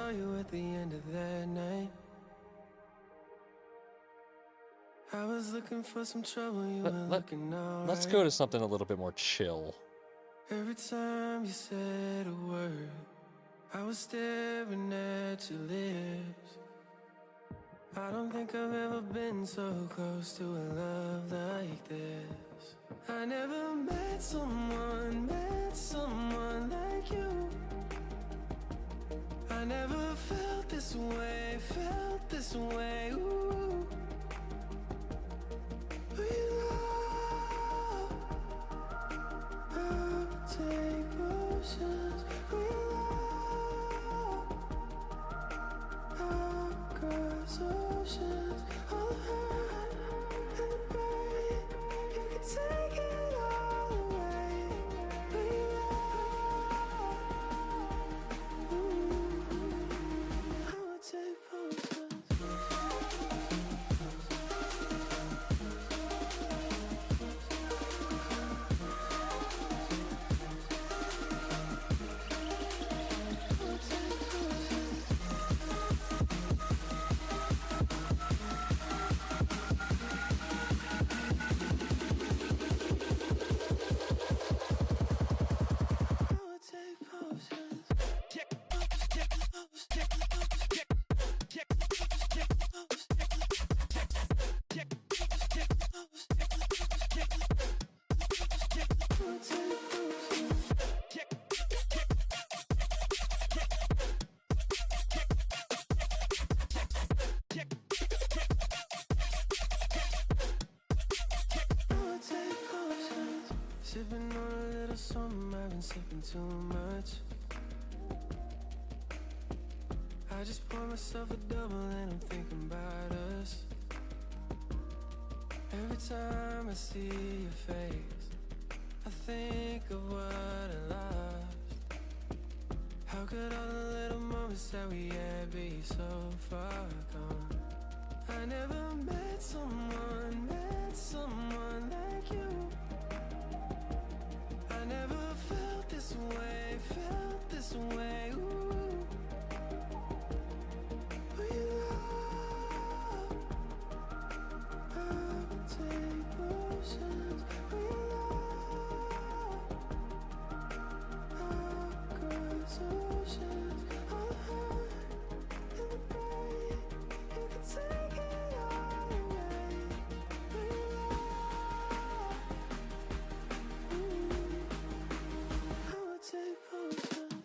saw you at the end of that night. I was looking for some trouble, you were looking alright. Let's go to something a little bit more chill. Every time you said a word, I was staring at your lips. I don't think I've ever been so close to a love like this. I never met someone like you. I never felt this way, ooh. We love, I would take potions. We love, I would cross oceans. All the hurt and the pain, you could take it all away. We love, I would take potions. Sipping on a little something, I've been sipping too much. I just pour myself a double and I'm thinking about us. Every time I see your face, I think of what I lost. How could all the little moments that we had be so far gone? I never met someone like you. I never felt this way, ooh. We love, I would take potions. We love, I would cross oceans. All the hurt and the pain, you could take it all away. We love, I would take potions.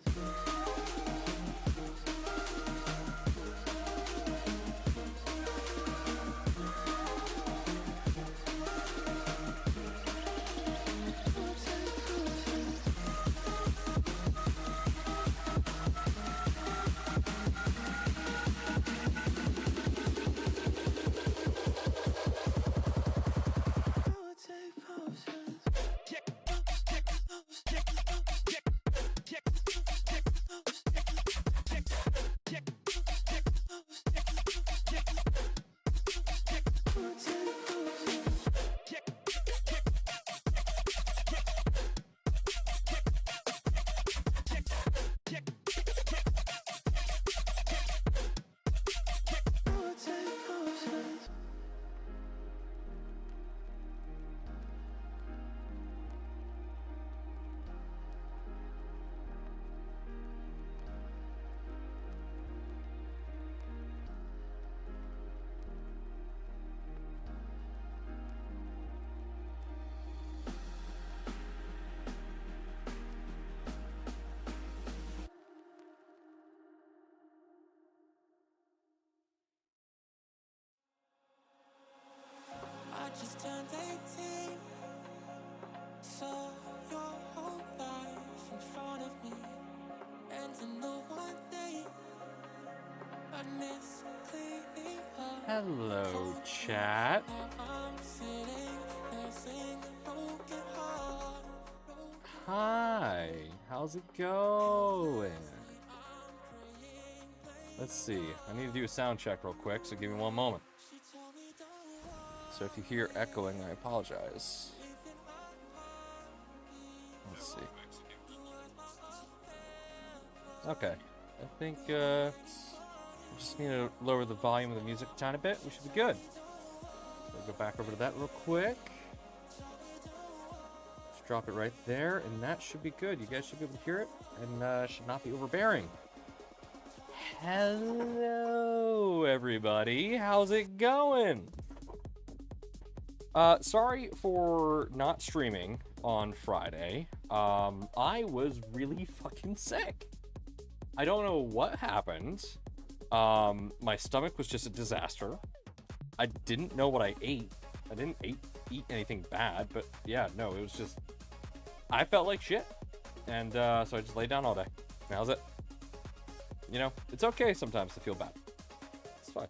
I just turned 18, saw your whole life in front of me, and to know one day I'd miss cleaning up. Hello, chat. Now I'm sitting there singing broken heart. Hi. How's it going? Let's see. I need to do a sound check real quick, so give me one moment. So if you hear echoing, I apologize. Let's see. Okay. I think we just need to lower the volume of the music a tiny bit. We should be good. We'll go back over to that real quick. Just drop it right there, and that should be good. You guys should be able to hear it, and should not be overbearing. Hello, everybody. How's it going? Sorry for not streaming on Friday. I was really fucking sick. I don't know what happened. My stomach was just a disaster. I didn't know what I ate. I didn't eat anything bad, but yeah, no, it was just... I felt like shit. And, so I just laid down all day. How's it? You know, it's okay sometimes to feel bad. It's fine.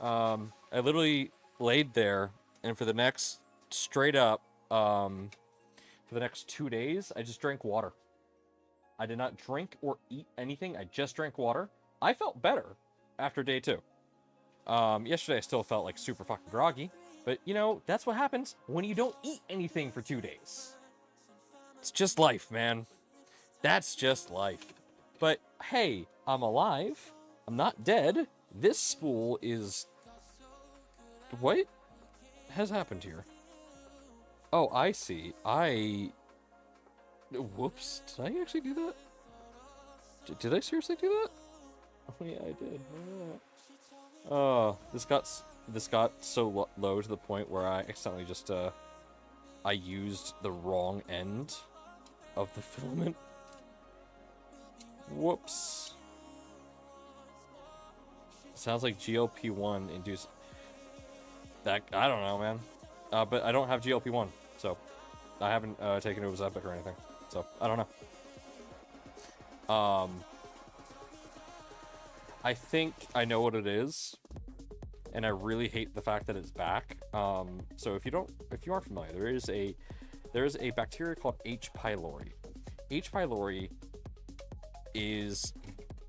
I literally laid there, and for the next, straight up, for the next 2 days, I just drank water. I did not drink or eat anything. I just drank water. I felt better after day 2. Yesterday I still felt like super fucking groggy, but you know, that's what happens when you don't eat anything for 2 days. It's just life, man. That's just life. But hey, I'm alive. I'm not dead. This spool is... What has happened here? Oh, I see. Whoops. Did I actually do that? Did I seriously do that? Oh yeah, I did. Oh, this got so low to the point where I accidentally just I used the wrong end of the filament. Whoops. Sounds like GLP-1 induced. That I don't know, man. But I don't have GLP-1, so I haven't taken Ozempic or anything. So I don't know. I think I know what it is, and I really hate the fact that it's back. So if you aren't familiar, there is a bacteria called H. pylori. H. pylori is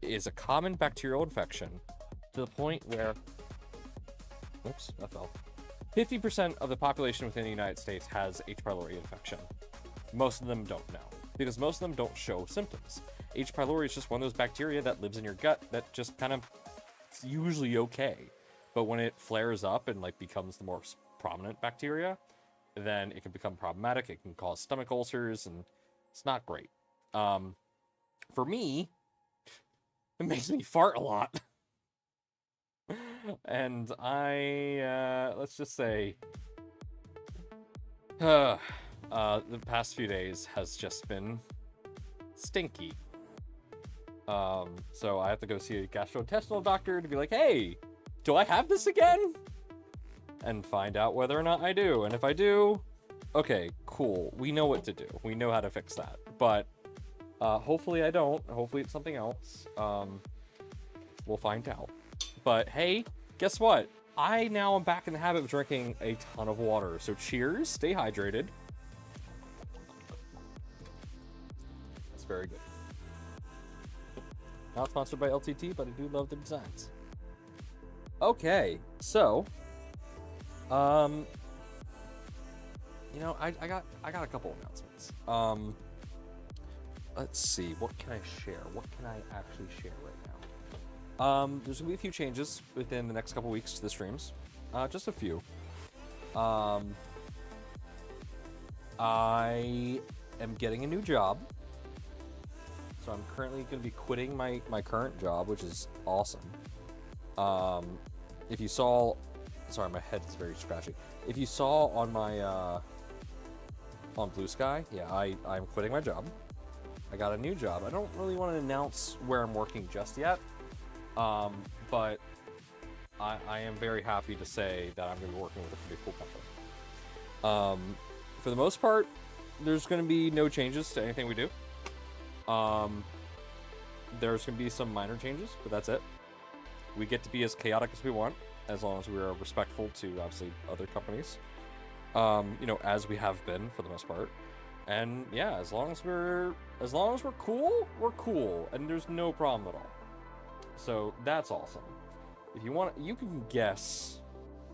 a common bacterial infection to the point where, oops, that fell. 50% of the population within the United States has H. pylori infection. Most of them don't know, because most of them don't show symptoms. H. pylori is just one of those bacteria that lives in your gut that just kind of, it's usually okay. But when it flares up and like becomes the more prominent bacteria, then it can become problematic. It can cause stomach ulcers, and it's not great. For me, it makes me fart a lot. And let's just say, the past few days has just been stinky. So I have to go see a gastrointestinal doctor to be like, hey, do I have this again? And find out whether or not I do. And if I do, okay, cool. We know what to do. We know how to fix that. But hopefully I don't. Hopefully it's something else. We'll find out. But hey, guess what? I now am back in the habit of drinking a ton of water. So cheers, stay hydrated. That's very good. Not sponsored by LTT, but I do love the designs. Okay, so, you know, I got a couple announcements. Let's see, what can I share? What can I actually share right now? There's gonna be a few changes within the next couple weeks to the streams. Just a few. I am getting a new job. So I'm currently going to be quitting my current job, which is awesome. If you saw, sorry, my head is very scratchy. If you saw on my, on Blue Sky, yeah, I'm quitting my job. I got a new job. I don't really want to announce where I'm working just yet. But I am very happy to say that I'm going to be working with a pretty cool company. For the most part, there's going to be no changes to anything we do. There's going to be some minor changes, but that's it. We get to be as chaotic as we want, as long as we are respectful to, obviously, other companies. You know, as we have been for the most part. And yeah, as long as we're cool, we're cool, and there's no problem at all. So that's awesome. If you want, you can guess,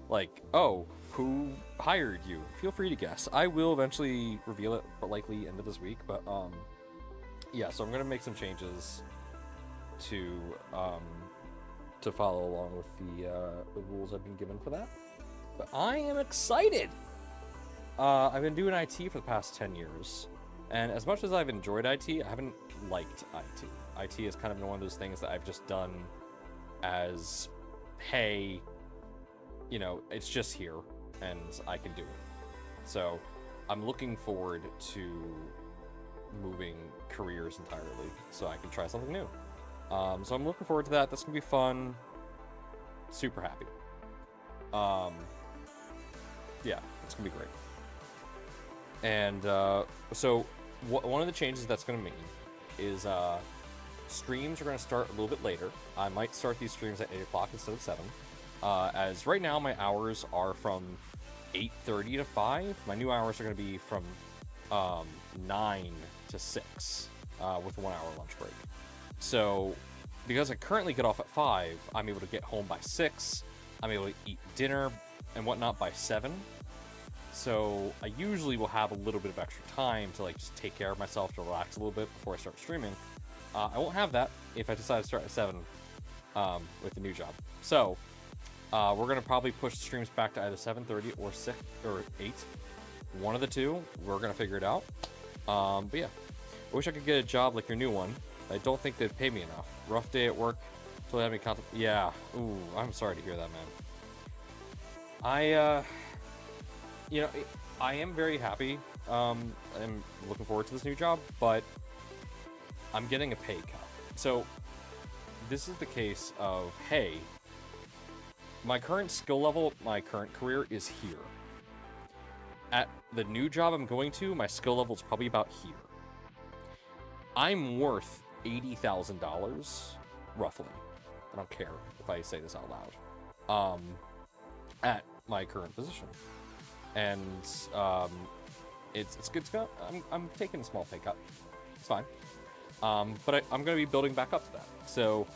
like, oh, who hired you? Feel free to guess. I will eventually reveal it, but likely end of this week. But yeah, so I'm gonna make some changes to follow along with the rules I've been given for that. But I am excited. I've been doing IT for the past 10 years, and as much as I've enjoyed IT, I haven't liked IT. IT has kind of been one of those things that I've just done as, hey, you know, it's just here, and I can do it. So I'm looking forward to moving careers entirely so I can try something new. So I'm looking forward to that. That's gonna be fun. Super happy. Yeah, it's gonna be great. And so one of the changes that's gonna mean is streams are gonna start a little bit later. I might start these streams at 8 o'clock instead of 7. As right now my hours are from 8:30 to 5. My new hours are gonna be from 9 to 6 with a 1-hour lunch break. So because I currently get off at 5, I'm able to get home by 6. I'm able to eat dinner and whatnot by 7. So I usually will have a little bit of extra time to like just take care of myself, to relax a little bit before I start streaming. I won't have that if I decide to start at 7 with the new job. So we're gonna probably push the streams back to either 7:30 or 6 or 8. One of the two. We're gonna figure it out. But yeah, I wish I could get a job like your new one. I don't think they'd pay me enough. Rough day at work. Till they have me Yeah. Ooh, I'm sorry to hear that, man. You know, I am very happy. I'm looking forward to this new job, but I'm getting a pay cut. So this is the case of, hey, my current skill level, my current career is here. At the new job I'm going to, my skill level is probably about here. I'm worth $80,000, roughly. I don't care if I say this out loud. At my current position. And it's good to go. I'm taking a small pay cut. It's fine. But I'm going to be building back up to that. So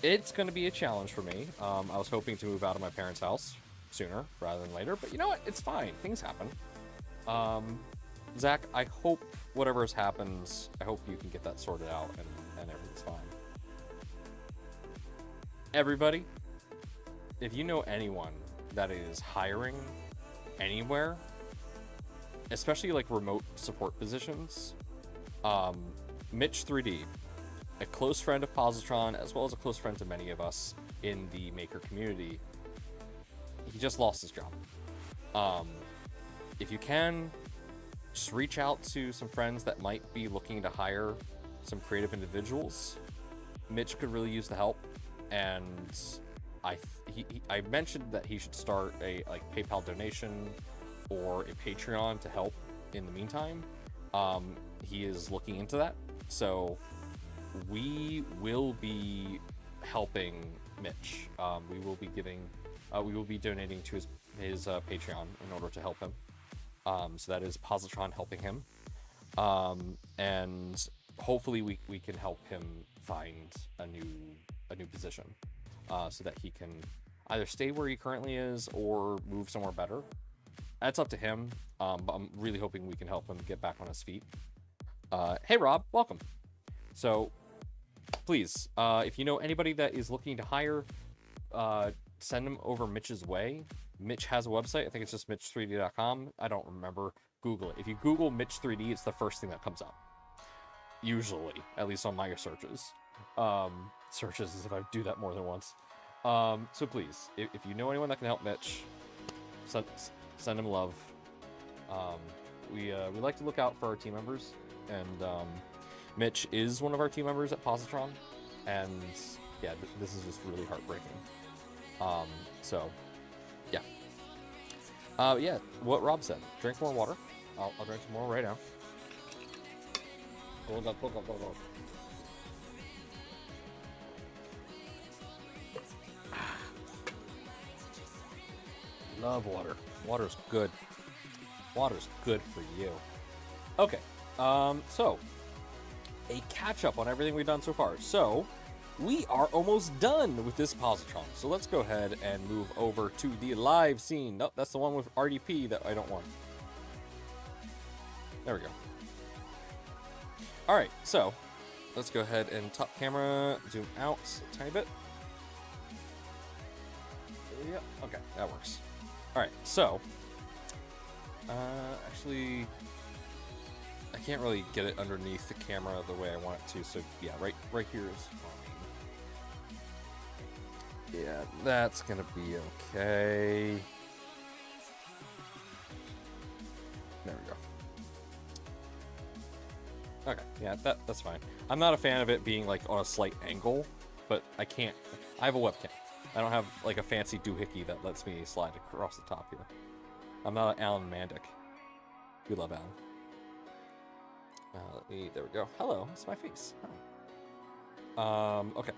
it's going to be a challenge for me. I was hoping to move out of my parents' house sooner rather than later, but you know what? It's fine. Things happen. Zach, I hope whatever happens, I hope you can get that sorted out and everything's fine. Everybody, if you know anyone that is hiring anywhere, especially like remote support positions, Mitch 3D, a close friend of Positron, as well as a close friend to many of us in the maker community, he just lost his job. If you can, just reach out to some friends that might be looking to hire some creative individuals. Mitch could really use the help, and I mentioned that he should start a like PayPal donation or a Patreon to help in the meantime. He is looking into that, so we will be helping Mitch. We will be donating to his Patreon in order to help him. So that is Positron helping him, and hopefully we can help him find a new position, so that he can either stay where he currently is or move somewhere better. That's up to him, but I'm really hoping we can help him get back on his feet. Hey Rob, welcome. So please, if you know anybody that is looking to hire, send them over Mitch's way. Mitch has a website. I think it's just mitch3d.com. I don't remember. Google it. If you Google Mitch 3D, it's the first thing that comes up. Usually, at least on my searches. Searches as if I do that more than once. So please, if you know anyone that can help Mitch, send him love. We like to look out for our team members, and Mitch is one of our team members at Positron, and yeah, this is just really heartbreaking. So yeah. Yeah, what Rob said. Drink more water. I'll drink some more right now. Love water. Water's good. Water's good for you. Okay, so a catch up on everything we've done so far. So we are almost done with this Positron. So let's go ahead and move over to the live scene. Nope, that's the one with RDP that I don't want. There we go. All right, so let's go ahead and top camera, zoom out a tiny bit. Yep, okay, that works. Alright, so, actually, I can't really get it underneath the camera the way I want it to, so yeah, right here is fine. Yeah, that's gonna be okay. There we go. Okay, yeah, that's fine. I'm not a fan of it being like on a slight angle, but I have a webcam. I don't have like a fancy doohickey that lets me slide across the top here. I'm not an Alan Mandic. We love Alan. There we go. Hello, it's my face. Hi. Okay.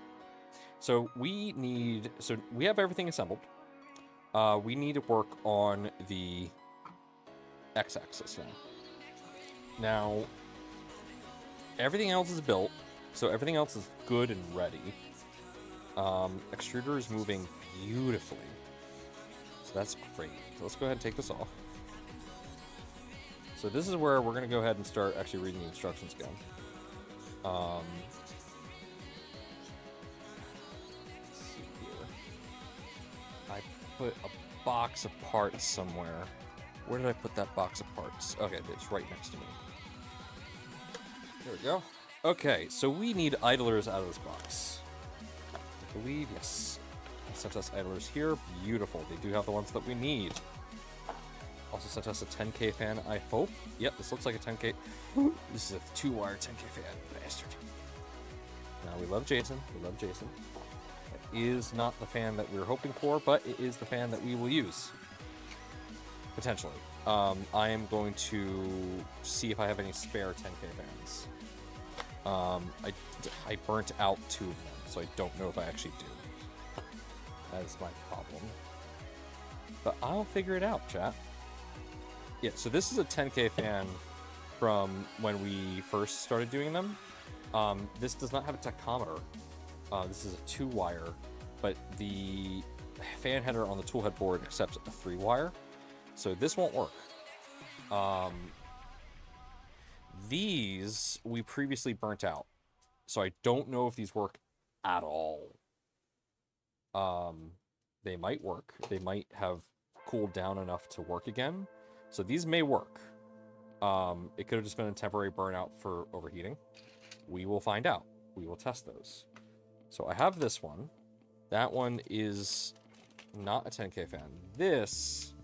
So we have everything assembled. We need to work on the x-axis now. Now, everything else is built, so everything else is good and ready. Extruder is moving beautifully, so that's great. So let's go ahead and take this off. So this is where we're going to go ahead and start actually reading the instructions again. Let's see here. I put a box of parts somewhere. Where did I put that box of parts? Okay, it's right next to me. There we go. Okay, so we need idlers out of this box. I believe, yes. They sent us idlers here. Beautiful. They do have the ones that we need. Also sent us a 10K fan, I hope. Yep, this looks like a 10K. This is a 2-wire 10K fan, bastard. Now, we love Jason. We love Jason. It is not the fan that we were hoping for, but it is the fan that we will use. Potentially. I am going to see if I have any spare 10K fans. I burnt out 2 of them, so I don't know if I actually do. That is my problem. But I'll figure it out, chat. Yeah, so this is a 10K fan from when we first started doing them. This does not have a tachometer. This is a 2-wire, but the fan header on the toolhead board accepts a 3-wire, so this won't work. These we previously burnt out, so I don't know if these work at all. They might work. They might have cooled down enough to work again. So these may work. It could have just been a temporary burnout for overheating. We will find out. We will test those. So I have this one. That one is not a 10K fan. This,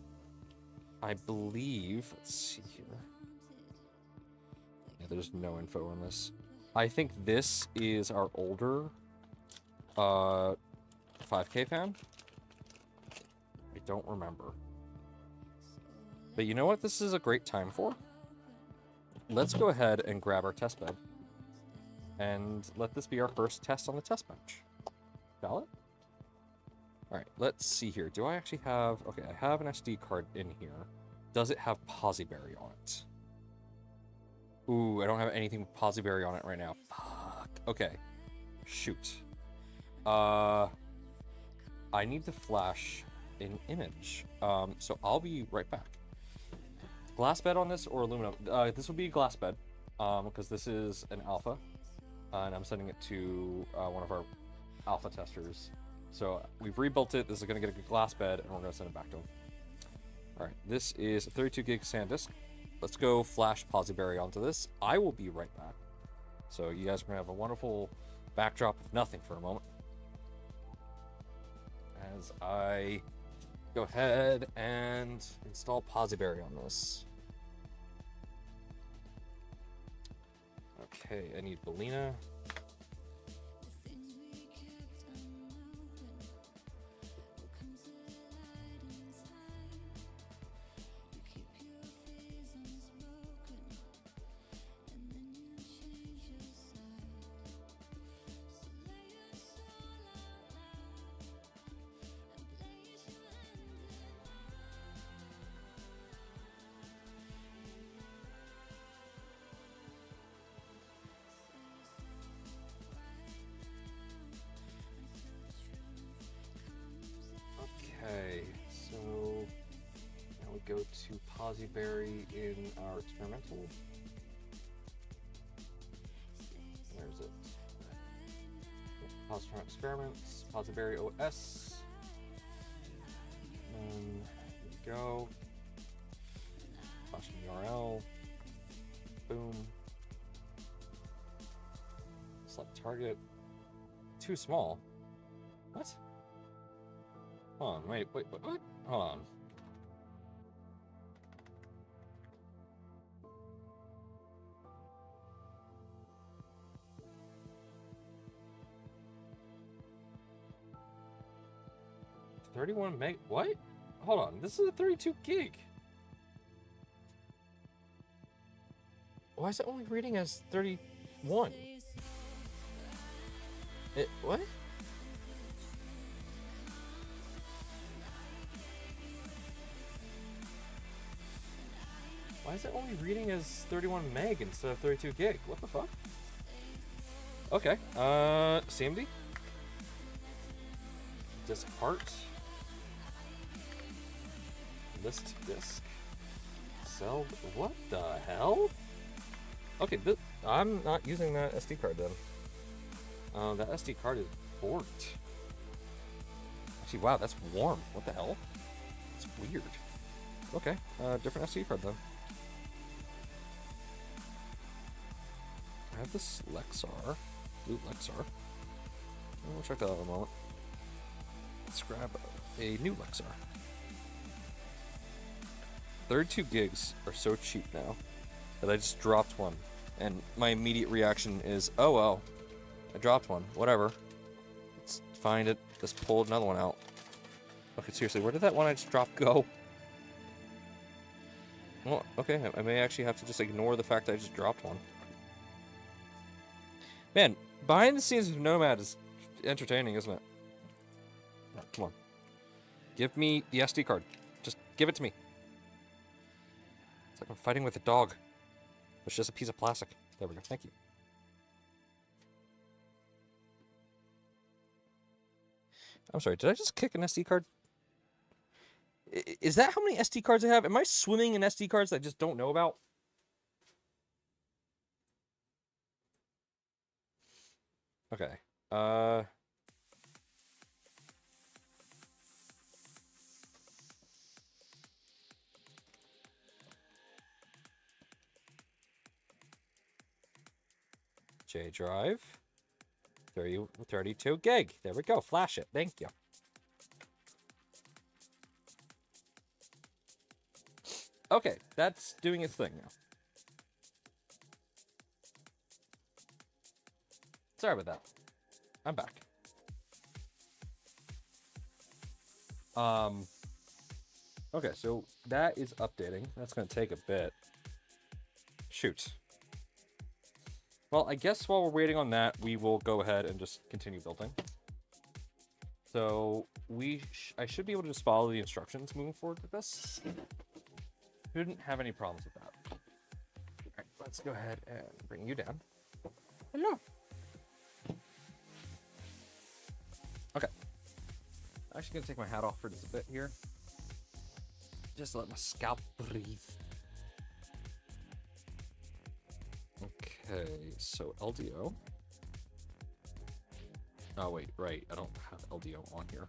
I believe, let's see here. Yeah, there's no info on this. I think this is our older 5K fan. I don't remember. But you know what this is a great time for? Let's go ahead and grab our test bed. And let this be our first test on the test bench. Shall it? Alright, let's see here. Do I actually have... Okay, I have an SD card in here. Does it have Positron on it? Ooh, I don't have anything with Positron on it right now. Fuck. Okay. Shoot. I need to flash an image. So I'll be right back. Glass bed on this or aluminum? This will be a glass bed, because this is an alpha, and I'm sending it to one of our alpha testers. So we've rebuilt it. This is going to get a good glass bed, and we're going to send it back to him. All right, this is a 32 gig SanDisk. Let's go flash Positron onto this. I will be right back. So you guys are going to have a wonderful backdrop of nothing for a moment, as I go ahead and install Positron on this. Okay, I need Belina. Okay, so now we go to Positron in our experimental. Where's it? Positron experiments, Positberry OS. And here we go. Flashing URL. Boom. Select target. Too small. What? Hold on, wait, what? Hold on. $31 meg. What? Hold on. This is a 32 gig. Why is it only reading as 31? What? Why is it only reading as 31 meg instead of 32 gig? What the fuck? Okay. CMD. Disk part. List disk. Sell. What the hell? Okay, I'm not using that SD card then. That SD card is forked. Actually, wow, that's warm. What the hell? It's weird. Okay, different SD card then. I have this Lexar, blue Lexar. We'll check that out in a moment. Let's grab a new Lexar. 32 gigs are so cheap now that I just dropped one. And my immediate reaction is, oh well, I dropped one, whatever. Let's find it, let's pull another one out. Okay, seriously, where did that one I just dropped go? Well, okay, I may actually have to just ignore the fact that I just dropped one. Man, behind the scenes of Nomad is entertaining, isn't it? Come on. Give me the SD card. Just give it to me. It's like I'm fighting with a dog. It's just a piece of plastic. There we go. Thank you. I'm sorry, did I just kick an SD card? Is that how many SD cards I have? Am I swimming in SD cards that I just don't know about? Okay. J drive. 32 gig. There we go. Flash it. Thank you. Okay, that's doing its thing now. Sorry about that. I'm back. Okay, so that is updating. That's going to take a bit. Shoot. Well, I guess while we're waiting on that, we will go ahead and just continue building. So I should be able to just follow the instructions moving forward with this. Shouldn't have any problems with that. All right, let's go ahead and bring you down. Hello. Okay. I'm actually gonna take my hat off for just a bit here. Just to let my scalp breathe. Okay, so LDO. Oh wait, right, I don't have LDO on here.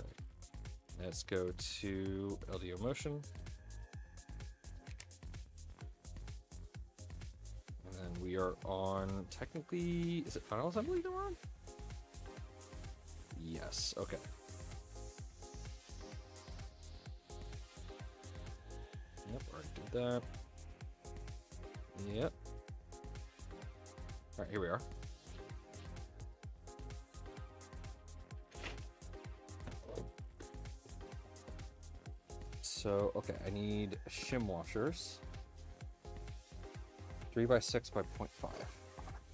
Okay, let's go to LDO motion. And then we are on, technically, is it final assembly that we're on? Yes, okay. Yep, already did that. Yep. All right, here we are. So, okay, I need shim washers. 3x6 by 0.5.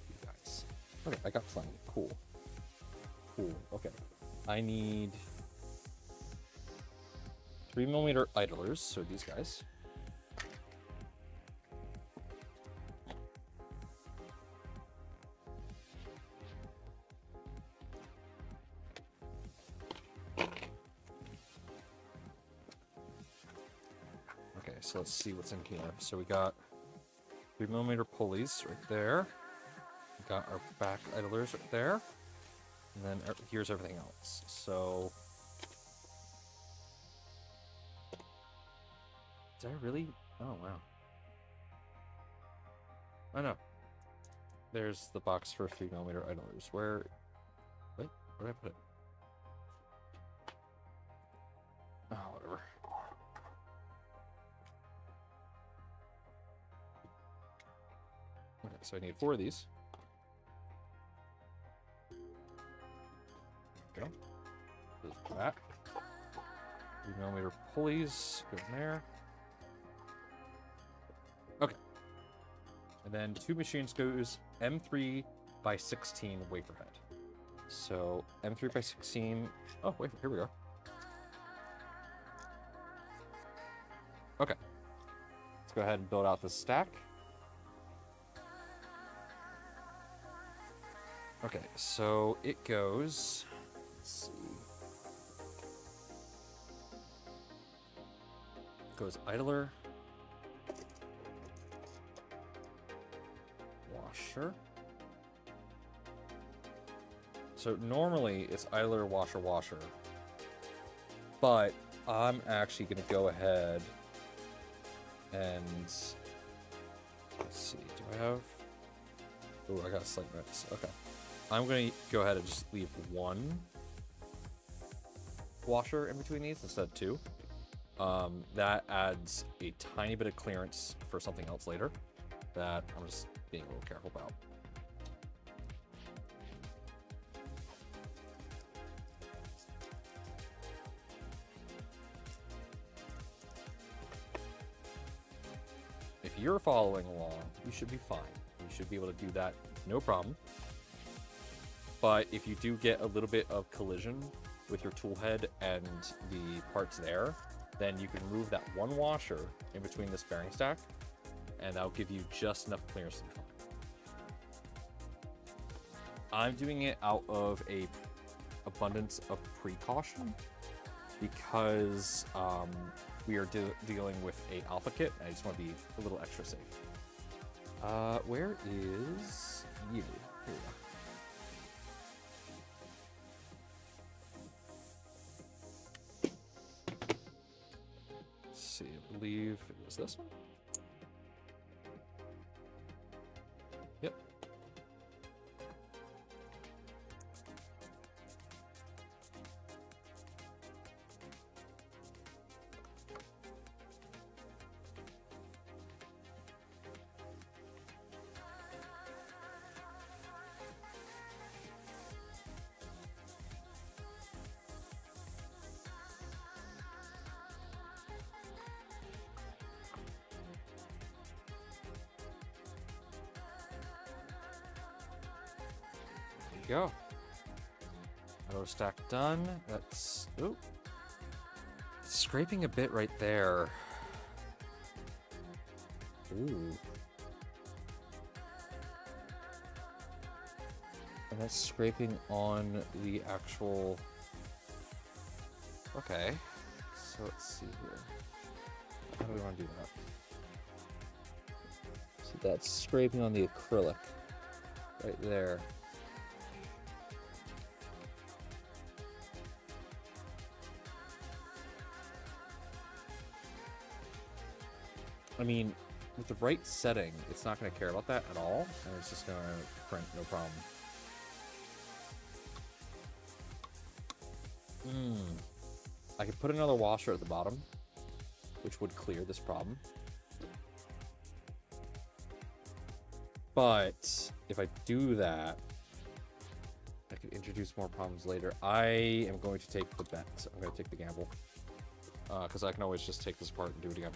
You guys. Okay, I got plenty. Cool. Cool. Okay. I need 3mm idlers, so these guys. So let's see what's in here. So we got 3mm pulleys right there. got our back idlers right there. And then here's everything else. So... Did I really? Oh, wow. Oh, no. There's the box for 3mm idlers. Where... Wait, where did I put it? Oh, whatever. Okay, so I need 4 of these. There we go. There's that. 3mm pulleys. Go in there. Okay. And then 2 machine screws, M3 by 16 wafer head. So M3 by 16. Oh, wait, here we go. Okay. Let's go ahead and build out this stack. Okay, so it goes. Let's see. Goes idler. Washer. So normally it's idler, washer, washer. But I'm actually going to go ahead and let's see. Do I have? Oh, I got a slight mix. Okay. I'm going to go ahead and just leave 1 washer in between these instead of 2. That adds a tiny bit of clearance for something else later that I'm just being a little careful about. If you're following along, you should be fine. You should be able to do that, no problem. But if you do get a little bit of collision with your tool head and the parts there, then you can remove that 1 washer in between this bearing stack, and that'll give you just enough clearance to be fine. I'm doing it out of a abundance of precaution because we are dealing with a alpha kit, and I just want to be a little extra safe. Where is you? Here we go. Let's see, I believe it was this one. Yep. Go. Auto stack done. That's scraping a bit right there. Ooh. And that's scraping on the actual. Okay. So let's see here. How do we want to do that? So that's scraping on the acrylic right there. I mean, with the right setting, it's not going to care about that at all, and it's just going to print no problem. I could put another washer at the bottom, which would clear this problem. But if I do that, I could introduce more problems later. I am going to take the bet. I'm going to take the gamble. Because I can always just take this apart and do it again.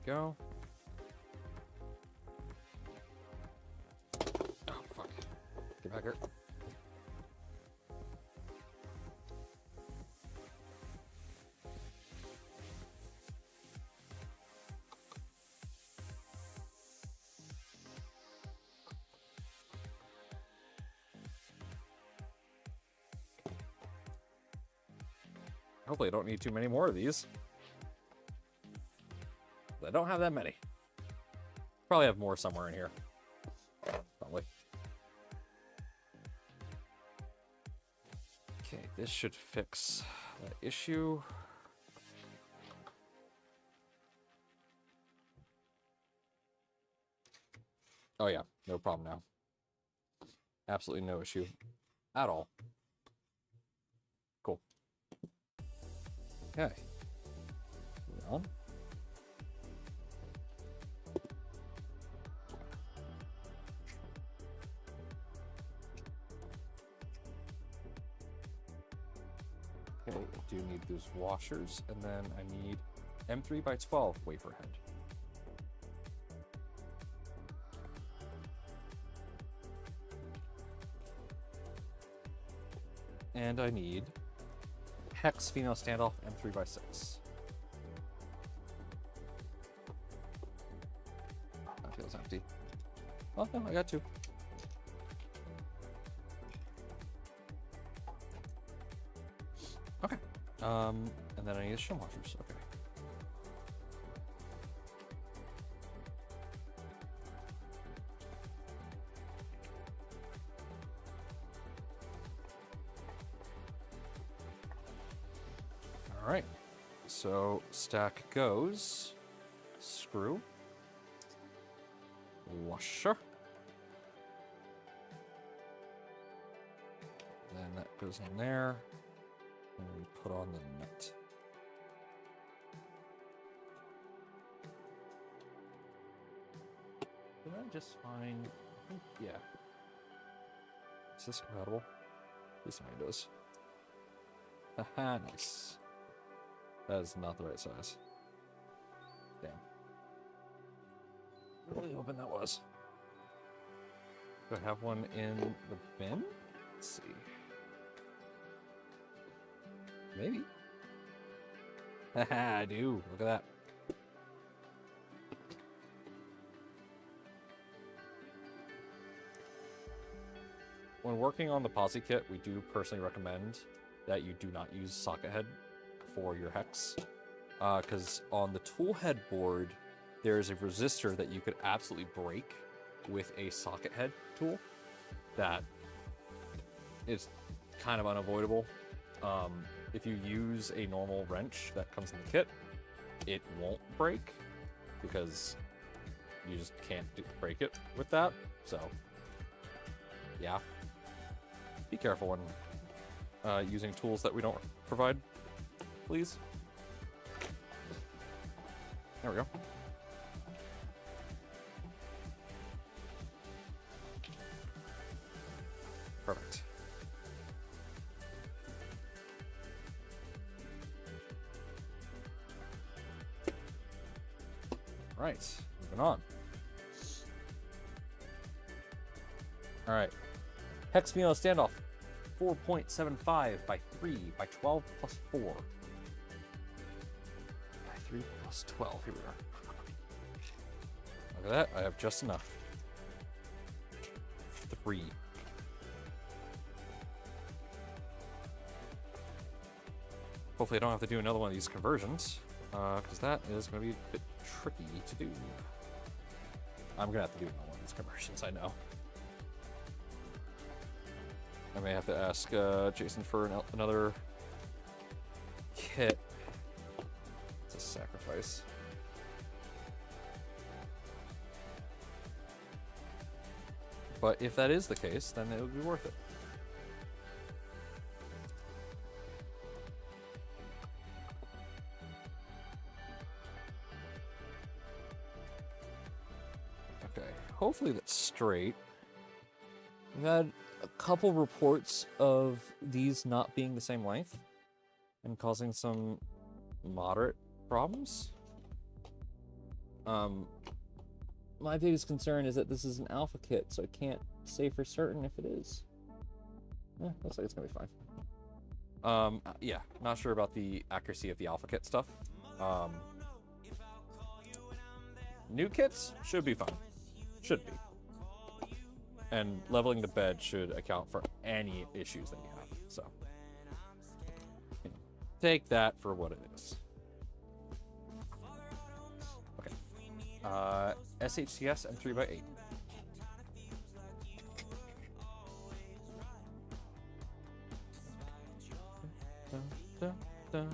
Go. Oh, fuck. Get back here. Hopefully I don't need too many more of these. I don't have that many. Probably have more somewhere in here. Probably. Okay, this should fix that issue. Oh yeah, no problem now. Absolutely no issue at all. Cool. Okay. Moving on. Okay, I do need those washers, and then I need M3x12 wafer head. And I need hex female standoff M3x6. That feels empty. Oh no, I got two. Okay. And then I need shim washers. Okay. All right. So stack goes. Screw. Washer. Then that goes in there. And we put on the nut. Did I just find? I think, yeah. Is this compatible? This one does. Haha, nice. That is not the right size. Damn. Really hoping that was. Do I have one in the bin? Let's see. Maybe. Haha, I do. Look at that. When working on the posi kit, we do personally recommend that you do not use socket head for your hex. Because on the tool head board, there's a resistor that you could absolutely break with a socket head tool that is kind of unavoidable. If you use a normal wrench that comes in the kit, it won't break because you just can't break it with that. So, yeah. Be careful when using tools that we don't provide, please. There we go. Perfect. Right, moving on. All right, hex meal standoff, 4.75 by 3 by 12 plus 4. By 3 plus 12, here we are. Look at that, I have just enough. 3. Hopefully I don't have to do another one of these conversions, because that is going to be a bit tricky to do. I'm going to have to do another one of these conversions, I know. I may have to ask Jason for another kit. It's a sacrifice. But if that is the case, then it would be worth it. Okay, hopefully that's straight. We've had a couple reports of these not being the same length and causing some moderate problems. My biggest concern is that this is an alpha kit, so I can't say for certain if it is. Looks like it's gonna be fine. Yeah, not sure about the accuracy of the alpha kit stuff. New kits should be fine. Should be. And leveling the bed should account for any issues that you have. So, take that for what it is. Okay. SHCS M3x8. Dun, dun, dun.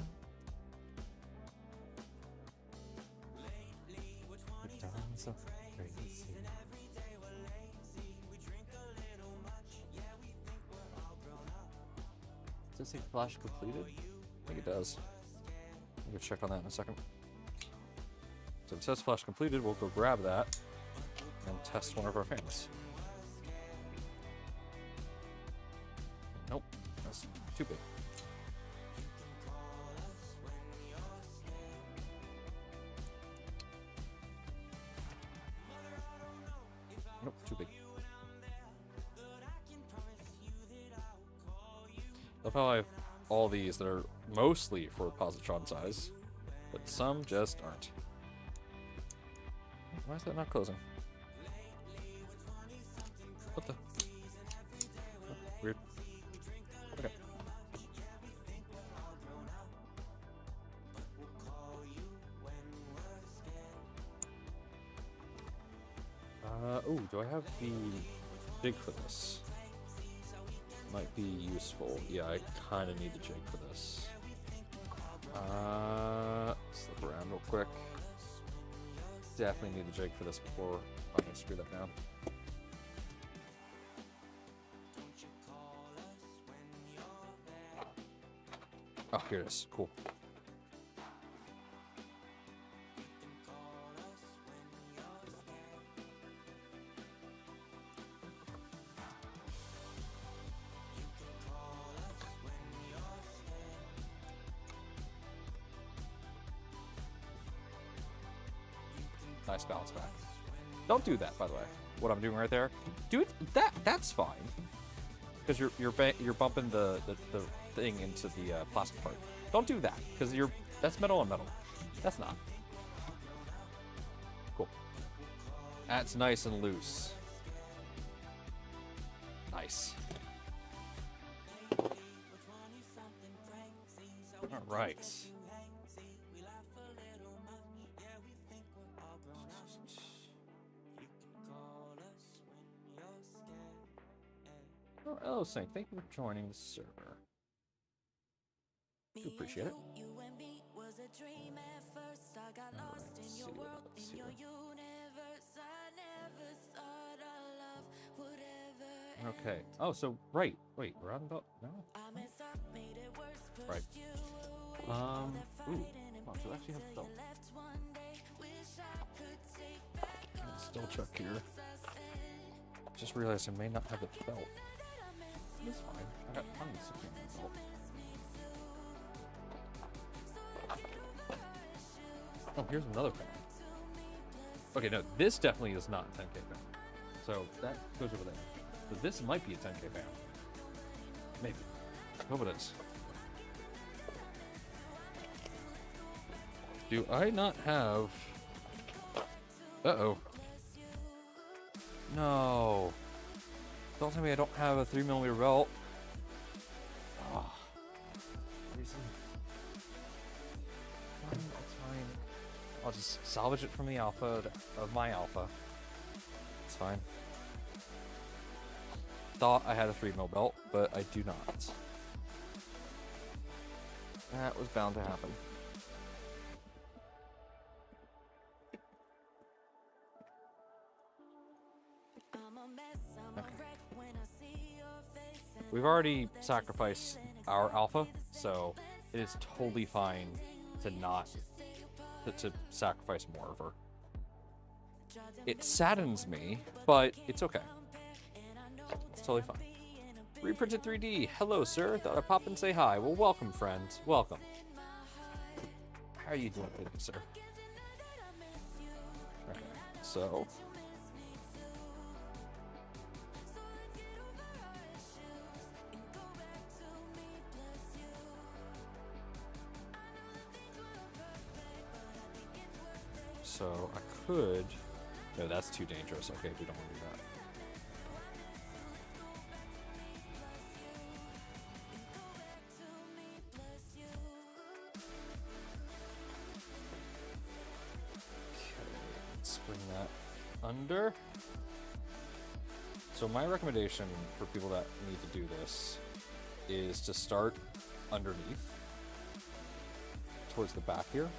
You've done so crazy. Does it say flash completed? I think it does. I'll go check on that in a second. So it says flash completed, we'll go grab that and test one of our fans. Nope, that's too big. Nope, too big. Love how I have all these that are mostly for positron size, but some just aren't. Why is that not closing? What the? Oh, weird. Okay. Oh, do I have the jig for this? Might be useful. Yeah, I kind of need the jig for this. Slip around real quick. Definitely need the jig for this before I'm gonna screw that down. Oh, here it is. Cool. Nice bounce back. Don't do that, by the way. What I'm doing right there, dude. That's fine, because you're bumping the thing into the plastic part. Don't do that, because that's metal on metal. That's not cool. That's nice and loose. Nice. All right. Oh, hello, Saint. Thank you for joining the server. Do appreciate it. Okay. Oh, so right. Wait, we're on the no. Right. Ooh. Oh, so I actually have the belt. Still check here. Just realized I may not have the belt. It's fine. I got plenty of security belt. Oh, here's another fan. Okay, no, this definitely is not a 10K fan. So that goes over there. But this might be a 10K fan. Maybe. I hope it is. Do I not have... Uh-oh. No. Don't tell me I don't have a 3mm belt. Oh. Reason. Fine, that's fine. I'll just salvage it from the alpha of my alpha. It's fine. Thought I had a 3mm belt, but I do not. That was bound to happen. We've already sacrificed our alpha, so it is totally fine to not to sacrifice more of her. It saddens me, but it's okay. It's totally fine. Reprinted 3D. Hello, sir. Thought I'd pop and say hi. Well, welcome, friend. Welcome. How are you doing today, sir? Okay, so... So I could... No, that's too dangerous. Okay, we don't want to do that. under. So my recommendation for people that need to do this is to start underneath, towards the back here,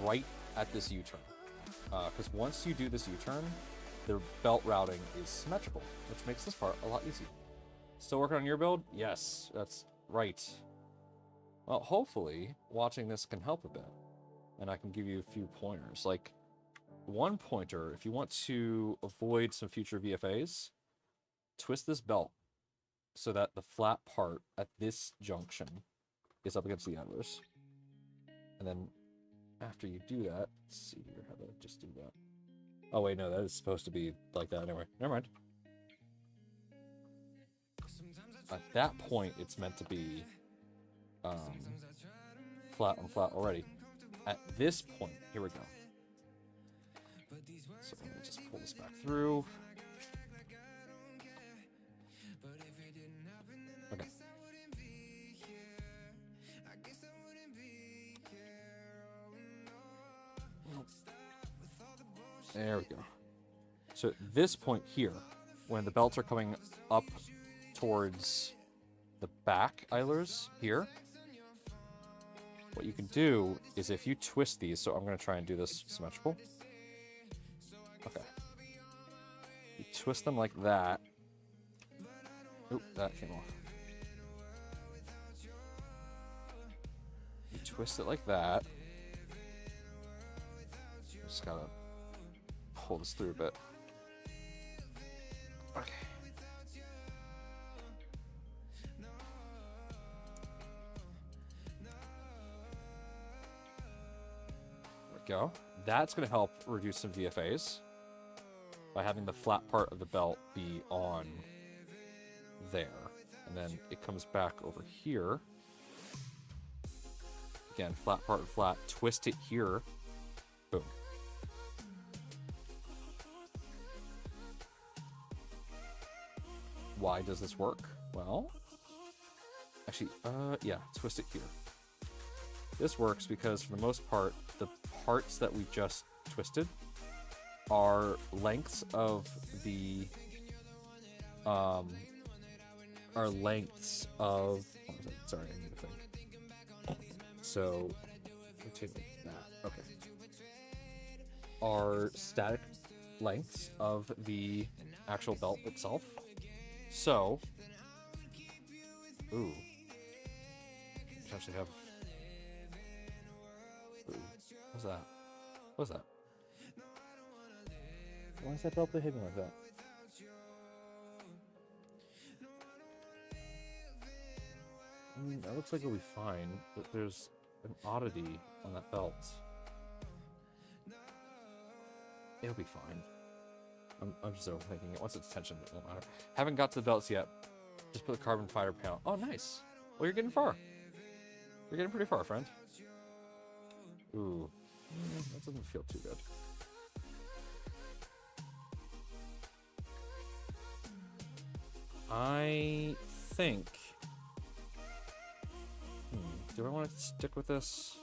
right at this U-turn. Because once you do this U-turn, the belt routing is symmetrical, which makes this part a lot easier. Still working on your build? Yes, that's right. Well, hopefully, watching this can help a bit, and I can give you a few pointers. Like, one pointer, if you want to avoid some future VFAs, twist this belt so that the flat part at this junction is up against the idlers. And then after you do that, let's see here how to just do that. Oh wait, no, that is supposed to be like that anyway. Never mind. At that point, it's meant to be flat on flat already. At this point, here we go. So let me just pull this back through. Okay. There we go. So at this point here, when the belts are coming up towards the back idlers here, what you can do is if you twist these, so I'm going to try and do this symmetrical. Okay. You twist them like that. Oop, that came off. You twist it like that. Just gotta pull this through a bit. Okay. There we go. That's going to help reduce some VFAs by having the flat part of the belt be on there. And then it comes back over here. Again, flat part and flat. Twist it here. Boom. Why does this work? Well, actually, yeah, twist it here. This works because for the most part, the parts that we just twisted are lengths of the, sorry, I need to think. So, rotate like that, okay. Are static lengths of the actual belt itself. So, ooh, actually have, ooh, what's that? What's that? Why is that belt behaving like that? I mean, that looks like it'll be fine, but there's an oddity on that belt. It'll be fine. I'm just overthinking it. Once it's tensioned, it won't matter. Haven't got to the belts yet. Just put the carbon fiber panel. Oh, nice. Well, you're getting far. You're getting pretty far, friend. Ooh. That doesn't feel too good. I think... do I want to stick with this?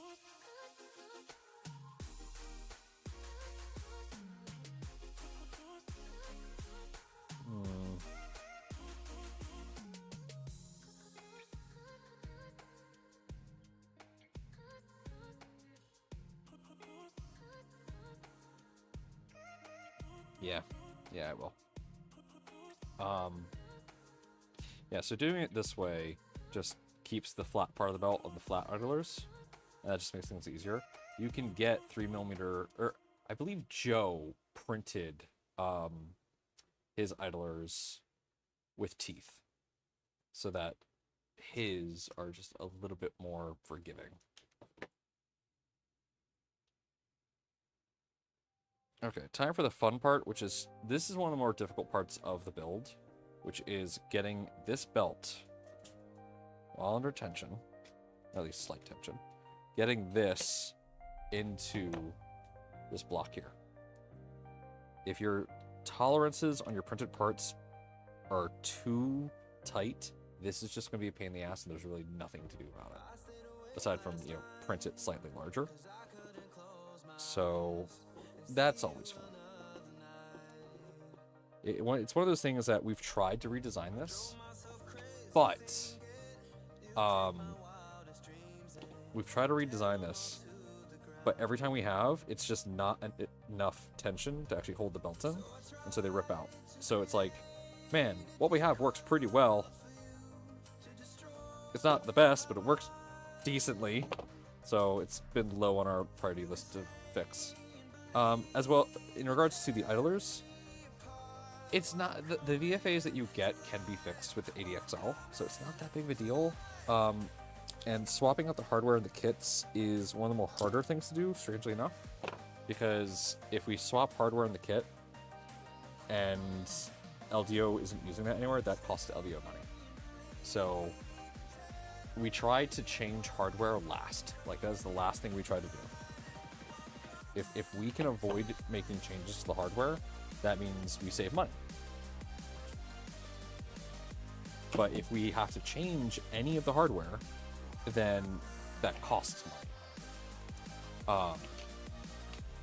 Yeah, I will. Yeah, so doing it this way just keeps the flat part of the belt of the flat idlers. And that just makes things easier. You can get 3mm, or I believe Joe printed his idlers with teeth so that his are just a little bit more forgiving. Okay, time for the fun part, which is, this is one of the more difficult parts of the build, which is getting this belt while under tension, at least slight tension, getting this into this block here. If your tolerances on your printed parts are too tight, this is just going to be a pain in the ass, and there's really nothing to do about it, aside from, you know, print it slightly larger. So that's always fun. It's one of those things that we've tried to redesign this, but we've tried to redesign this, but every time we have, it's just not enough tension to actually hold the belts in, and so they rip out. So it's like, man, what we have works pretty well. It's not the best, but it works decently. So it's been low on our priority list to fix. As well, in regards to the idlers, it's not the VFAs that you get can be fixed with the ADXL, so it's not that big of a deal. And swapping out the hardware and the kits is one of the more harder things to do, strangely enough, because if we swap hardware in the kit and LDO isn't using that anymore, that costs the LDO money. So we try to change hardware last. Like, that is the last thing we try to do. If we can avoid making changes to the hardware, that means we save money. But if we have to change any of the hardware, then that costs money.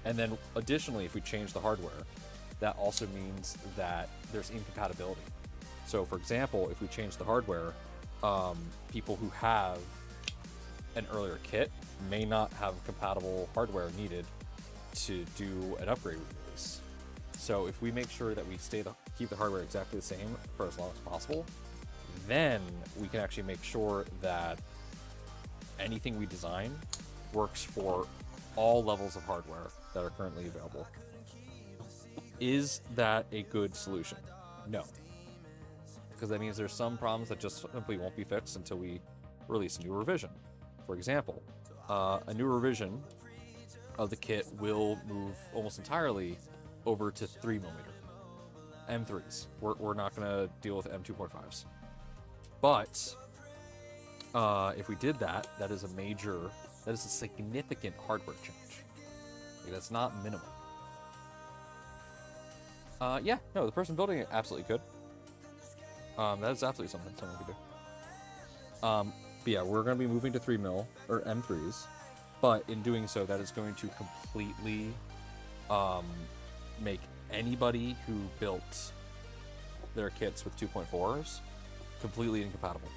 And then additionally, if we change the hardware, that also means that there's incompatibility. So for example, if we change the hardware, people who have an earlier kit may not have compatible hardware needed to do an upgrade release. So if we make sure that we keep the hardware exactly the same for as long as possible, then we can actually make sure that anything we design works for all levels of hardware that are currently available. Is that a good solution? No. Because that means there's some problems that just simply won't be fixed until we release a new revision. For example, a new revision of the kit will move almost entirely over to 3mm M3s. We're not going to deal with M2.5s. But if we did that, that is a significant hardware change. Like, that's not minimal. Yeah, no, the person building it absolutely could. That is absolutely something someone could do. But yeah, we're going to be moving to 3mm or M3s, but in doing so, that is going to completely make anybody who built their kits with 2.4s completely incompatible.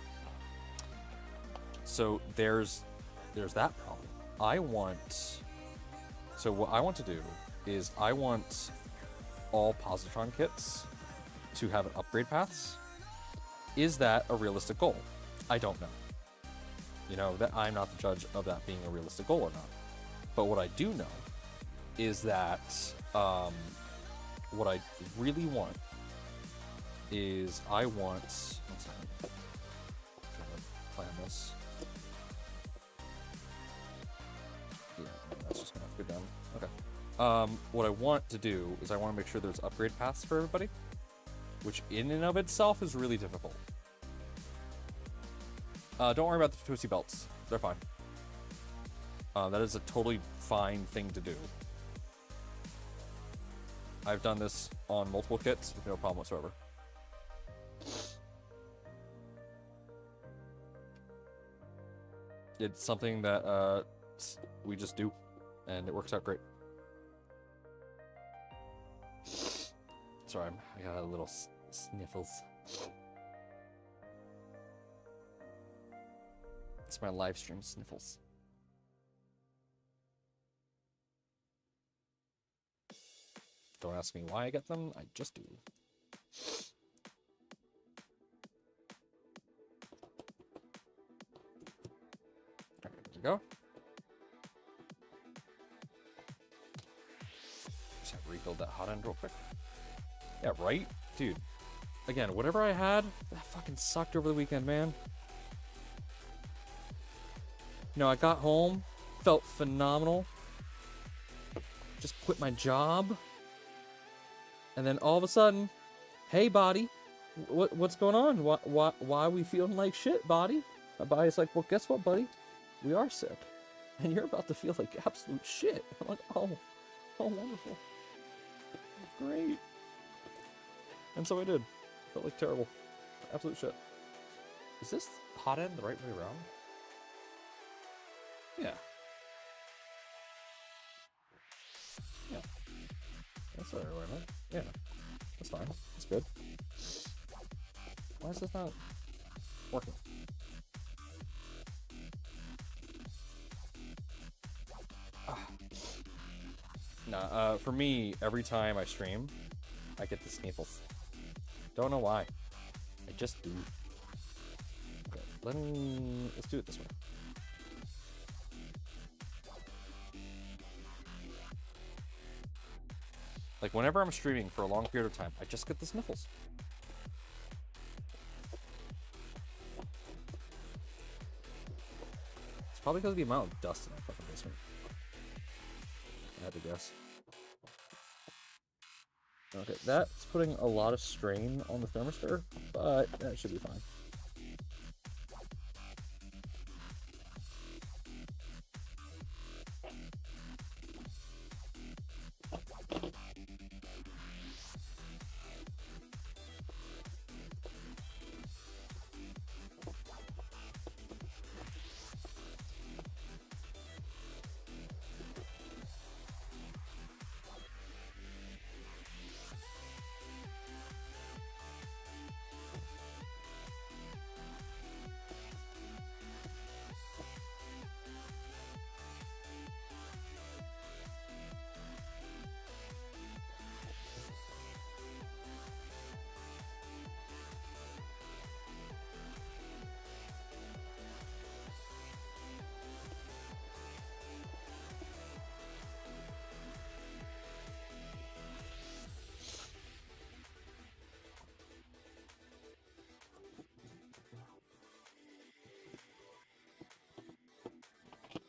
So there's that problem. So what I want to do is I want all Positron kits to have an upgrade paths. Is that a realistic goal? I don't know. You know, that I'm not the judge of that being a realistic goal or not. But what I do know is that what I really want is I want, one second, I'm trying to plan this. Yeah, that's just gonna have to go down. Okay. What I want to do is I want to make sure there's upgrade paths for everybody, which in and of itself is really difficult. Don't worry about the twisty belts. They're fine. That is a totally fine thing to do. I've done this on multiple kits with no problem whatsoever. It's something that we just do, and it works out great. Sorry, I got a little sniffles. It's my live stream sniffles. Don't ask me why I get them, I just do. Alright, there we go. Just have to rebuild that hot end real quick. Yeah, right? Dude. Again, whatever I had, that fucking sucked over the weekend, man. No, I got home, felt phenomenal. Just quit my job. And then all of a sudden, hey, body, what's going on? Why are we feeling like shit, body? My body's like, well, guess what, buddy? We are sick. And you're about to feel like absolute shit. I'm like, oh, wonderful. Great. And so I did. Felt like terrible. Absolute shit. Is this hot end the right way around? Yeah. Yeah. That's the right way, right? Yeah. That's fine. That's good. Why is this not working? Nah, for me, every time I stream, I get the sniffles. Don't know why. I just do. Okay, let's do it this way. Like, whenever I'm streaming for a long period of time, I just get the sniffles. It's probably because of the amount of dust in my fucking basement. I had to guess. Okay, that's putting a lot of strain on the thermistor, but that should be fine.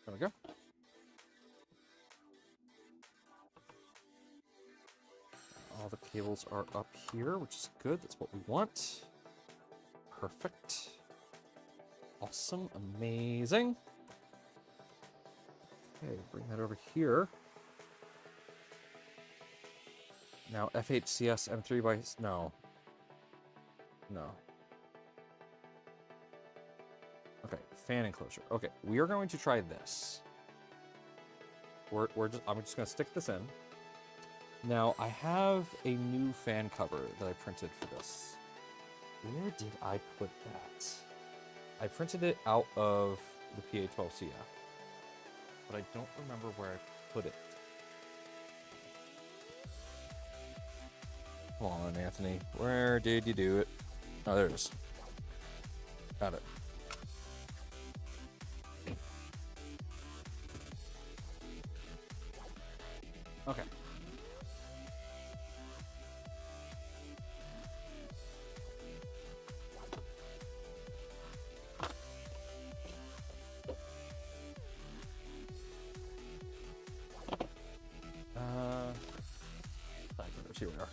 There we go. All the cables are up here, which is good. That's what we want. Perfect. Awesome. Amazing. Okay, bring that over here. Now FHCS M3 by... No. No. Okay, fan enclosure. Okay, we are going to try this. I'm just going to stick this in. Now, I have a new fan cover that I printed for this. Where did I put that? I printed it out of the PA12CF, but I don't remember where I put it. Come on, Anthony. Where did you do it? Oh, there it is. Got it. Okay. Here we are.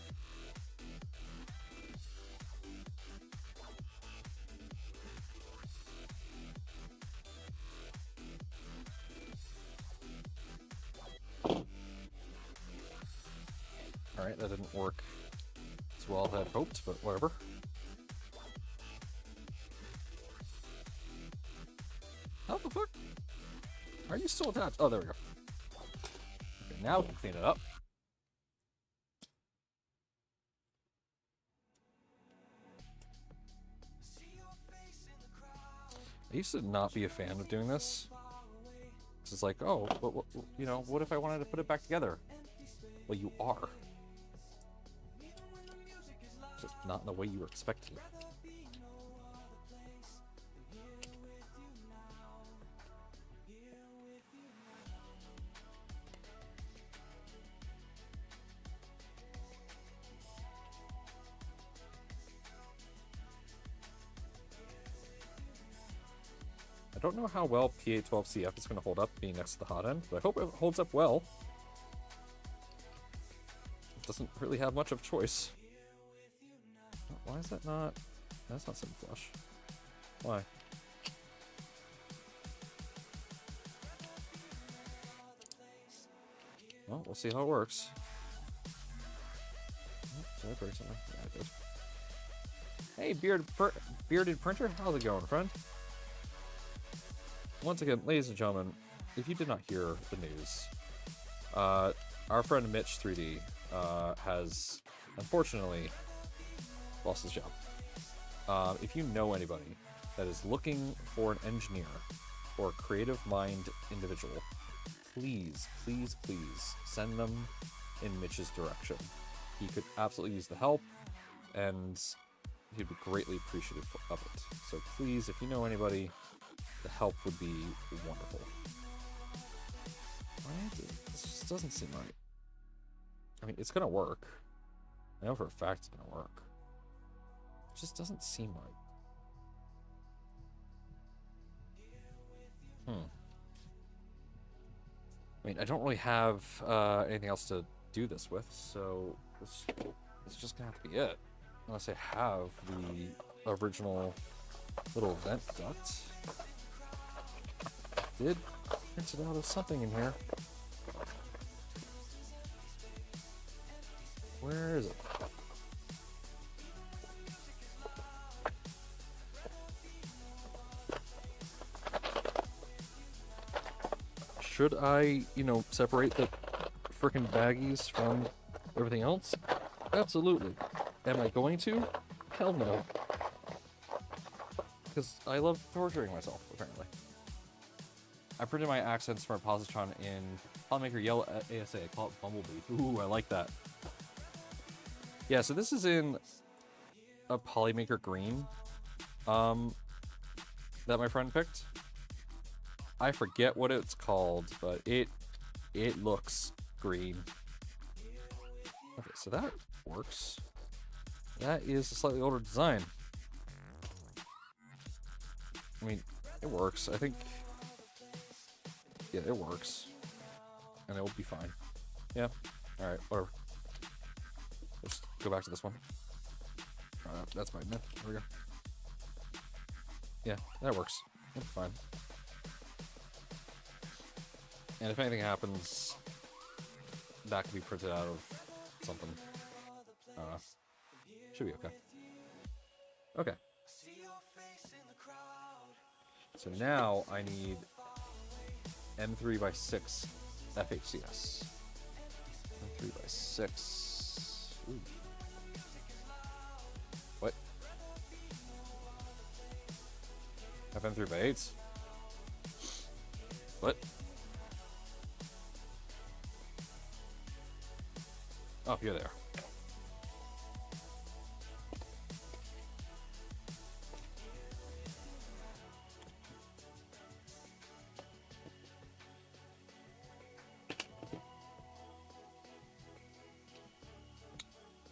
Alright, that didn't work as well as I had hoped, but whatever. How the fuck? Are you still attached? Oh, there we go. Okay, now we can clean it up. I used to not be a fan of doing this. It's like, oh, what, you know, what if I wanted to put it back together? Well, you are. Just not in the way you were expecting it. I don't know how well PA12CF is going to hold up being next to the hot end, but I hope it holds up well. It doesn't really have much of a choice. Why is that not... That's not sitting flush. Why? Well, we'll see how it works. Oh, did I break something? Yeah, I did. Hey, bearded printer, how's it going, friend? Once again, ladies and gentlemen, if you did not hear the news, our friend Mitch 3D has unfortunately, lost his job. If you know anybody that is looking for an engineer or a creative mind individual, please, please, please send them in Mitch's direction. He could absolutely use the help, and he'd be greatly appreciative of it. So please, if you know anybody, the help would be wonderful. This just doesn't seem right. I mean, it's gonna work. I know for a fact it's gonna work. It just doesn't seem right. I mean, I don't really have anything else to do this with, so it's just gonna have to be it. Unless I have the original little vent duct. Did print it out of something in here. Where is it? Should I, separate the frickin' baggies from everything else? Absolutely. Am I going to? Hell no. Because I love torturing myself, apparently. I printed my accents for a Positron in Polymaker Yellow ASA. I call it Bumblebee. Ooh, I like that. Yeah, so this is in a Polymaker Green that my friend picked. I forget what it's called, but it looks green. Okay, so that works. That is a slightly older design. I mean, it works. I think... Yeah, it works. And it will be fine. Yeah. Alright, whatever. Let's go back to this one. That's my myth. There we go. Yeah, that works. It'll be fine. And if anything happens, that could be printed out of something. Should be okay. Okay. So now I need M3x6 FHCS. M3x6. Ooh. What? FM3x8s? What? Oh, you're there.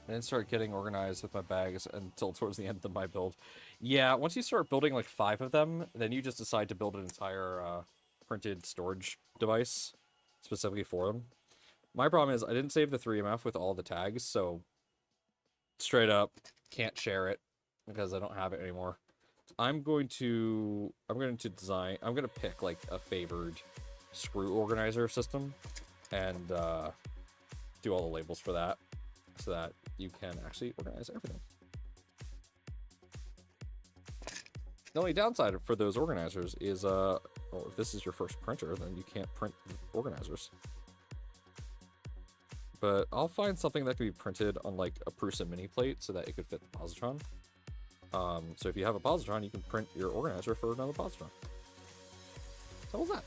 I didn't start getting organized with my bags until towards the end of my build. Yeah, once you start building like 5 of them, then you just decide to build an entire printed storage device specifically for them. My problem is I didn't save the 3MF with all the tags, so straight up can't share it because I don't have it anymore. I'm going to pick like a favored screw organizer system and do all the labels for that so that you can actually organize everything. The only downside for those organizers is well, if this is your first printer, then you can't print organizers. But I'll find something that can be printed on like a Prusa mini plate so that it could fit the Positron. So if you have a Positron, you can print your organizer for another Positron. So what's that?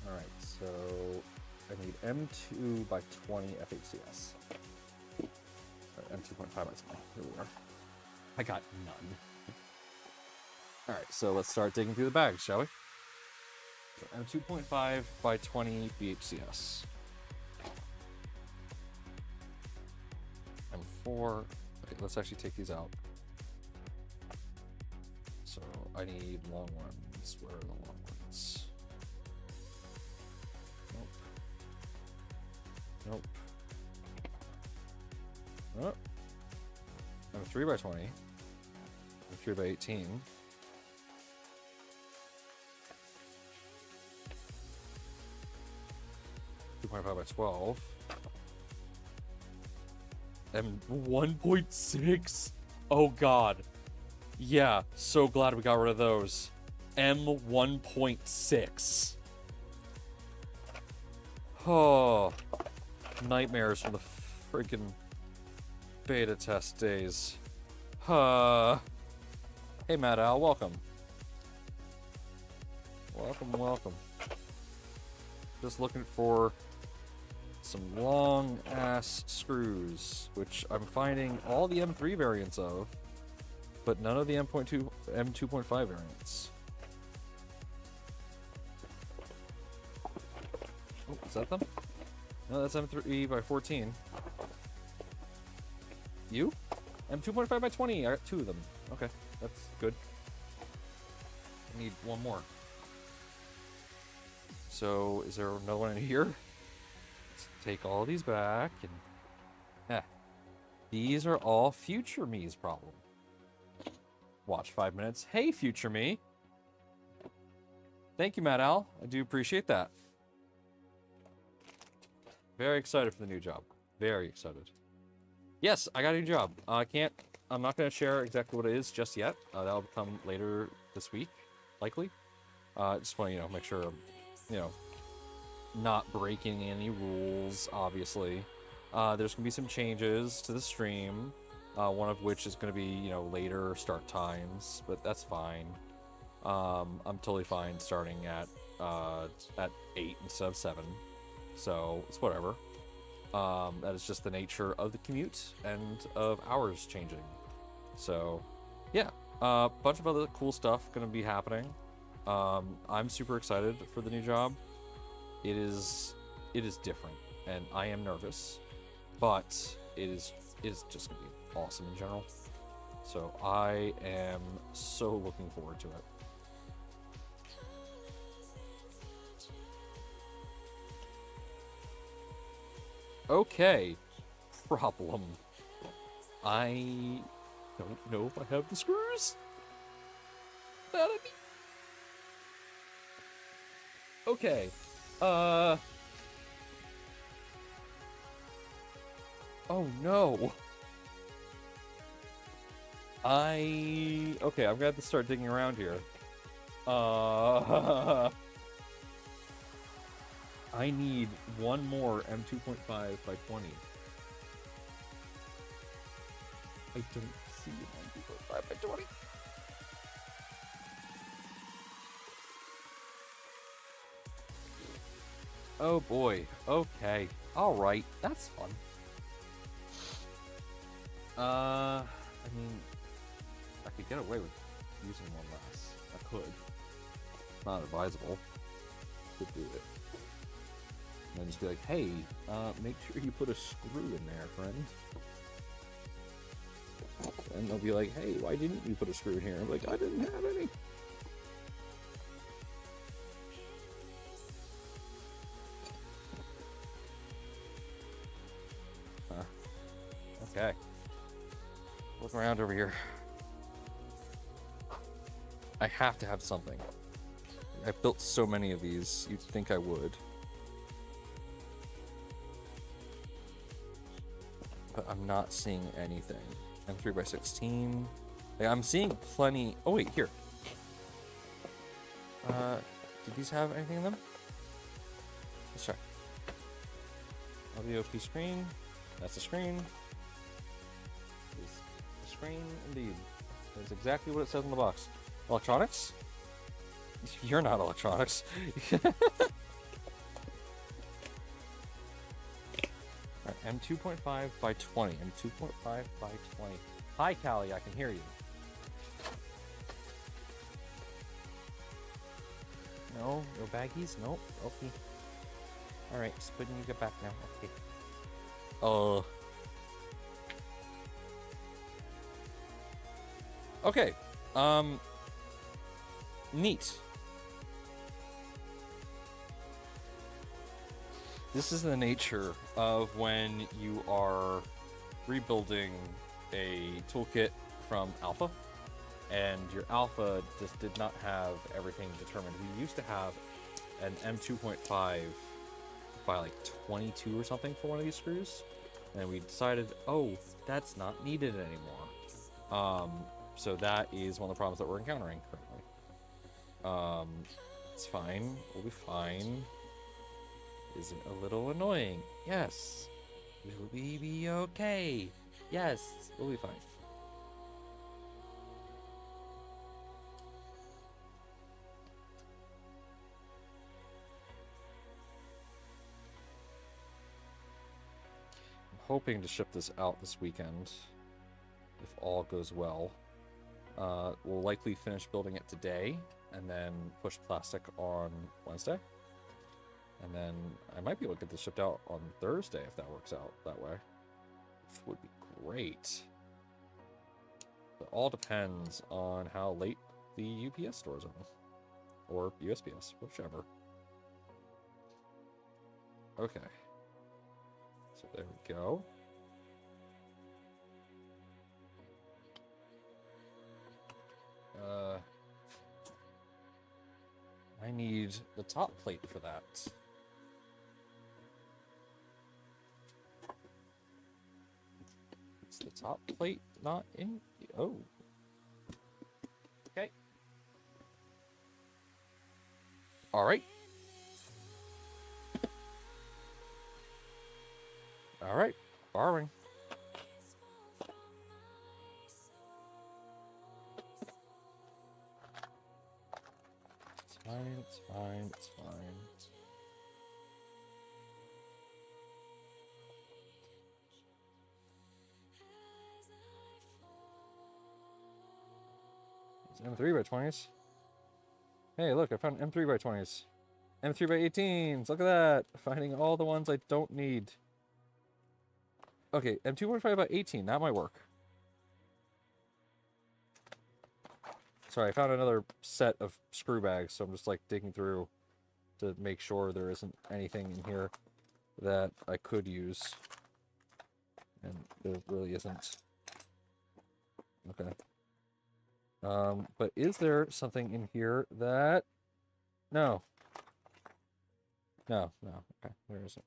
Alright, so I need M2 by 20 FHCS. M2.5 by 20. Here we are. I got none. Alright, so let's start digging through the bags, shall we? So M2.5 by 20 BHCS. M4. Okay, let's actually take these out. So I need long ones. Where are the long ones? Nope. Oh. I'm 3 by 20. I'm 3 by 18. .5 by 12. M1.6. Oh god. Yeah, so glad we got rid of those. M1.6. Oh, nightmares from the freaking beta test days. Hey, Matt Al, welcome. Welcome. Just looking for some long-ass screws, which I'm finding all the M3 variants of, but none of the M2.5 variants. Oh, is that them? No, that's M3 by 14. You? M2.5 by 20. I got 2 of them. Okay, that's good. I need one more. So, is there another one in here? Let's take all these back and... These are all future me's problem. Watch 5 minutes. Hey, future me. Thank you, Matt Al. I do appreciate that. Very excited for the new job. Very excited. Yes, I got a new job. I'm not going to share exactly what it is just yet. That'll come later this week, likely. Just want to, make sure I'm, not breaking any rules, obviously. There's going to be some changes to the stream. One of which is going to be, later start times, but that's fine. I'm totally fine starting at 8 instead of 7. So, it's whatever. That is just the nature of the commute and of hours changing. So, yeah. Bunch of other cool stuff going to be happening. I'm super excited for the new job. It is different, and I am nervous, but it is just going to be awesome in general. So, I am so looking forward to it. Okay, problem. I don't know if I have the screws. That'd be... Okay, oh no. Okay, I'm gonna have to start digging around here. I need one more M2.5 by 20. I don't see M2.5 by 20. Oh boy. Okay. Alright. That's fun. I mean, I could get away with using one less. I could. Not advisable. Could do it. And just be like, hey, make sure you put a screw in there, friend. And they'll be like, hey, why didn't you put a screw in here? I'm like, I didn't have any. Okay. Look around over here. I have to have something. I've built so many of these, you'd think I would. But I'm not seeing anything. M3 by 16. Like, I'm seeing plenty. Oh wait, here. Did these have anything in them? Let's check. LVOP screen. That's the screen. It's the screen, indeed. That's exactly what it says on the box. Electronics? You're not electronics. M2.5 by 20. M2.5 by 20. Hi, Callie, I can hear you. No baggies? Nope. Okay. Alright, Spud, you get back now. Okay. Okay. Neat. This is the nature of when you are rebuilding a toolkit from alpha, and your alpha just did not have everything determined. We used to have an M2.5 by like 22 or something for one of these screws, and we decided, oh, that's not needed anymore. So that is one of the problems that we're encountering currently. It's fine. We'll be fine. Is it a little annoying? Yes. Will we be okay? Yes, we'll be fine. I'm hoping to ship this out this weekend, if all goes well. We'll likely finish building it today, and then push plastic on Wednesday. And then I might be able to get this shipped out on Thursday if that works out that way. Which would be great. It all depends on how late the UPS stores are. Or USPS, whichever. Okay. So there we go. I need the top plate for that. Is the top plate not in? Oh. Okay. All right. All right. Borrowing. It's fine. It's fine. It's fine. M3x20s. Hey, look, I found M3x20s. M3x18s. Look at that. Finding all the ones I don't need. Okay, M2.5x18. That might work. Sorry, I found another set of screw bags, so I'm just like digging through to make sure there isn't anything in here that I could use. And there really isn't. Okay. But is there something in here that... No. No. Okay, where is it?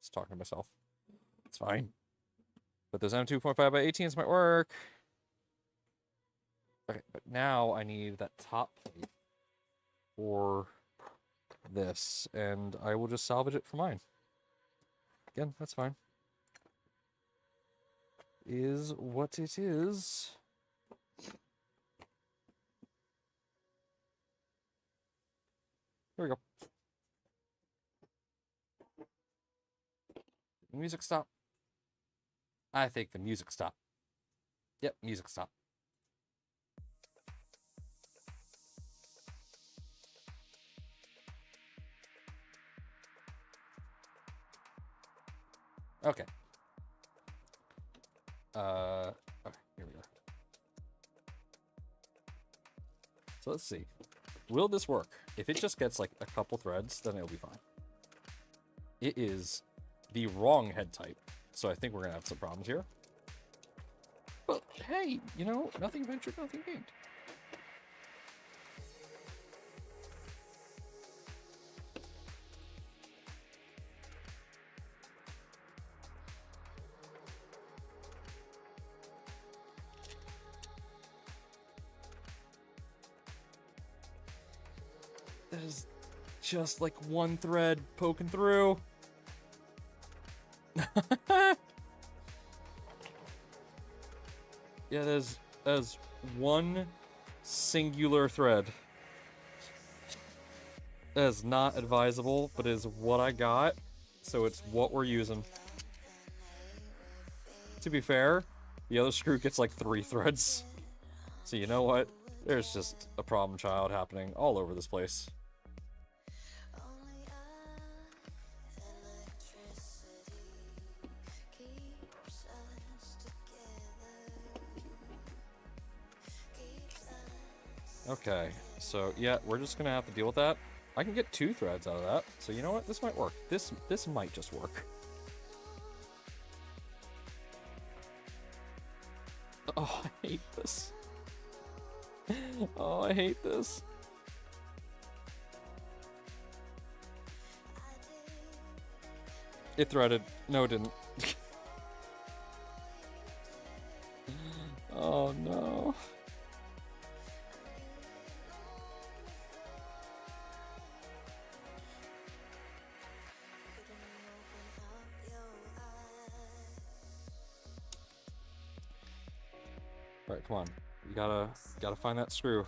Just talking to myself. It's fine. But those M2.5x18s might work. Okay, but now I need that top plate for this, and I will just salvage it for mine. Again, that's fine. Is what it is. Here we go. Music stop. I think the music stop. Yep, music stop. Okay. Okay, here we go. So let's see. Will this work? If it just gets like a couple threads, then it'll be fine. It is the wrong head type, so I think we're gonna have some problems here. But hey, you know, nothing ventured, nothing gained. There's just like one thread poking through. Yeah, there's one singular thread. That is not advisable, but is what I got, so it's what we're using. To be fair, the other screw gets like 3 threads. So you know what? There's just a problem child happening all over this place. Okay, so yeah, we're just gonna have to deal with that. I can get 2 threads out of that, so you know what? This might work. This might just work. Oh, I hate this. Oh, I hate this. It threaded. No, it didn't. Oh no. All right, come on. You gotta find that screw.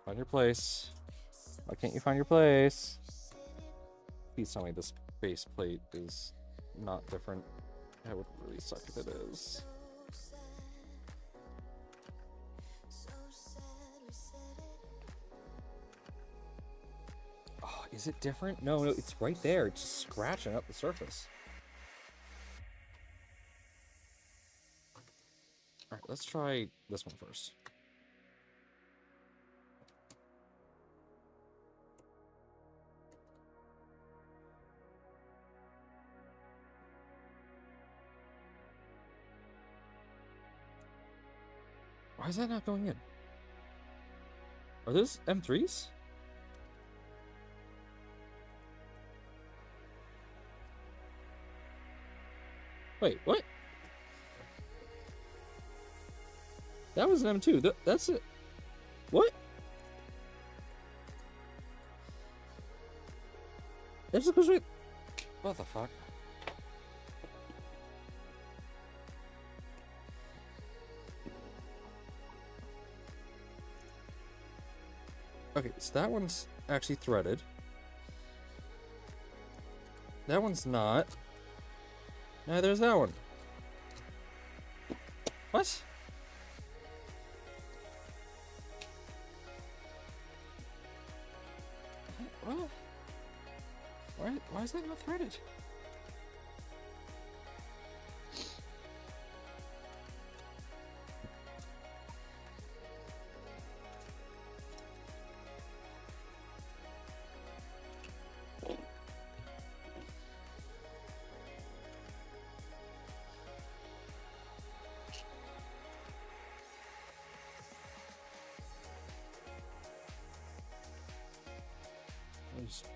Find your place. Why can't you find your place? Please tell me this base plate is not different. That would really suck if it is. Oh, is it different? No, it's right there. It's just scratching up the surface. All right, let's try this one first. Why is that not going in? Are those M3s? Wait, what? That was an M2. That's it. What? That's the question. What the fuck? Okay, so that one's actually threaded. That one's not. Now there's that one. What? What? Why is that not threaded?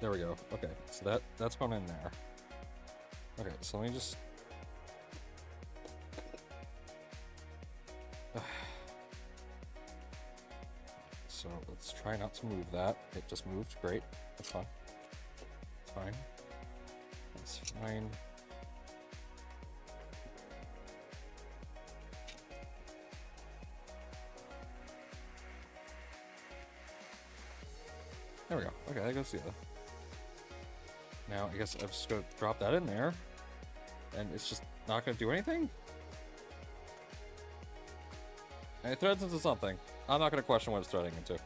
There we go. Okay, so that's gone in there. Okay, so let me just. So let's try not to move that. It just moved. Great. That's fine. It's fine. That's fine. There we go. Okay, that goes together. Now, I guess I'm just going to drop that in there. And it's just not going to do anything? And it threads into something. I'm not going to question what it's threading into.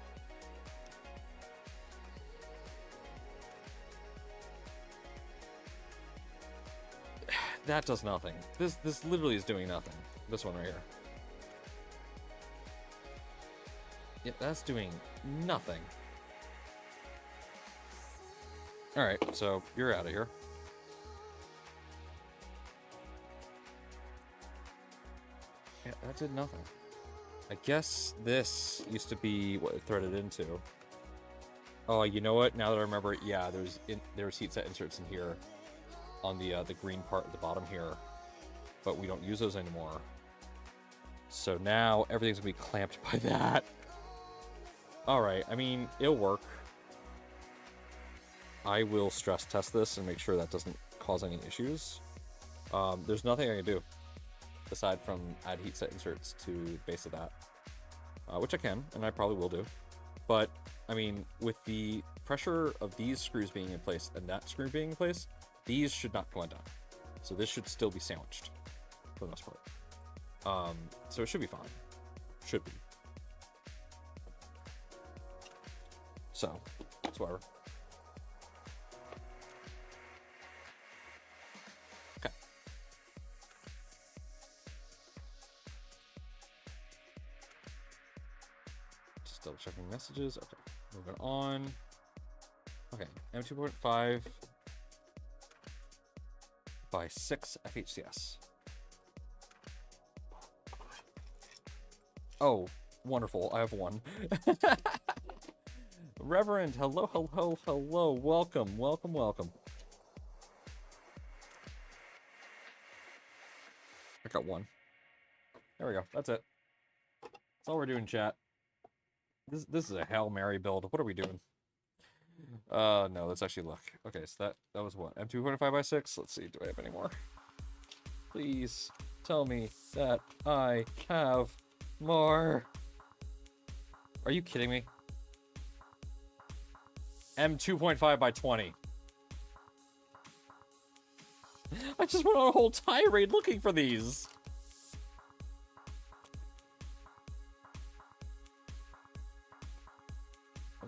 That does nothing. This literally is doing nothing. This one right here. Yeah, that's doing nothing. Alright, so you're out of here. Yeah, that did nothing. I guess this used to be what it threaded into. Oh, you know what? Now that I remember it, yeah, there's heat set inserts in here on the green part at the bottom here, but we don't use those anymore. So now everything's gonna be clamped by that. Alright, I mean, it'll work. I will stress test this and make sure that doesn't cause any issues. There's nothing I can do aside from add heat set inserts to the base of that, which I can, and I probably will do. But, I mean, with the pressure of these screws being in place and that screw being in place, these should not go undone. So this should still be sandwiched, for the most part. So it should be fine. Should be. So, it's whatever. Okay. Just double checking messages. Okay, moving on. Okay, M2.5 by 6 FHCS. Oh, wonderful. I have one. Reverend, hello, hello, hello. Welcome, welcome, welcome. I got one. There we go. That's it. That's all we're doing, chat. This is a Hail Mary build. What are we doing? No, let's actually look. Okay, so that was what? M2.5x6? Let's see, do I have any more? Please tell me that I have more. Are you kidding me? M2.5x20. I just went on a whole tirade looking for these.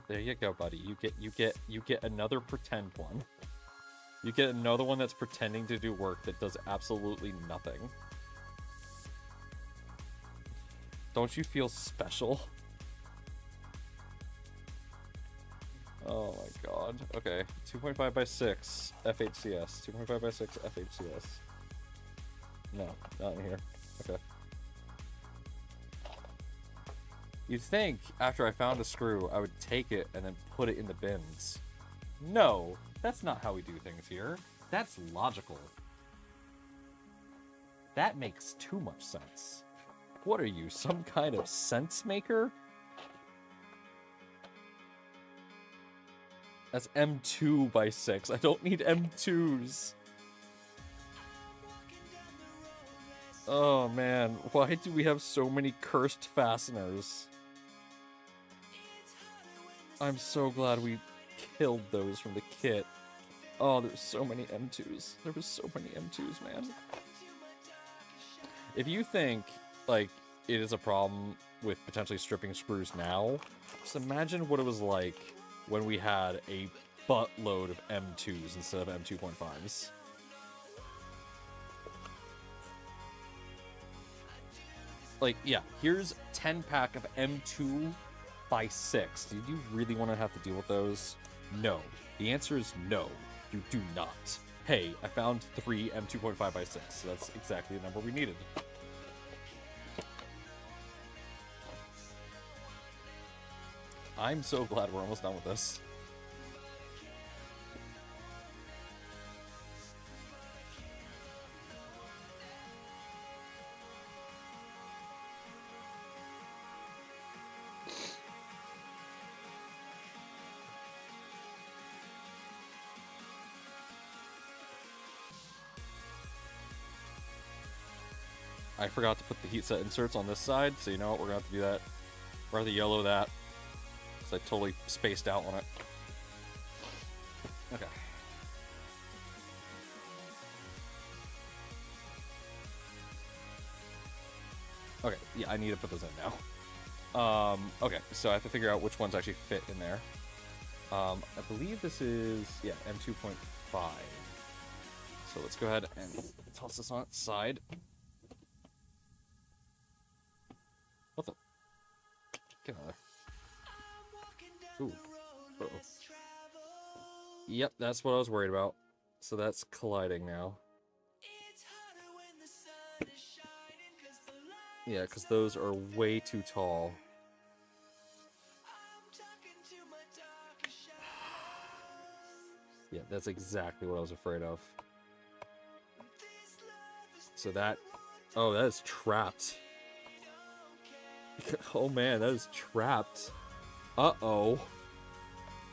There you go, buddy. You get another pretend one. You get another one that's pretending to do work that does absolutely nothing. Don't you feel special? Oh my god. Okay. 2.5x6 FHCS. 2.5x6 FHCS. No, not in here. Okay. You'd think after I found a screw, I would take it and then put it in the bins. No, that's not how we do things here. That's logical. That makes too much sense. What are you, some kind of sense maker? That's M2x6. I don't need M2s. Oh man, why do we have so many cursed fasteners? I'm so glad we killed those from the kit. Oh, there's so many M2s. There was so many M2s, man. If you think, like, it is a problem with potentially stripping screws now, just imagine what it was like when we had a buttload of M2s instead of M2.5s. Like, yeah, here's 10-pack of M2x6. Did you really want to have to deal with those? No. The answer is no. You do not. Hey, I found 3 M2.5x6. So that's exactly the number we needed. I'm so glad we're almost done with this. I forgot to put the heat set inserts on this side, so you know what, we're gonna have to do that. We're gonna have to yellow that. I totally spaced out on it. Okay. Okay, yeah, I need to put those in now. Okay, so I have to figure out which ones actually fit in there. I believe this is, yeah, M2.5. So let's go ahead and toss this on its side. What the? Get out of there. Ooh. Uh-oh. Yep, that's what I was worried about. So that's colliding now. Yeah, because those are way too tall. Yeah, that's exactly what I was afraid of. So that... Oh, that is trapped. Oh man, that is trapped. Uh-oh.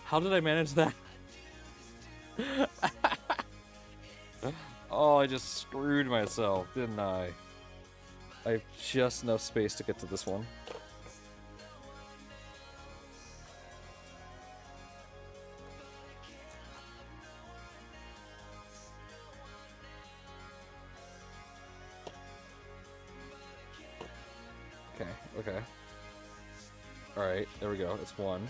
How did I manage that? Oh, I just screwed myself, didn't I? I have just enough space to get to this one. Okay, okay. Alright, there we go. It's one.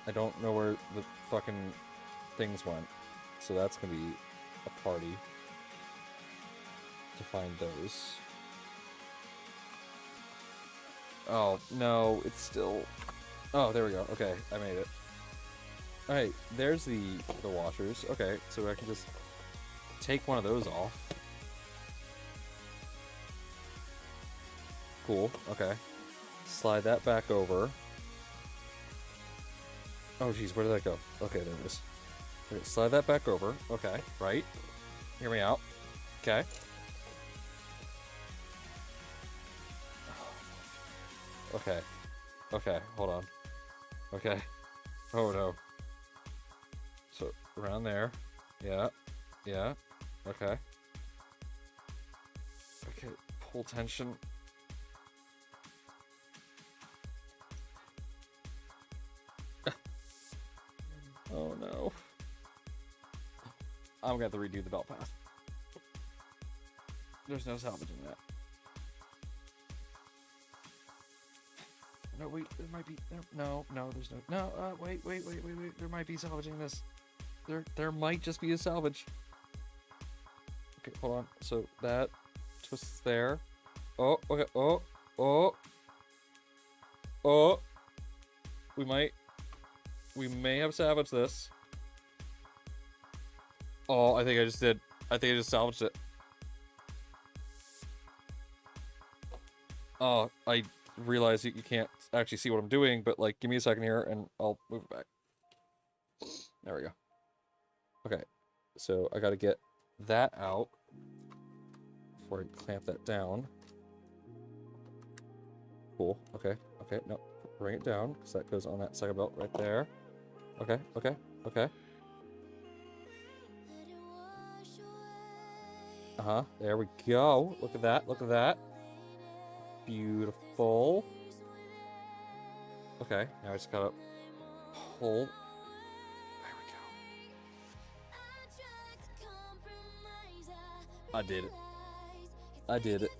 I don't know where the fucking things went. So that's gonna be a party to find those. Oh, no, it's still... Oh, there we go. Okay, I made it. Alright, there's the washers. Okay, so I can just take one of those off. Cool, okay. Slide that back over. Oh, geez, where did that go? Okay, there it is. Okay, slide that back over. Okay, right. Hear me out. Okay. Okay. Okay, hold on. Okay. Oh no. So, around there. Yeah. Yeah. Okay. Okay, pull tension. Oh no. I'm gonna have to redo the belt path. There's no salvaging that. No, wait, there might be. No, there's no. No, wait. There might be salvaging this. There might just be a salvage. Okay, hold on. So that twists there. Oh, okay. Oh. We may have salvaged this. Oh, I think I just did. I think I just salvaged it. Oh, I realize you can't actually see what I'm doing, but like, give me a second here and I'll move it back. There we go. Okay, so I gotta get that out before I clamp that down. Cool. Okay, no, bring it down, because that goes on that second belt right there. Okay. There we go. Look at that. Beautiful. Okay, now I just gotta pull. There we go. I did it.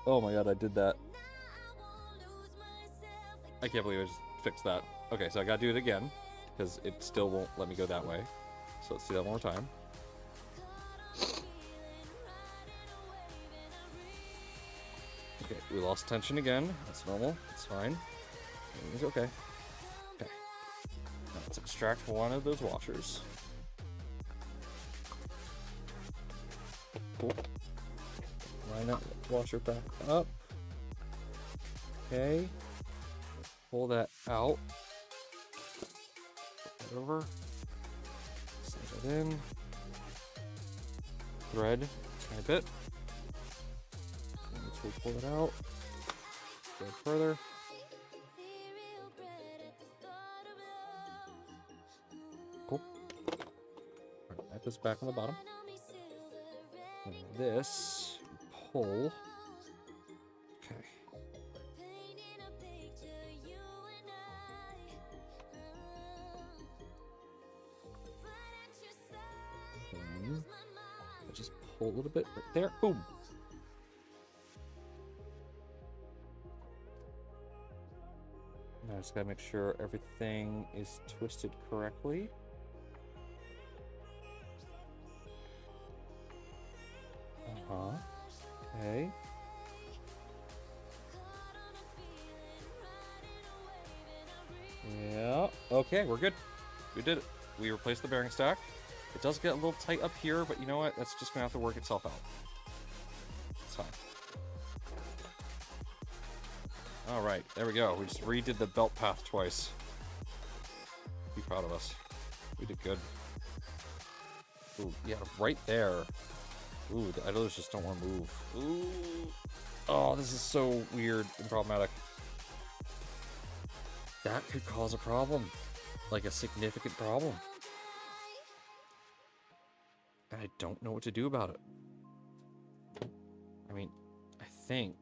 Oh my god, I did that. I can't believe I just fixed that. Okay, so I gotta do it again, because it still won't let me go that way. So let's do that one more time. Okay, we lost tension again. That's normal. It's fine. Everything's okay. Okay. Now let's extract one of those washers. Cool. Line that washer back up. Okay. Pull that out. Put that over. Slide that in. Thread a tiny bit. We'll pull it out. Go further. Cool. Alright, add this back on the bottom. And this, pull. Okay. And just pull a little bit right there. Boom. Now I just gotta make sure everything is twisted correctly. Okay. Yeah. Okay, we're good. We did it. We replaced the bearing stack. It does get a little tight up here, but you know what? That's just gonna have to work itself out. It's fine. Alright, there we go. We just redid the belt path twice. Be proud of us. We did good. Ooh, yeah, right there. Ooh, the idlers just don't want to move. Ooh. Oh, this is so weird and problematic. That could cause a problem. Like a significant problem. And I don't know what to do about it. I mean, I think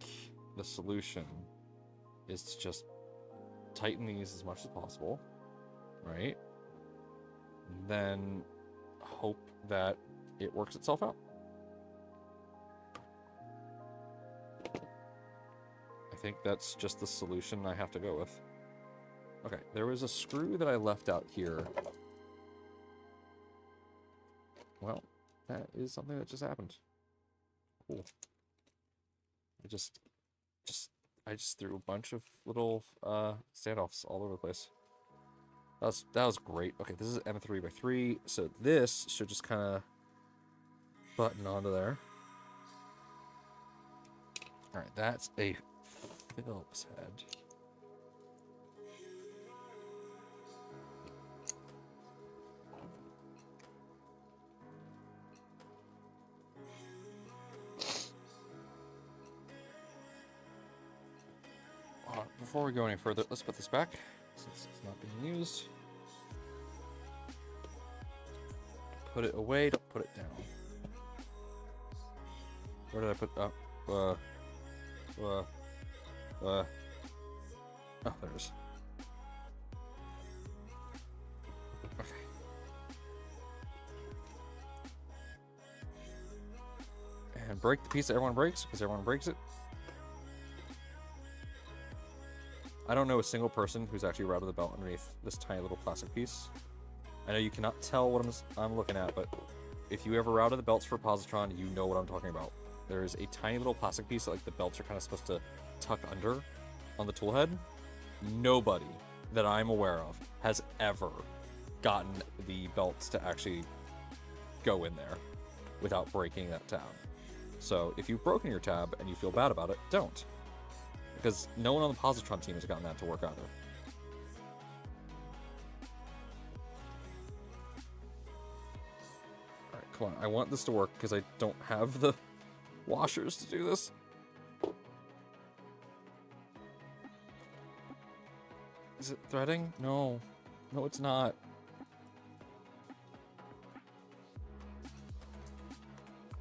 the solution is to just tighten these as much as possible, right? And then hope that it works itself out. I think that's just the solution I have to go with. Okay, there was a screw that I left out here. Well, that is something that just happened. Cool. I just threw a bunch of little standoffs all over the place. That was great. Okay, this is M3x3, so this should just kind of button onto there. All right, that's a Phillips head. Before we go any further, let's put this back since it's not being used. Put it away, don't put it down. Where did I put, oh, there it is. Okay. And break the piece that everyone breaks, because everyone breaks it. I don't know a single person who's actually routed the belt underneath this tiny little plastic piece. I know you cannot tell what I'm looking at, but if you ever routed the belts for Positron, you know what I'm talking about. There is a tiny little plastic piece that like the belts are kind of supposed to tuck under on the tool head. Nobody that I'm aware of has ever gotten the belts to actually go in there without breaking that tab. So if you've broken your tab and you feel bad about it, don't. Because no one on the Positron team has gotten that to work either. Alright, come on. I want this to work because I don't have the washers to do this. Is it threading? No. No, it's not.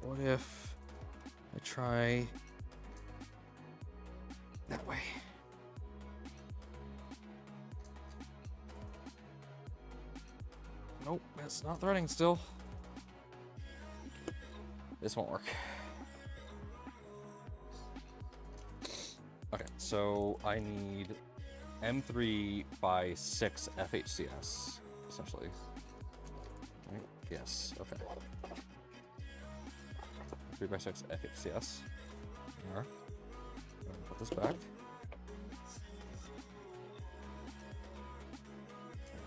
What if I try that way? Nope, it's not threading still. This won't work. Okay, so I need M3 by 6 FHCS, essentially. Right? Yes, okay. 3 by 6 FHCS. There. Put this back.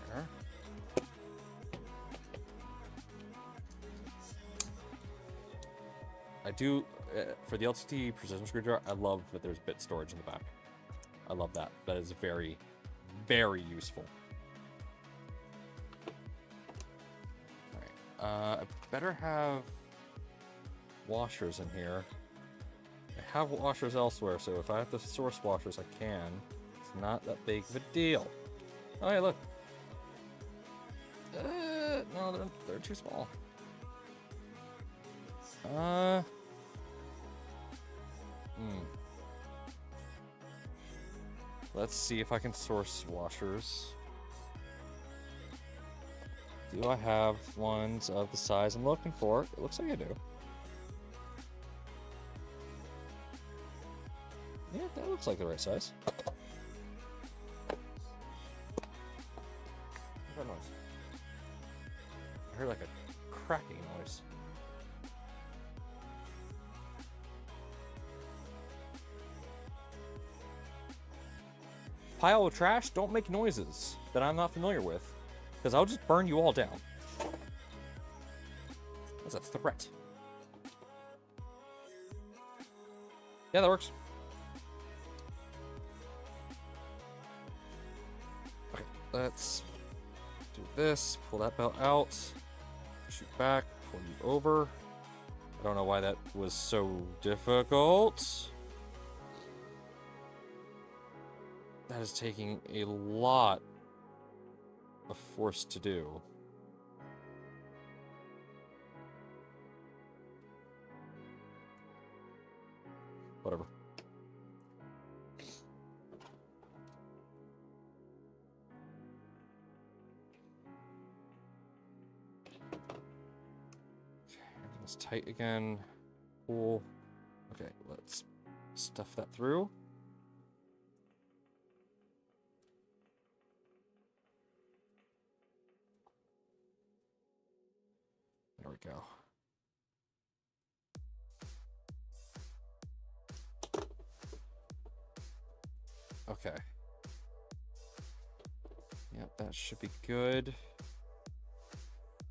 There. I do, for the LCT precision screwdriver, I love that there's bit storage in the back. I love that. That is very, very useful. Alright, I better have washers in here. I have washers elsewhere, so if I have to source washers, I can. It's not that big of a deal. Oh, hey, look. No, they're too small. Let's see if I can source washers. Do I have ones of the size I'm looking for? It looks like I do. Yeah, that looks like the right size. What's that noise? I heard like a cracking noise. Pile of trash, don't make noises that I'm not familiar with, because I'll just burn you all down. That's a threat. Yeah, that works. Okay, let's do this. Pull that belt out. Push you back. Pull you over. I don't know why that was so difficult. That is taking a lot of force to do. Whatever. Everything's tight again. Cool. Okay, let's stuff that through. There we go. Okay. Yep, that should be good.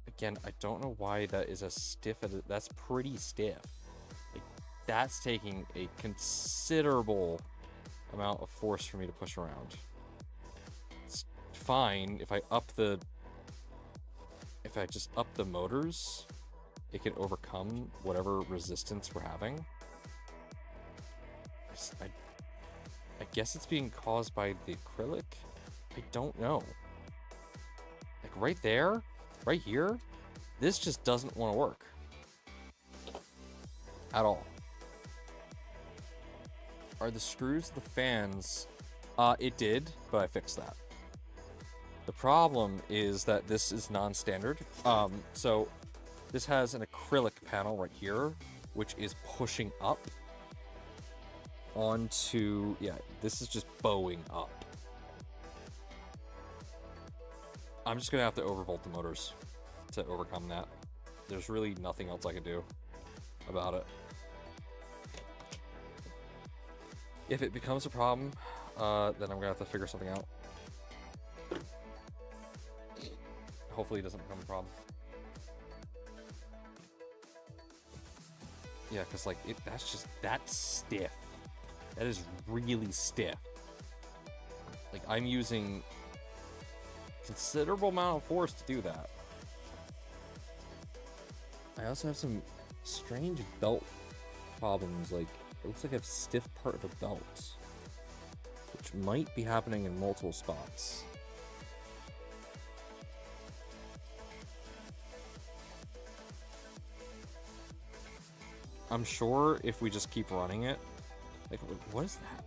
Again, I don't know why that is as stiff as it. That's pretty stiff. Like, that's taking a considerable amount of force for me to push around. It's fine if I just up the motors, it can overcome whatever resistance we're having. I guess it's being caused by the acrylic? I don't know. Like right there, right here, this just doesn't want to work. At all. Are the screws the fans? It did, but I fixed that. The problem is that this is non-standard. So this has an acrylic panel right here, which is pushing up onto, yeah, this is just bowing up. I'm just gonna have to overvolt the motors to overcome that. There's really nothing else I can do about it. If it becomes a problem, then I'm gonna have to figure something out. Hopefully it doesn't become a problem. Yeah, because like that's stiff. That is really stiff. Like I'm using considerable amount of force to do that. I also have some strange belt problems. Like it looks like I have stiff part of the belt, which might be happening in multiple spots. I'm sure if we just keep running it, like, what is that?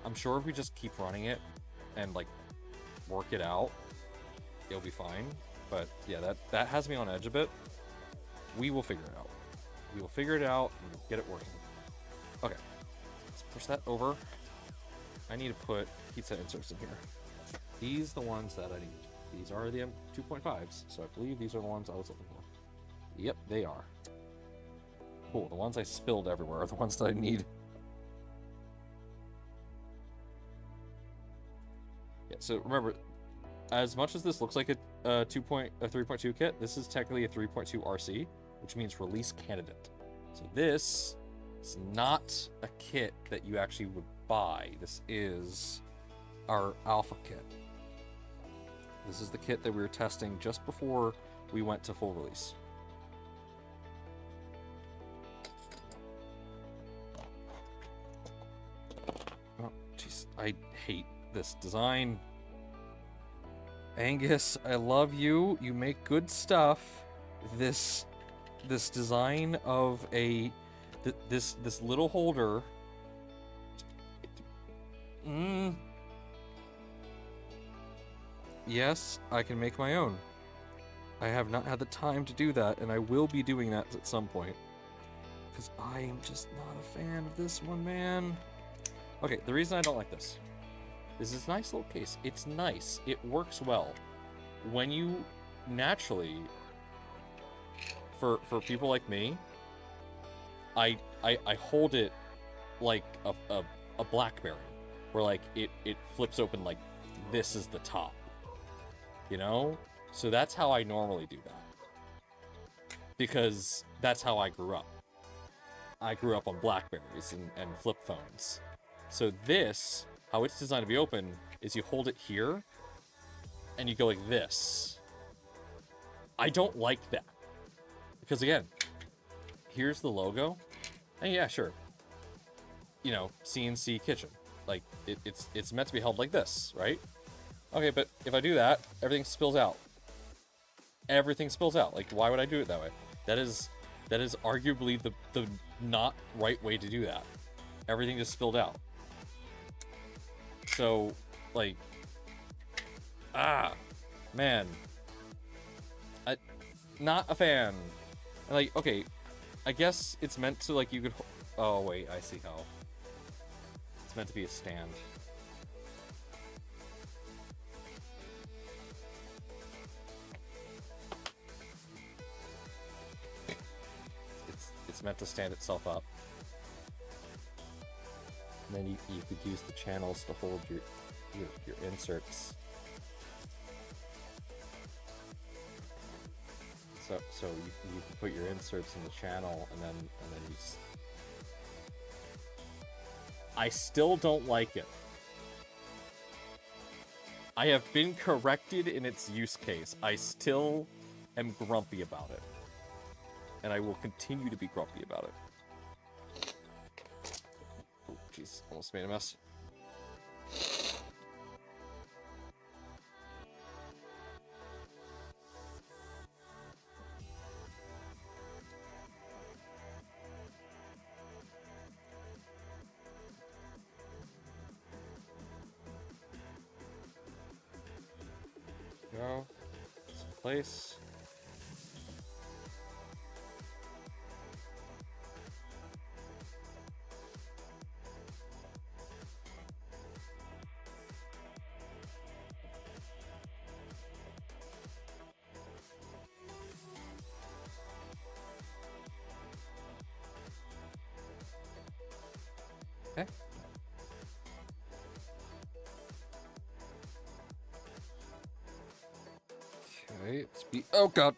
I'm sure if we just keep running it and like work it out, it'll be fine. But yeah, that has me on edge a bit. We will figure it out. We will figure it out and get it working. Okay, let's push that over. I need to put heatset inserts in here. These are the ones that I need. These are the M2.5s, so I believe these are the ones I was looking for. Yep, they are. Cool, the ones I spilled everywhere are the ones that I need. Yeah, so remember, as much as this looks like a 3.2 kit, this is technically a 3.2rc, which means release candidate. So this is not a kit that you actually would buy. This is our alpha kit. This is the kit that we were testing just before we went to full release. Oh, jeez, I hate this design. Angus, I love you. You make good stuff. This design of this little holder. Yes, I can make my own. I have not had the time to do that, and I will be doing that at some point. Because I am just not a fan of this one, man. Okay, the reason I don't like this is this nice little case. It's nice. It works well. When you naturally, for people like me, I hold it like a BlackBerry, where like it flips open like this is the top. You know? So that's how I normally do that. Because that's how I grew up. I grew up on Blackberries and flip phones. So this, how it's designed to be open, is you hold it here, and you go like this. I don't like that. Because again, here's the logo. And yeah, sure. You know, CNC kitchen. Like, it's meant to be held like this, right? Okay, but if I do that, everything spills out. Everything spills out. Like, why would I do it that way? That is arguably the not right way to do that. Everything just spilled out. So, like, man. Not a fan. Like, okay, I guess it's meant to, like, you could... Oh, wait, I see how. It's meant to be a stand. It's meant to stand itself up. And then you could use the channels to hold your inserts. So you can put your inserts in the channel and then you I still don't like it. I have been corrected in its use case. I still am grumpy about it. and I will continue to be grumpy about it. Oh, jeez, almost made a mess. Go. Place. Okay. Okay, let's be. Oh god!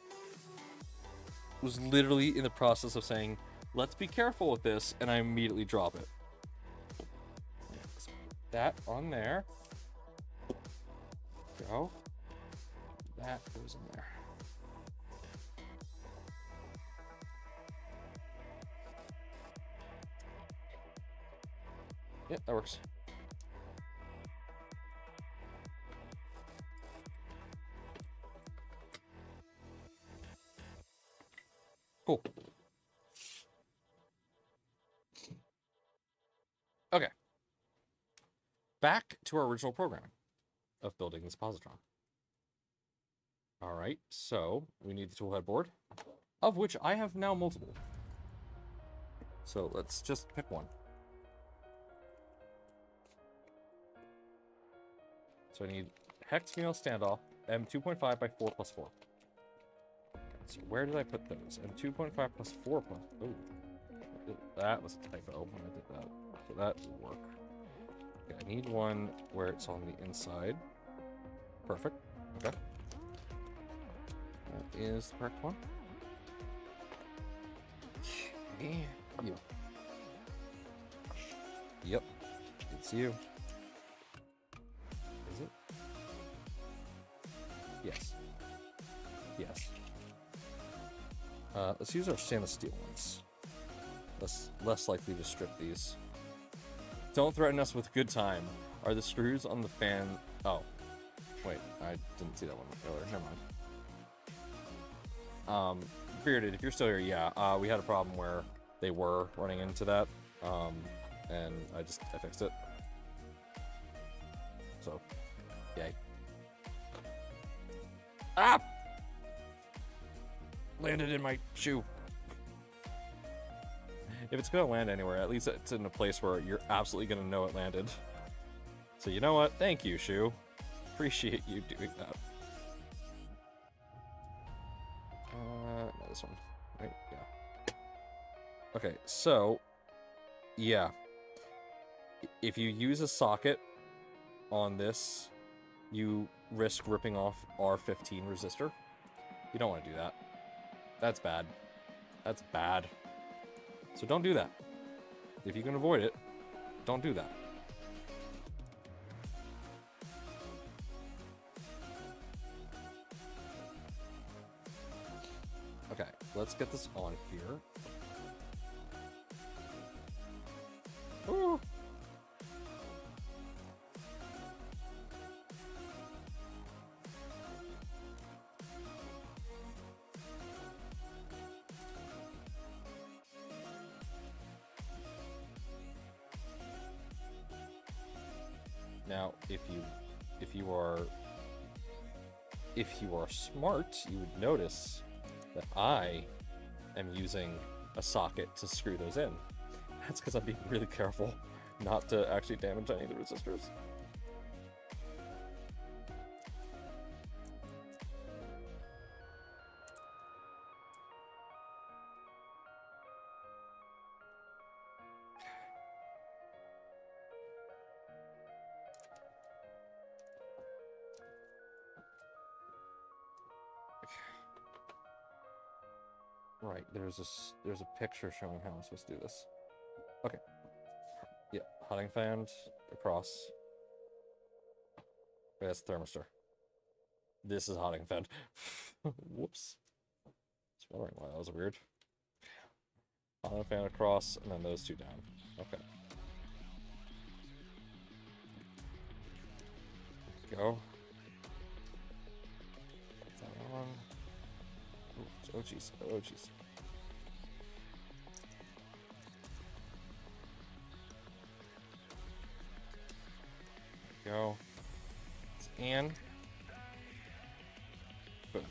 Was literally in the process of saying, let's be careful with this, and I immediately drop it. That on there. Go. That goes in there. Yep, that works. Cool. Okay. Back to our original programming of building this positron. All right, so we need the toolhead board, of which I have now multiple. So let's just pick one. So I need hex female standoff, M2.5 by 4 plus 4. So where did I put those? M2.5 plus 4 plus... Oh, that was a typo when I did that. So that will work. Okay, I need one where it's on the inside. Perfect. Okay. That is the correct one. Okay. You. Yep. It's you. Is it? Yes. Yes. Let's use our stainless steel ones. Less likely to strip these. Don't threaten us with good time. Are the screws on the fan... Oh. Wait, I didn't see that one earlier. Never mind. Bearded, if you're still here, yeah. We had a problem where they were running into that. And I fixed it. So, yay. Ah! Landed in my shoe. If it's gonna land anywhere, at least it's in a place where you're absolutely gonna know it landed. So you know what? Thank you, shoe. Appreciate you doing that. No, this one. Right? Yeah. Okay, so yeah. If you use a socket on this, you risk ripping off R15 resistor. You don't want to do that. That's bad. That's bad. So don't do that. If you can avoid it, don't do that. Okay, let's get this on here. Ooh. Now, if you are smart, you would notice that I am using a socket to screw those in. That's because I'm being really careful not to actually damage any of the resistors. Right, there's a picture showing how I'm supposed to do this. Okay. Yeah, hunting fan across. Wait, that's thermistor. This is hunting fan. Whoops. I was wondering why that was weird. On a fan across, and then those two down. Okay. Go. Put that on. Ooh, oh jeez. Oh jeez. Go. It's Anne. Boom.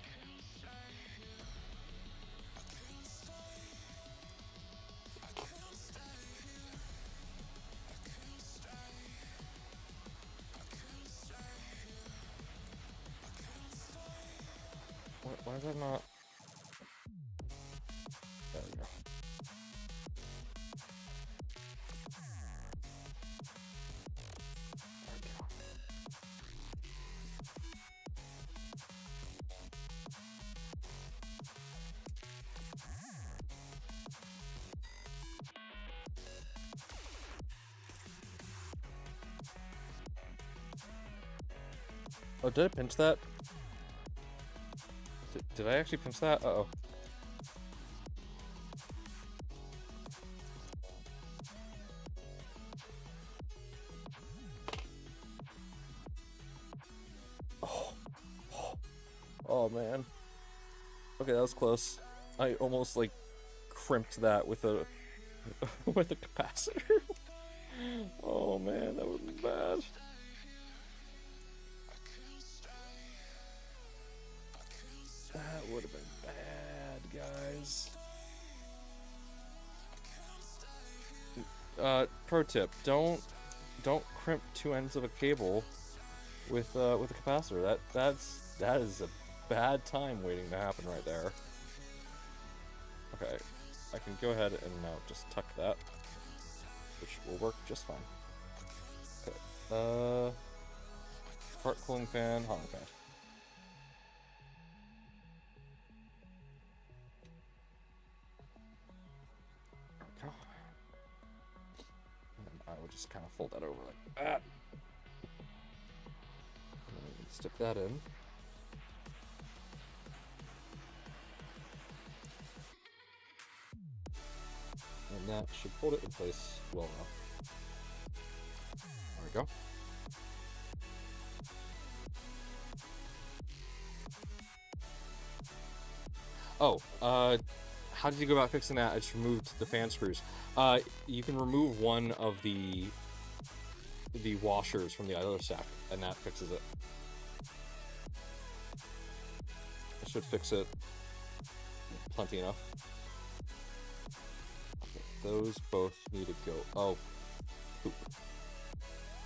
Why is that not? There we go. Oh, did I pinch that? Did I actually pinch that? Uh-oh. Oh, man. Okay, that was close. I almost, like, crimped that with a with a capacitor. Oh, man, that would be bad. That would have been bad, guys. Pro tip: don't crimp two ends of a cable with a capacitor. That is a bad time waiting to happen right there. Okay, I can go ahead and now just tuck that, which will work just fine. Okay. Part cooling fan, hot fan. I would just kind of fold that over like that. Stick that in. And that should hold it in place well enough. There we go. Oh, how did you go about fixing that? I just removed the fan screws. You can remove one of the washers from the other stack, and that fixes it. That should fix it plenty enough. Okay, those both need to go. Oh, poop.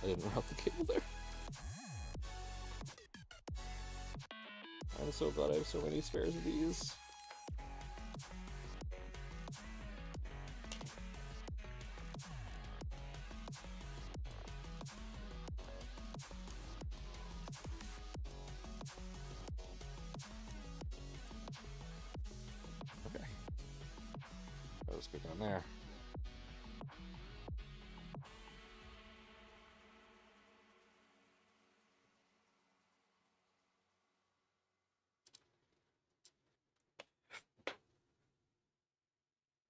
I didn't route the cable there. I'm so glad I have so many spares of these. Okay. That was good down there.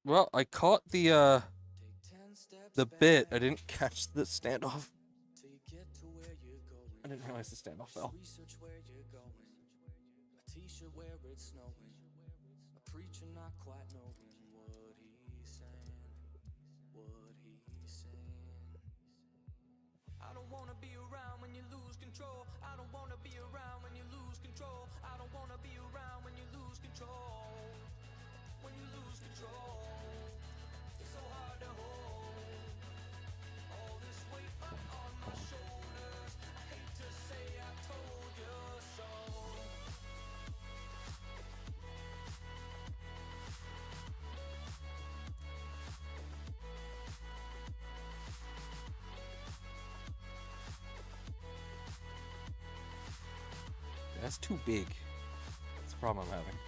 Well, I caught the bit. I didn't catch the standoff. I didn't realize the standoff fell. Research where you're going. A t-shirt where it's snowing. A preacher not quite knowing what he's saying. What he's saying. I don't wanna be around when you lose control. I don't wanna be around when you lose control. I don't wanna be around when you lose control. When you lose control, it's so hard to hold. All this weight up on my shoulders. I hate to say I told you so. That's too big. That's the problem I'm having.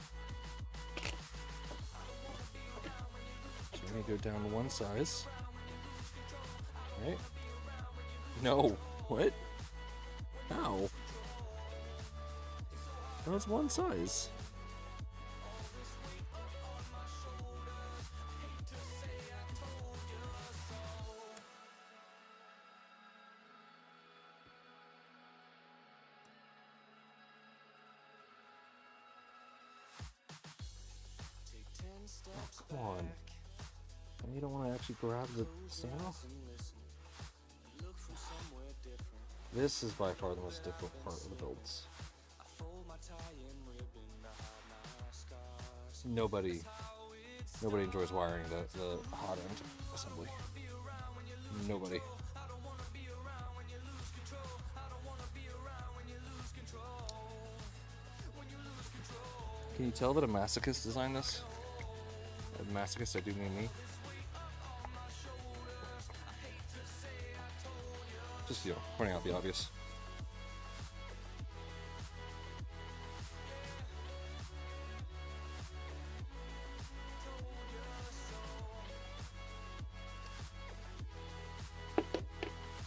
So I'm gonna go down to one size. Right? No. What? Ow. That was one size. Come on. You don't want to actually grab the stand off? This is by far the most difficult part of the builds. Nobody enjoys wiring the hot end assembly. Nobody. Can you tell that a masochist designed this? A masochist, I do mean me. Just, pointing out the obvious.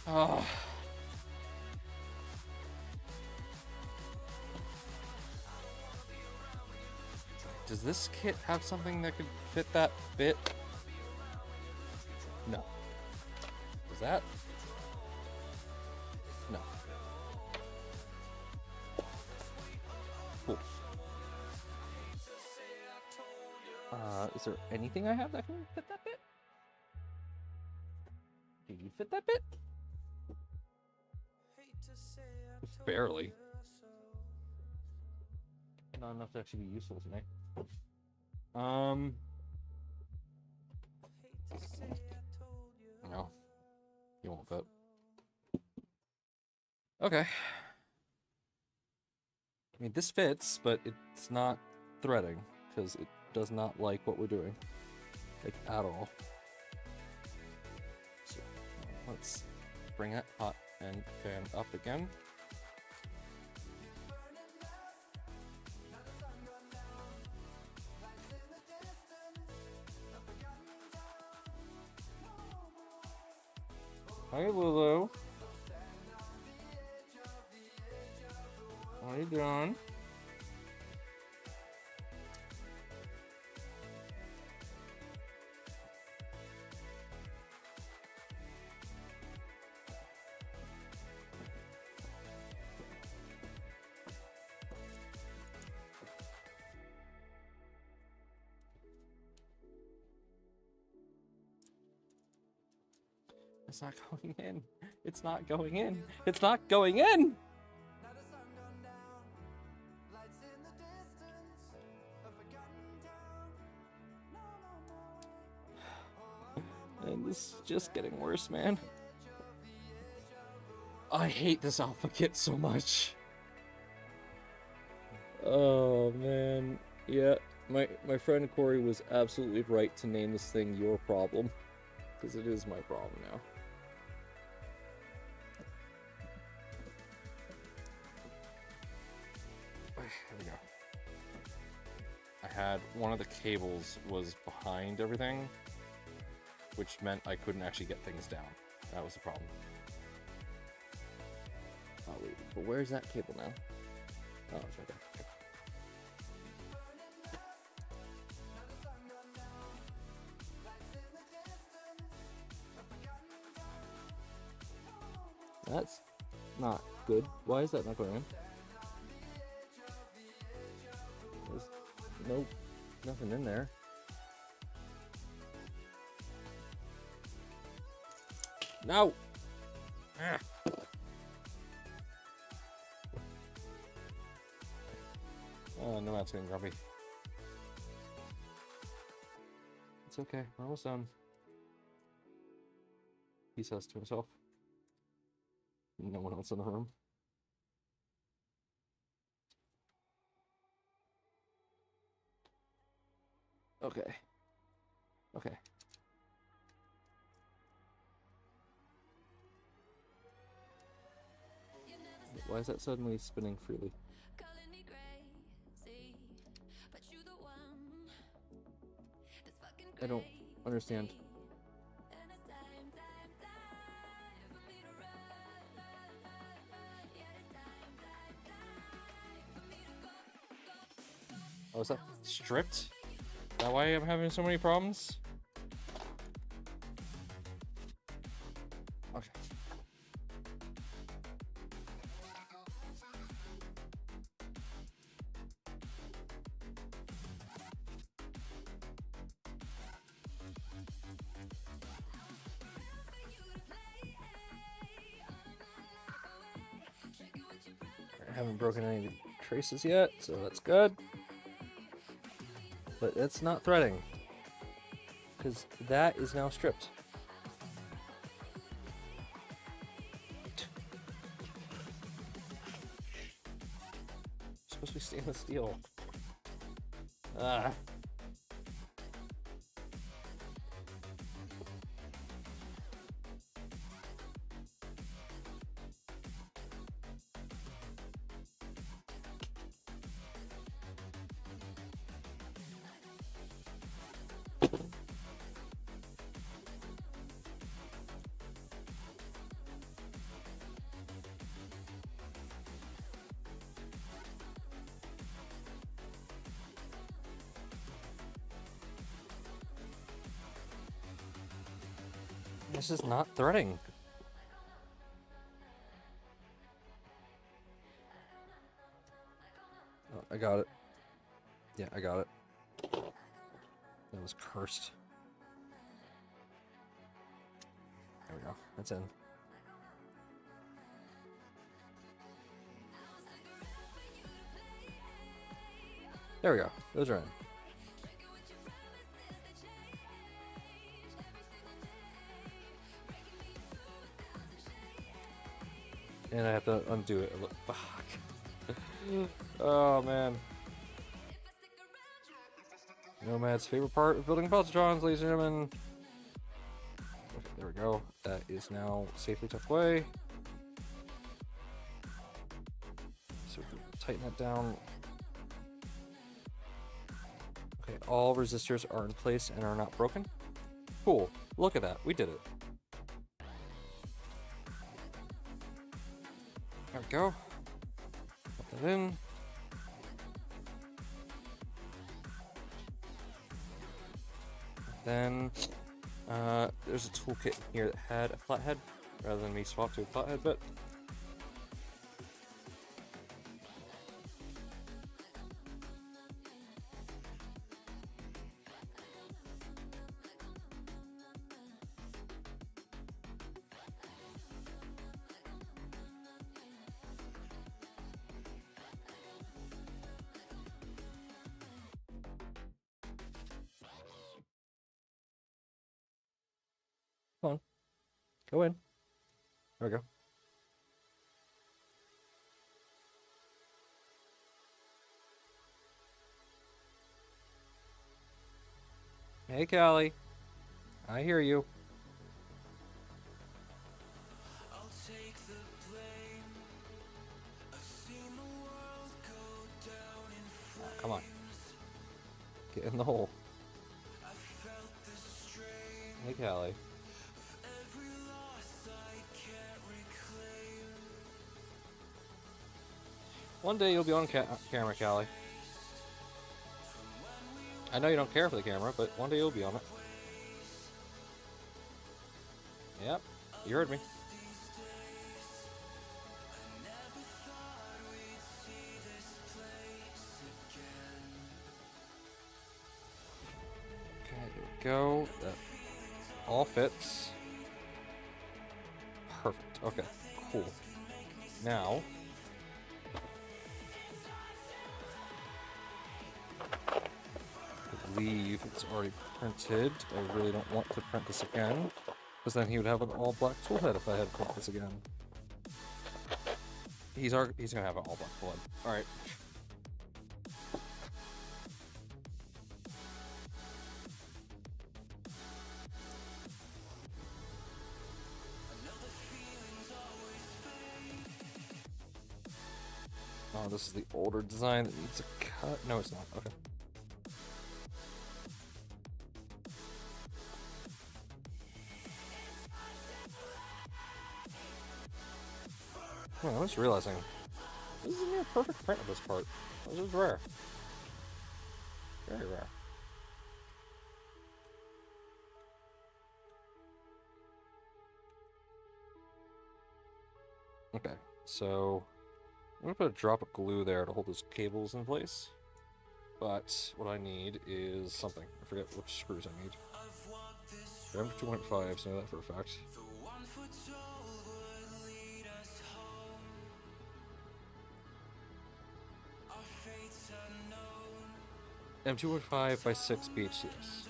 Oh. Does this kit have something that could fit that bit? No. Does that? No. Cool. Is there anything I have that can fit that bit? Do you fit that bit? Barely. Not enough to actually be useful to me. No. You won't fit. Okay. I mean, this fits, but it's not threading, because it does not like what we're doing. Like, at all. So, let's bring that hot end fan up again. Hi, Lulu. How you doing? It's not going in. It's not going in. It's not going in! And this is just getting worse, man. I hate this alpha kit so much. Oh, man. Yeah, my friend Corey was absolutely right to name this thing Your Problem. Because it is my problem now. Here we go. I had one of the cables was behind everything, which meant I couldn't actually get things down. That was the problem. Oh wait, but where's that cable now? Oh, it's right there. Okay. That's not good. Why is that not going in? There's nothing in there. No! Ah. Oh, no, that's getting grumpy. It's okay, we're almost done. He says to himself. No one else in the room. Okay. Okay. Why is that suddenly spinning freely? I don't understand. Oh, is that stripped? Is that why I'm having so many problems? Okay. haven't broken any traces yet, so that's good. But it's not threading, because that is now stripped. It's supposed to be stainless steel. Ah. This is not threading. Oh, I got it. Yeah, I got it. That was cursed. There we go. That's in. There we go. Those are in. And I have to undo it. Fuck. Oh, man. Nomad's favorite part of building positrons, ladies and gentlemen. Okay, there we go. That is now safely tucked away. So we can tighten that down. Okay, all resistors are in place and are not broken. Cool. Look at that. We did it. There we go. Put that in. Then there's a toolkit here that had a flathead rather than me swap to a flathead bit. Come on. Go in. There we go. Hey, Callie. I hear you. I'll take the blame. I've seen the world go down in flames. Come on. Get in the hole. I felt the strain Hey, Callie. of every loss I can't reclaim. One day you'll be on camera, Callie. I know you don't care for the camera, but one day you'll be on it. Yep, you heard me. These days, I never thought we'd see this place again. Okay, there we go. That all fits. Perfect. Okay, cool. Now, I believe it's already printed. I really don't want to print this again, because then he would have an all black toolhead if I had to print this again. He's gonna have an all black toolhead. All right. Oh, this is the older design that needs a cut. No, it's not. Okay. Oh, I was realizing this is a near perfect print of this part. This is rare. Very rare. Okay, so I'm gonna put a drop of glue there to hold those cables in place. But what I need is something. I forget which screws I need. I'm 2.5, so I know that for a fact. The one foot told would lead us home. M2.5 by 6 BHCS.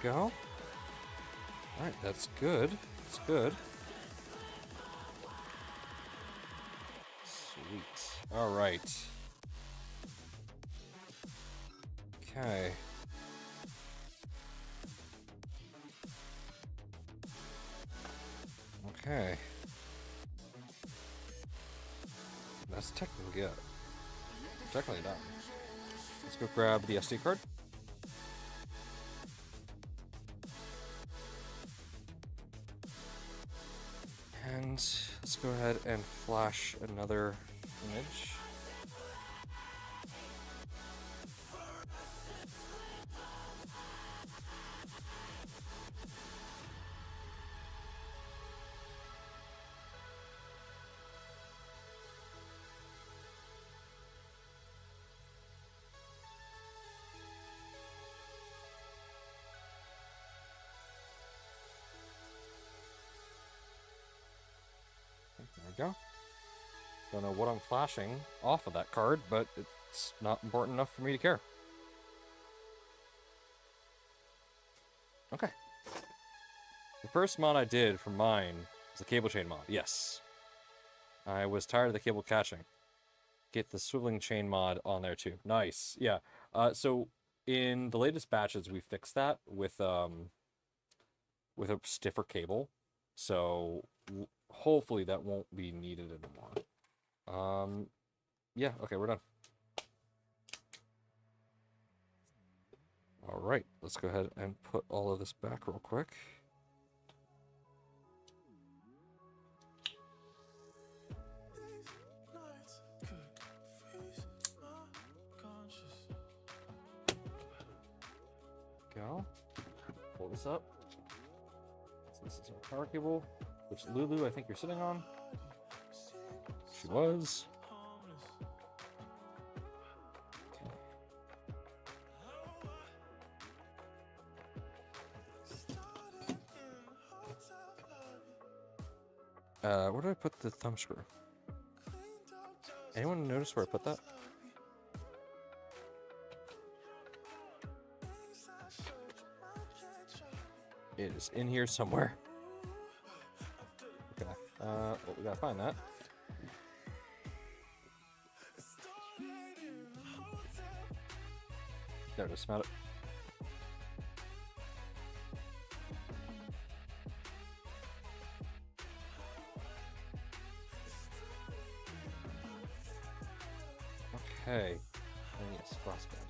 Go. Alright, that's good. That's good. Sweet. Alright. Okay. Okay. That's technically it. Technically done. Let's go grab the SD card. And let's go ahead and flash another image. There we go. Don't know what I'm flashing off of that card, but it's not important enough for me to care. Okay. The first mod I did for mine was the cable chain mod. Yes. I was tired of the cable catching. Get the swiveling chain mod on there too. Nice. Yeah. So in the latest batches, we fixed that with a stiffer cable. So hopefully that won't be needed anymore. Yeah, okay, we're done. All right, let's go ahead and put all of this back real quick. Go. Pull this up. So this is our power cable, which Lulu, I think you're sitting on. She was. Where did I put the thumb screw? Anyone notice where I put that? It is in here somewhere. Okay. Well, we gotta find that. There it is. Smell it. Okay. And yes, glass bed.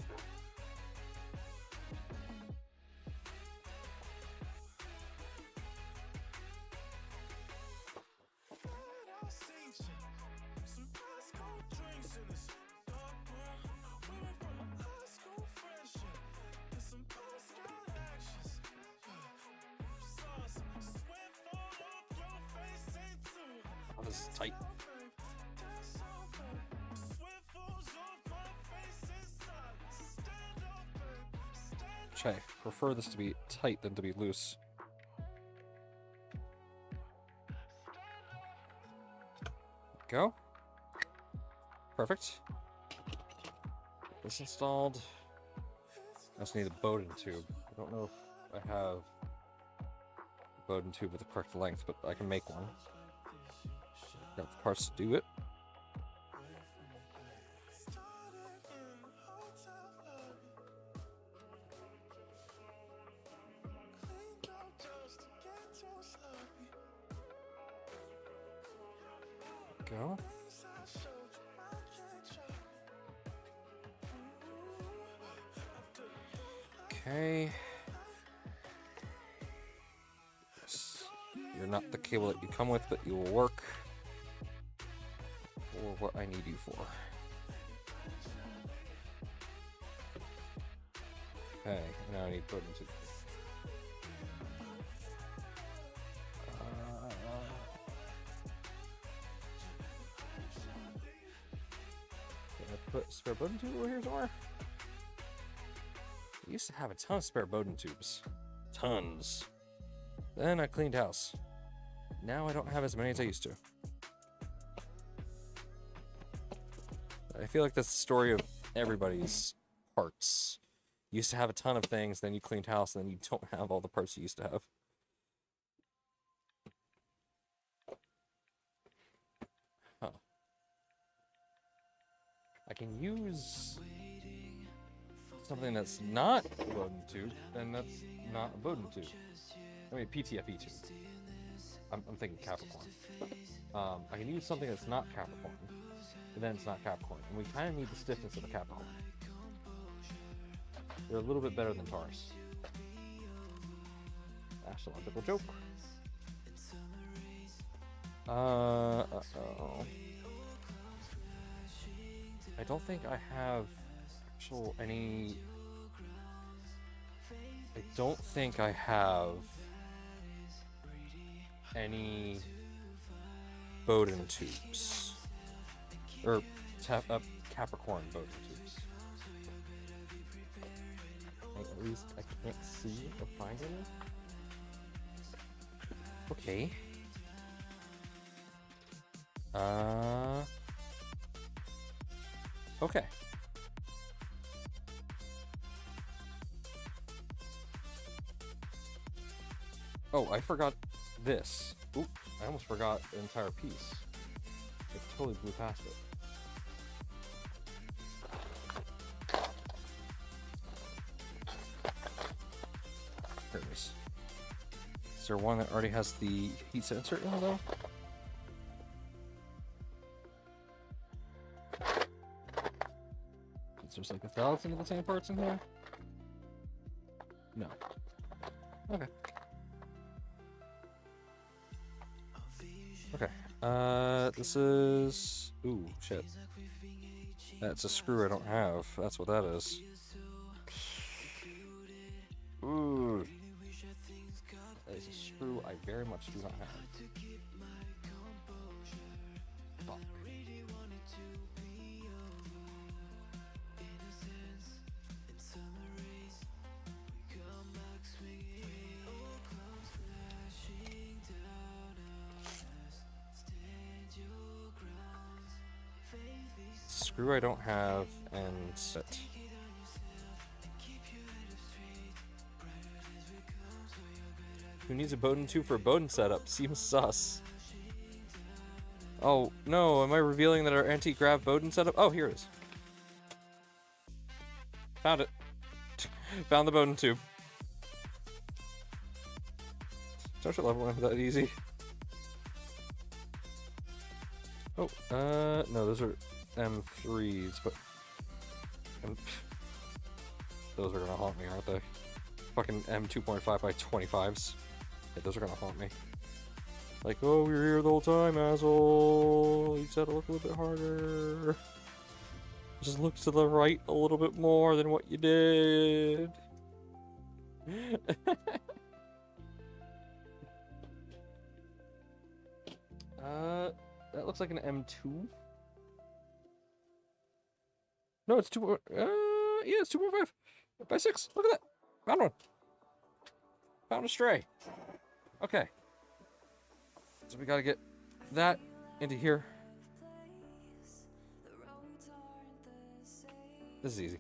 Oh, this is tight. I prefer this to be tight than to be loose. Go. Perfect. Get this installed. I also need a Bowden tube. I don't know if I have a Bowden tube with the correct length, but I can make one. Got the parts to do it. Go. Okay. Yes. You're not the cable that you come with, but you will work for what I need you for. Okay, now I need bowden tube. Can I put spare bowden tube over here somewhere? I used to have a ton of spare bowden tubes. Tons. Then I cleaned house. Now I don't have as many as I used to. I feel like that's the story of everybody's parts. You used to have a ton of things, then you cleaned house, and then you don't have all the parts you used to have. Huh. I can use something that's not a bowden tube, and that's not a bowden tube. I mean, PTFE tube. I'm thinking Capricorn. I can use something that's not Capricorn, but then it's not Capricorn. And we kind of need the stiffness of a Capricorn. They're a little bit better than Taurus. Astrological joke. Uh-oh. I don't think I have any... I don't think I have any bowden tubes. Or Capricorn bowden tubes. At least I can't see or find any. Okay. Okay. Oh, I forgot this. Oop, I almost forgot the entire piece. I totally blew past it. There it is. Is there one that already has the heat sensor in it though? There's like 1,000 of the same parts in here? No. Okay. Okay. This is... Ooh, shit. That's a screw I don't have. That's what that is. Ooh. That is a screw I very much do not have. Fuck. Screw I don't have, and set. Who needs a bowden tube for a bowden setup? Seems sus. Oh, no, am I revealing that our anti-grav bowden setup? Oh, here it is. Found it. Found the bowden tube. Don't you love when it's that easy? Oh, no, those are M3s, but those are gonna haunt me, aren't they? Fucking M2.5 by 25s. Yeah, those are gonna haunt me. Like, oh, we were here the whole time, asshole. You just had to look a little bit harder. Just look to the right a little bit more than what you did. That looks like an M2. No, it's 2. Yeah, it's 2.5 by 6. Look at that. Found one. Found a stray. Okay. So we gotta get that into here. This is easy.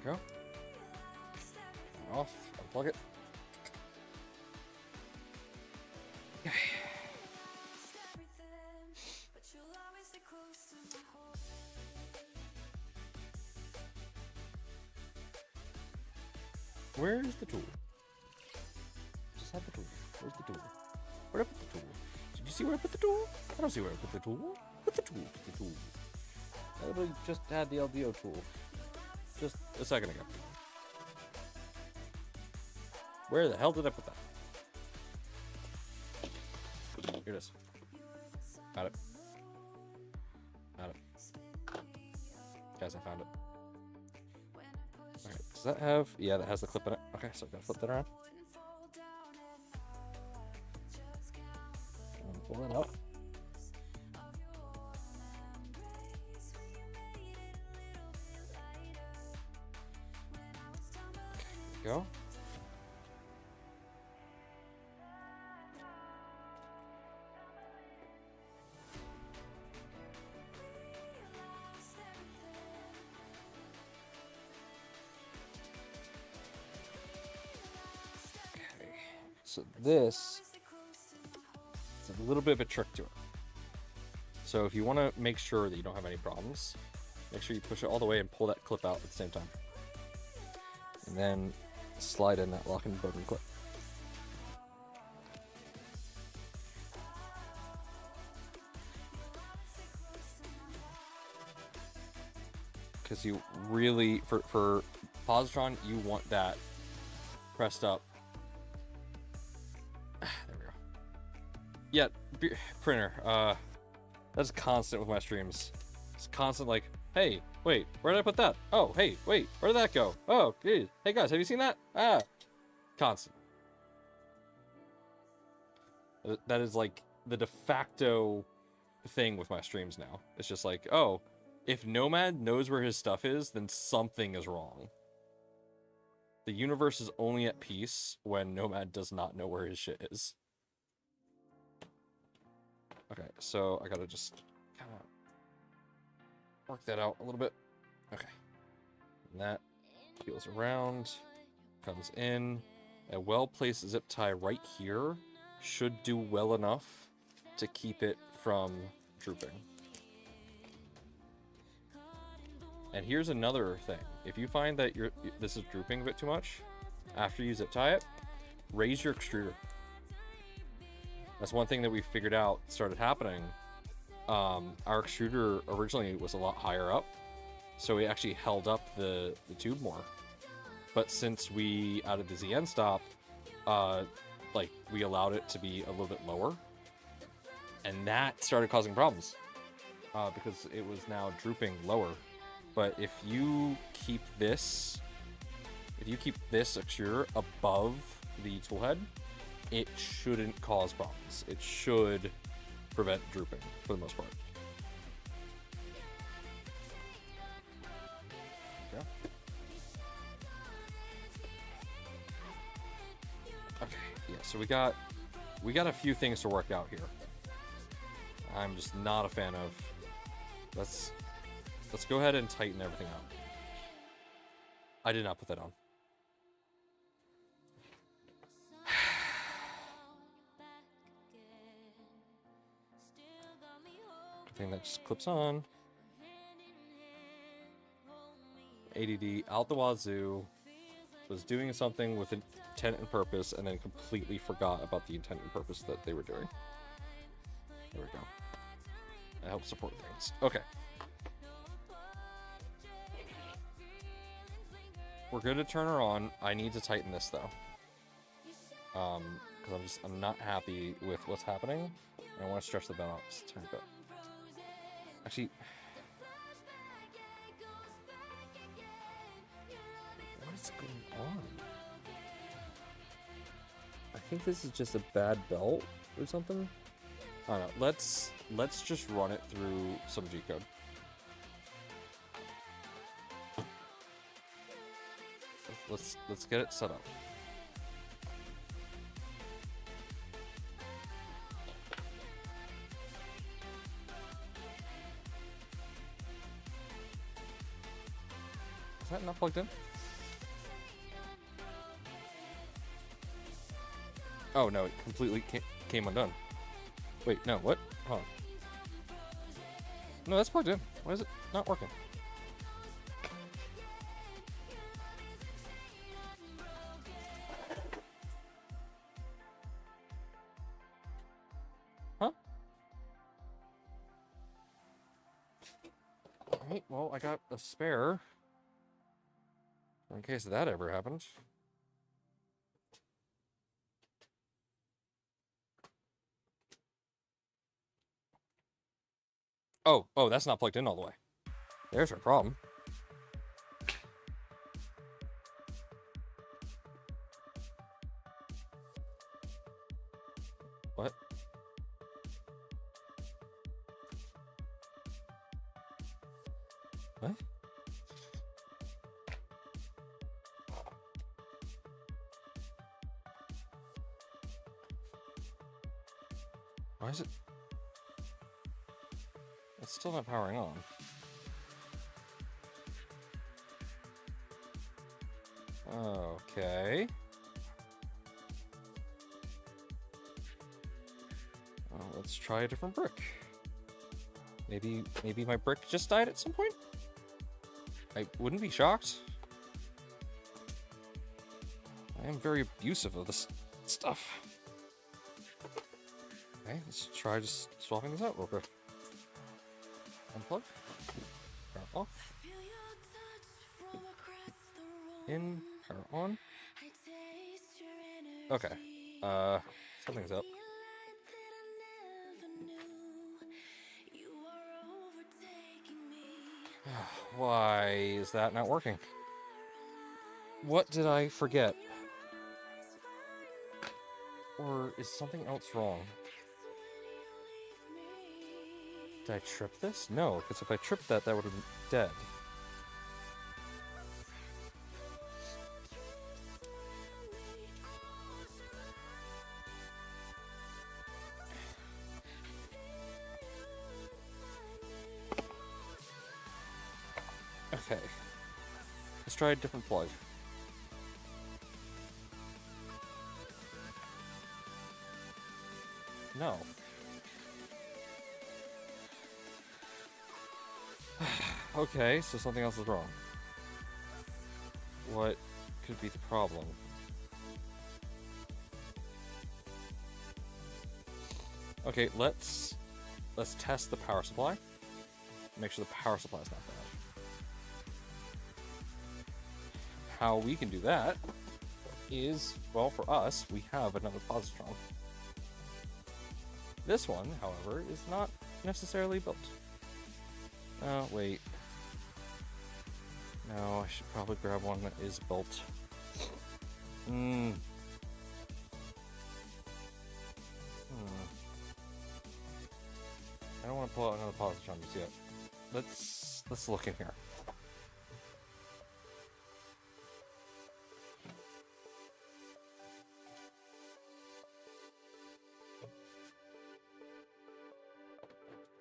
Go. Off. Unplug it. Okay. Where's the tool? Just have the tool. Where's the tool? Where did I put the tool? Did you see where I put the tool? I don't see where I put the tool. Put the tool. Put the tool. I literally just had the LDO tool. Just a second ago. Where the hell did I put that? Here it is. Got it. Got it. Guys, I found it. Alright, does that have... Yeah, that has the clip in it. Okay, so I'm gonna flip that around. And pull that out. Okay, there we go. So this is a little bit of a trick to it. So if you want to make sure that you don't have any problems, make sure you push it all the way and pull that clip out at the same time. And then slide in that lock and button clip. Because you really, for Positron, you want that pressed up. There we go. Yeah, printer. That's constant with my streams. It's constant like, hey, wait, where did I put that? Oh, hey, wait, where did that go? Oh, geez. Hey guys, have you seen that? Ah, constant. That is like the de facto thing with my streams now. It's just like, oh, if Nomad knows where his stuff is, then something is wrong. The universe is only at peace when Nomad does not know where his shit is. Okay, so I gotta just kind of work that out a little bit. Okay. And that peels around, comes in. A well-placed zip tie right here should do well enough to keep it from drooping. And here's another thing. If you find that this is drooping a bit too much, after you zip tie it, raise your extruder. That's one thing that we figured out started happening. Our extruder originally was a lot higher up, so we actually held up the tube more. But since we added the ZN stop, like we allowed it to be a little bit lower, and that started causing problems because it was now drooping lower. But if you keep this extruder above the tool head, it shouldn't cause problems. It should prevent drooping for the most part. Okay. Okay, yeah, so we got a few things to work out here. I'm just not a fan of. Let's go ahead and tighten everything up. I did not put that on. Thing that just clips on. ADD out the wazoo. Was doing something with intent and purpose and then completely forgot about the intent and purpose that they were doing. There we go. That helps support things. Okay. We're good to turn her on. I need to tighten this though. Because I'm not happy with what's happening. And I want to stretch the belt out just a tiny bit. Actually, what is going on? I think this is just a bad belt or something. I don't know. Let's just run it through some G-code. Let's get it set up. Is that not plugged in? Oh no, it completely came undone. Wait, no, what? Hold on. No, that's plugged in. Why is it not working? Alright, well, I got a spare. In case that ever happens. Oh, that's not plugged in all the way. There's our problem. What? What? Why is it? It's still not powering on. Okay. Well, let's try a different brick. Maybe my brick just died at some point? I wouldn't be shocked. I am very abusive of this stuff. Okay, let's try just swapping this out real quick. Unplug. Power off. In. Power on. Okay. Something's up. Why is that not working? What did I forget? Or is something else wrong? Did I trip this? No, because if I tripped that, that would have been dead. Okay. Let's try a different plug. No. Okay, so something else is wrong. What could be the problem? Okay, let's test the power supply. Make sure the power supply is not bad. How we can do that is, well, for us, we have another positron. This one, however, is not necessarily built. Oh, wait. No, I should probably grab one that is built. I don't want to pull out another positron just yet. Let's look in here.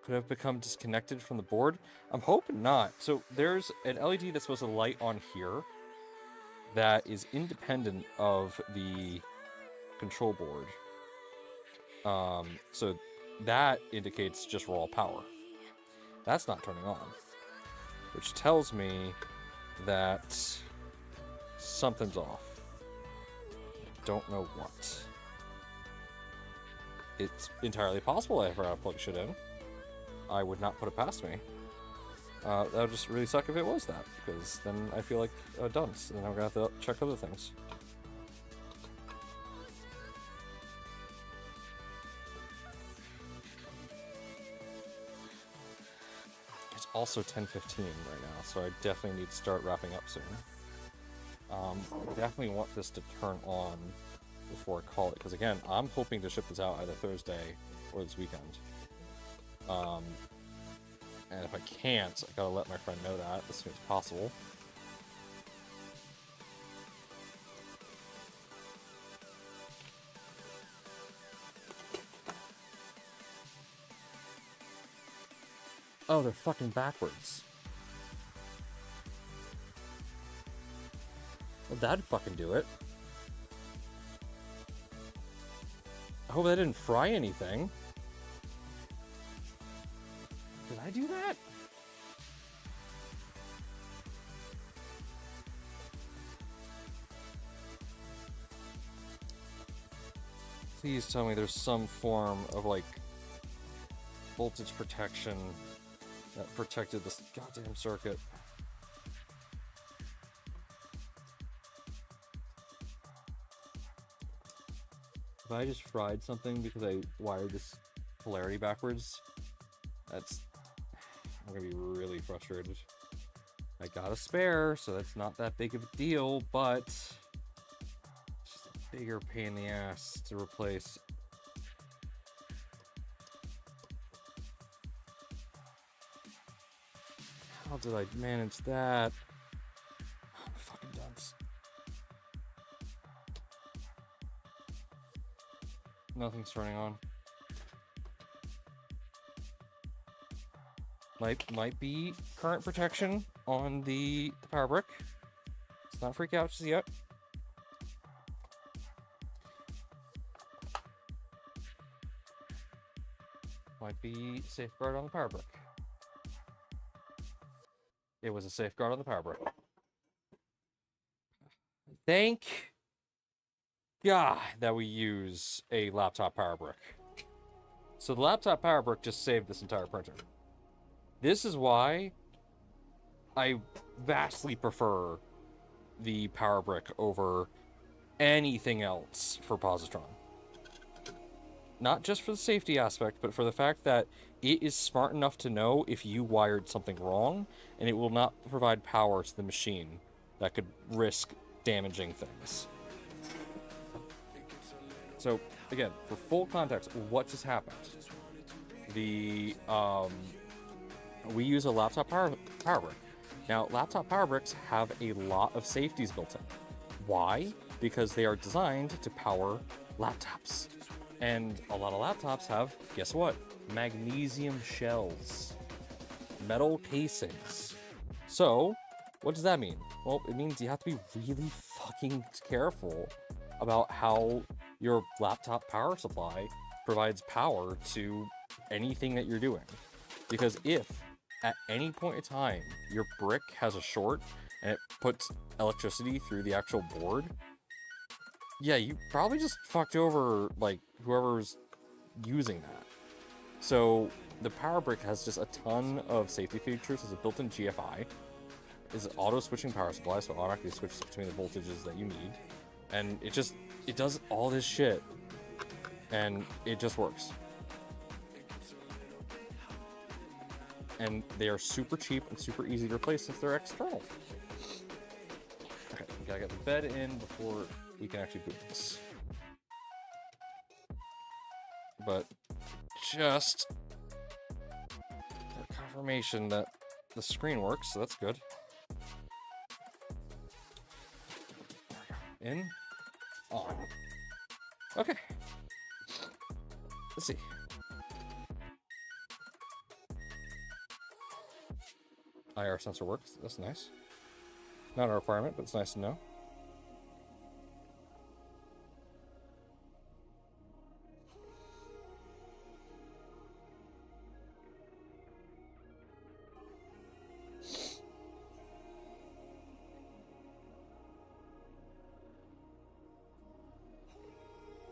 Could have become disconnected from the board? I'm hoping not. So there's an LED that's supposed to light on here that is independent of the control board. So that indicates just raw power. That's not turning on, which tells me that something's off. I don't know what. It's entirely possible I forgot to plug shit in. I would not put it past me. That would just really suck if it was that, because then I feel like a dunce, and then I'm gonna have to check other things. It's also 10:15 right now, so I definitely need to start wrapping up soon. I definitely want this to turn on before I call it, because again, I'm hoping to ship this out either Thursday or this weekend. And if I can't, I gotta let my friend know that as soon as possible. Oh, they're fucking backwards. Well, that'd fucking do it. I hope that didn't fry anything. Did I do that? Please tell me there's some form of, like, voltage protection that protected this goddamn circuit. If I just fried something because I wired this polarity backwards, I'm gonna be really frustrated. I got a spare, so that's not that big of a deal, but it's just a bigger pain in the ass to replace. How did I manage that? I'm fucking dunce. Nothing's turning on. Might be current protection on the power brick. Let's not freak out just yet. Might be safeguard on the power brick. It was a safeguard on the power brick. Thank God that we use a laptop power brick. So the laptop power brick just saved this entire printer. This is why I vastly prefer the power brick over anything else for Positron. Not just for the safety aspect, but for the fact that it is smart enough to know if you wired something wrong, and it will not provide power to the machine that could risk damaging things. So, again, for full context, what just happened? We use a laptop power brick. Now, laptop power bricks have a lot of safeties built in. Why? Because they are designed to power laptops. And a lot of laptops have, guess what? Magnesium shells. Metal casings. So, what does that mean? Well, it means you have to be really fucking careful about how your laptop power supply provides power to anything that you're doing. Because if at any point in time your brick has a short and it puts electricity through the actual board, yeah, you probably just fucked over like whoever's using that. So the power brick has just a ton of safety features. It's a built-in GFI. It's an auto switching power supply, so it automatically switches between the voltages that you need. And it does all this shit. And it just works. And they are super cheap and super easy to replace since they're external. Okay, we gotta get the bed in before we can actually boot this. But just for confirmation that the screen works, so that's good. In, on. Okay. Let's see. IR sensor works. That's nice. Not a requirement, but it's nice to know.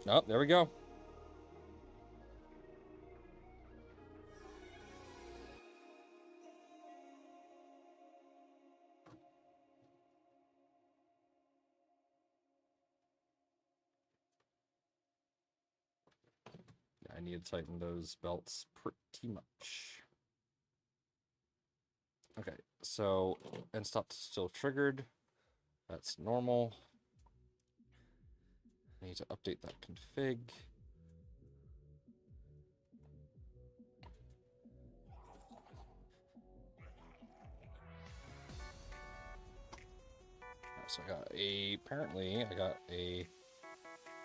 Oh, there we go. I need to tighten those belts pretty much. Okay, so end stop's still triggered. That's normal. I need to update that config. So apparently I got a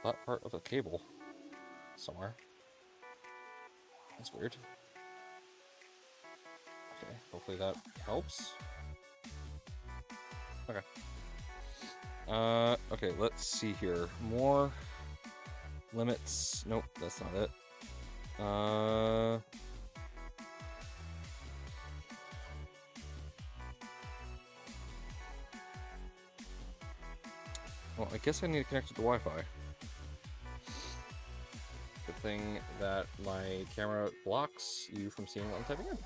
flat part of a cable somewhere. That's weird. Okay, hopefully that helps. Okay. Okay, let's see here. More limits. Nope, that's not it. Well, I guess I need to connect to the Wi-Fi. Good thing that my camera blocks you from seeing what I'm typing in.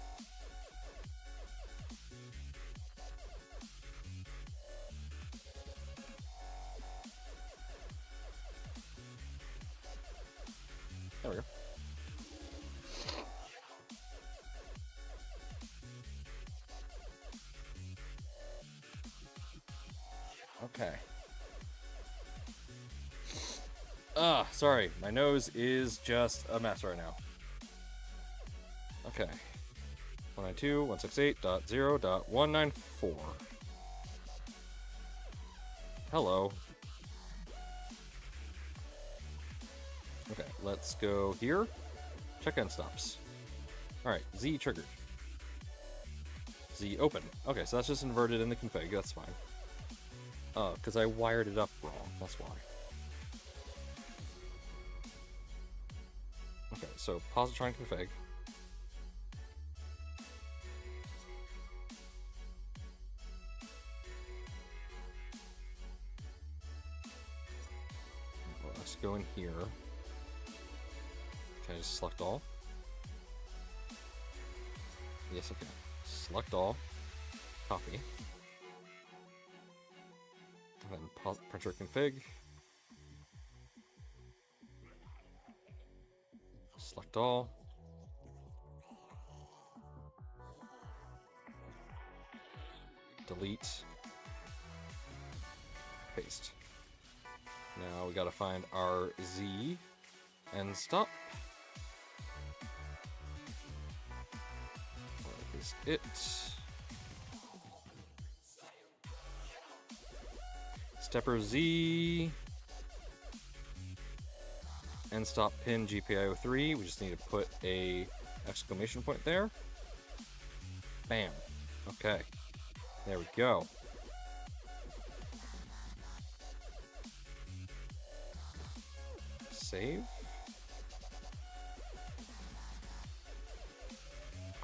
Okay. Sorry. My nose is just a mess right now. Okay. 192.168.0.194. Hello. Okay, let's go here. Check end stops. Alright, Z triggered. Z open. Okay, so that's just inverted in the config. That's fine. Oh, because I wired it up wrong. That's why. Okay, so Positron config. Let's go in here. Can I just select all? Yes, okay. Select all. Copy. And then printer config. Select all. Delete. Paste. Now we gotta find our Z and stop. Where is it? Stepper Z. End stop pin GPIO3. We just need to put a exclamation point there. Bam. Okay. There we go. Save.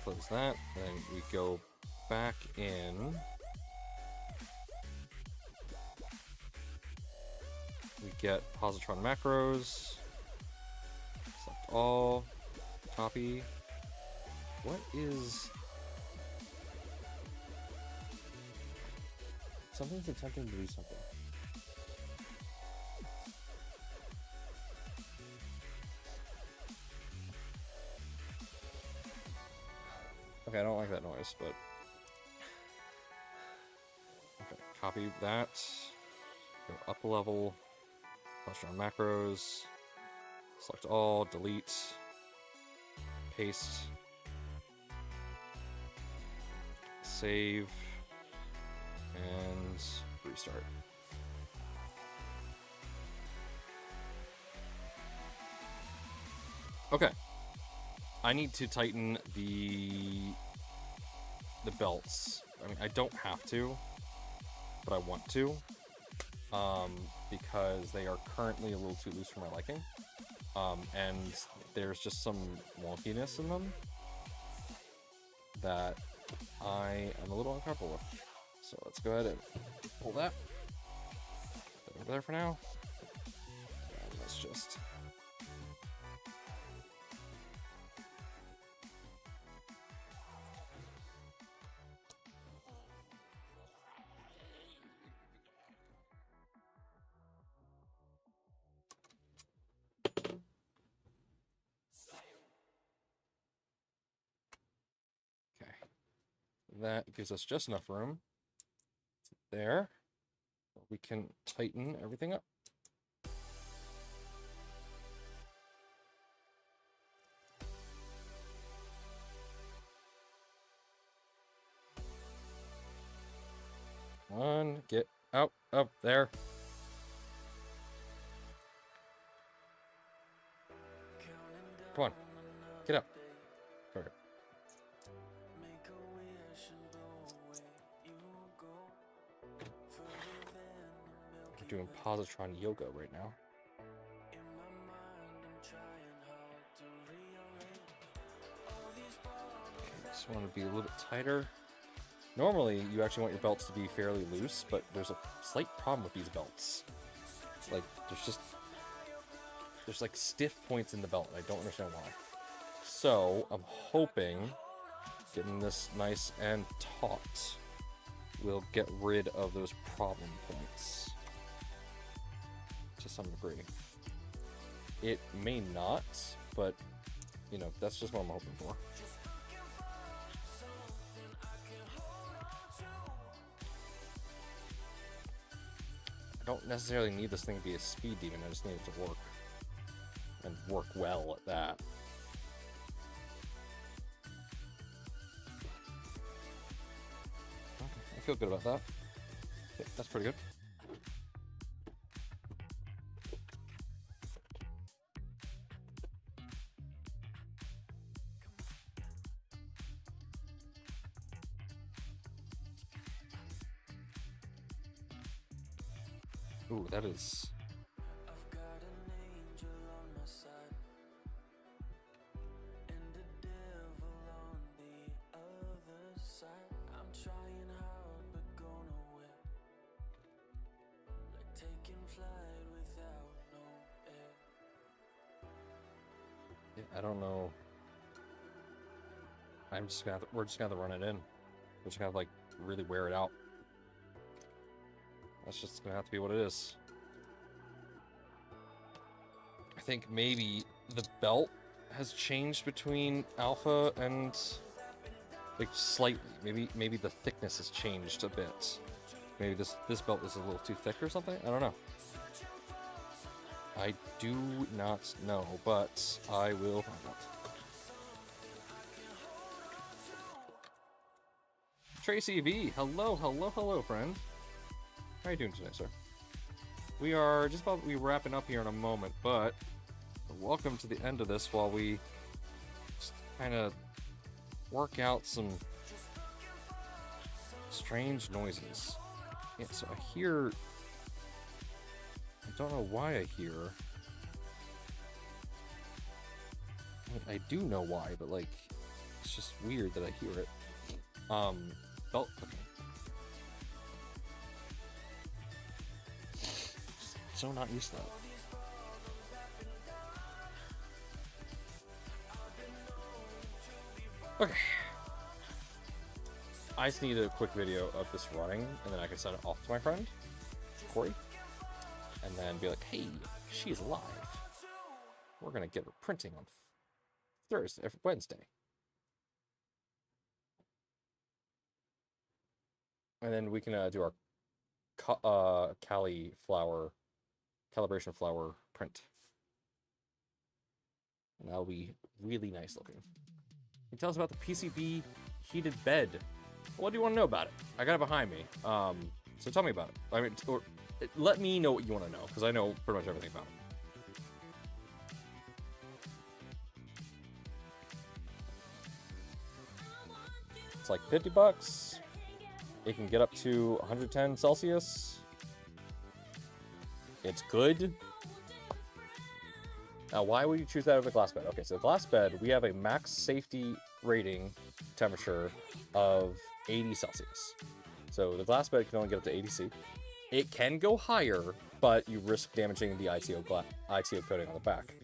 Close that. Then we go back in. We get Positron macros. Select all. Copy. What is... Something's attempting to do something. Okay, I don't like that noise, but... Okay, copy that. Go up a level. Positron macros. Select all, delete. Paste. Save. And restart. Okay. I need to tighten the belts. I mean, I don't have to, but I want to, because they are currently a little too loose for my liking, and there's just some wonkiness in them that I am a little uncomfortable with. So let's go ahead and pull that. Put that over there for now. And let's just... Okay. That gives us just enough room. There. We can tighten everything up. Come on, get out of there. Come on, get up. Perfect. We're doing positron yoga right now. Okay, just want to be a little bit tighter. Normally, you actually want your belts to be fairly loose, but there's a slight problem with these belts. Like, there's like stiff points in the belt, and I don't understand why. So, I'm hoping getting this nice and taut will get rid of those problem points to some degree. It may not, but, you know, that's just what I'm hoping for. don't necessarily need this thing to be a speed demon, I just need it to work. And work well at that. Okay, I feel good about that. Okay, that's pretty good. Ooh, that is... I've got an angel on my side and a devil on the other side. I'm trying hard but go nowhere, like taking flight without no air. Yeah, I don't know. I'm just gonna have to, we're just gonna have to run it in. We're just gonna have to, like, really wear it out. That's just gonna have to be what it is. I think maybe the belt has changed between alpha and, like, slightly. Maybe the thickness has changed a bit. Maybe this belt is a little too thick or something. I don't know. I do not know, but I will find out. Tracy V, hello, friend. How are you doing today, sir? We are just about to be wrapping up here in a moment, but welcome to the end of this while we just kind of work out some strange noises. Yeah, so I hear... I don't know why I hear... I do know why, but, like, it's just weird that I hear it. Belt... Okay. So not used to that. Okay. I just need a quick video of this running, and then I can send it off to my friend, Corey, and then be like, hey, she's alive. We're gonna get her printing on Wednesday. And then we can do our calibration flower print. And that'll be really nice looking. Can you tell us about the PCB heated bed? What do you want to know about it? I got it behind me. So tell me about it. I mean, or let me know what you want to know, because I know pretty much everything about it. It's like $50. It can get up to 110 Celsius. It's good. Now, why would you choose that over the glass bed? Okay, so the glass bed, we have a max safety rating temperature of 80 Celsius. So the glass bed can only get up to 80 C. It can go higher, but you risk damaging the ITO coating on the back.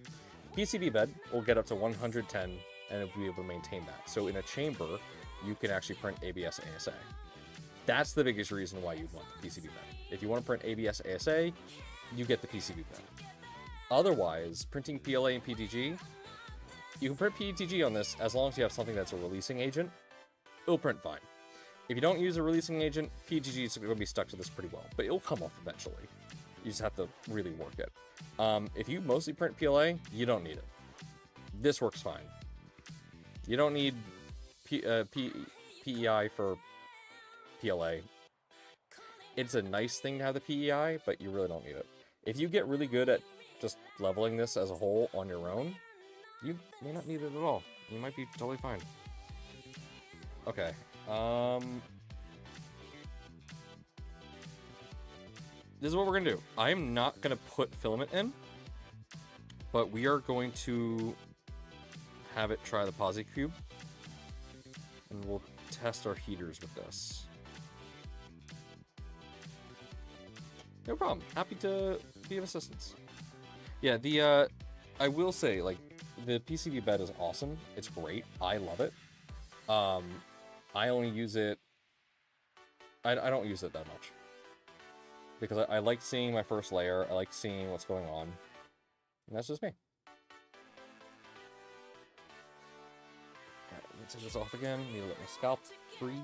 PCB bed will get up to 110, and it'll be able to maintain that. So in a chamber, you can actually print ABS ASA. That's the biggest reason why you'd want the PCB bed. If you want to print ABS ASA, you get the PCB bed. Otherwise, printing PLA and PTG, you can print PTG on this as long as you have something that's a releasing agent. It'll print fine. If you don't use a releasing agent, PTG is going to be stuck to this pretty well, but it'll come off eventually. You just have to really work it. If you mostly print PLA, you don't need it. This works fine. You don't need PEI for PLA. It's a nice thing to have the PEI, but you really don't need it. If you get really good at just leveling this as a whole on your own, you may not need it at all. You might be totally fine. Okay. This is what we're gonna do. I am not gonna put filament in, but we are going to have it try the Posi Cube, and we'll test our heaters with this. No problem. Happy to be of assistance. Yeah, the I will say, like, the PCB bed is awesome. It's great. I love it. I only use it... I don't use it that much. Because I like seeing my first layer. I like seeing what's going on. And that's just me. Alright, let me take this off again. Need to let my scalp breathe.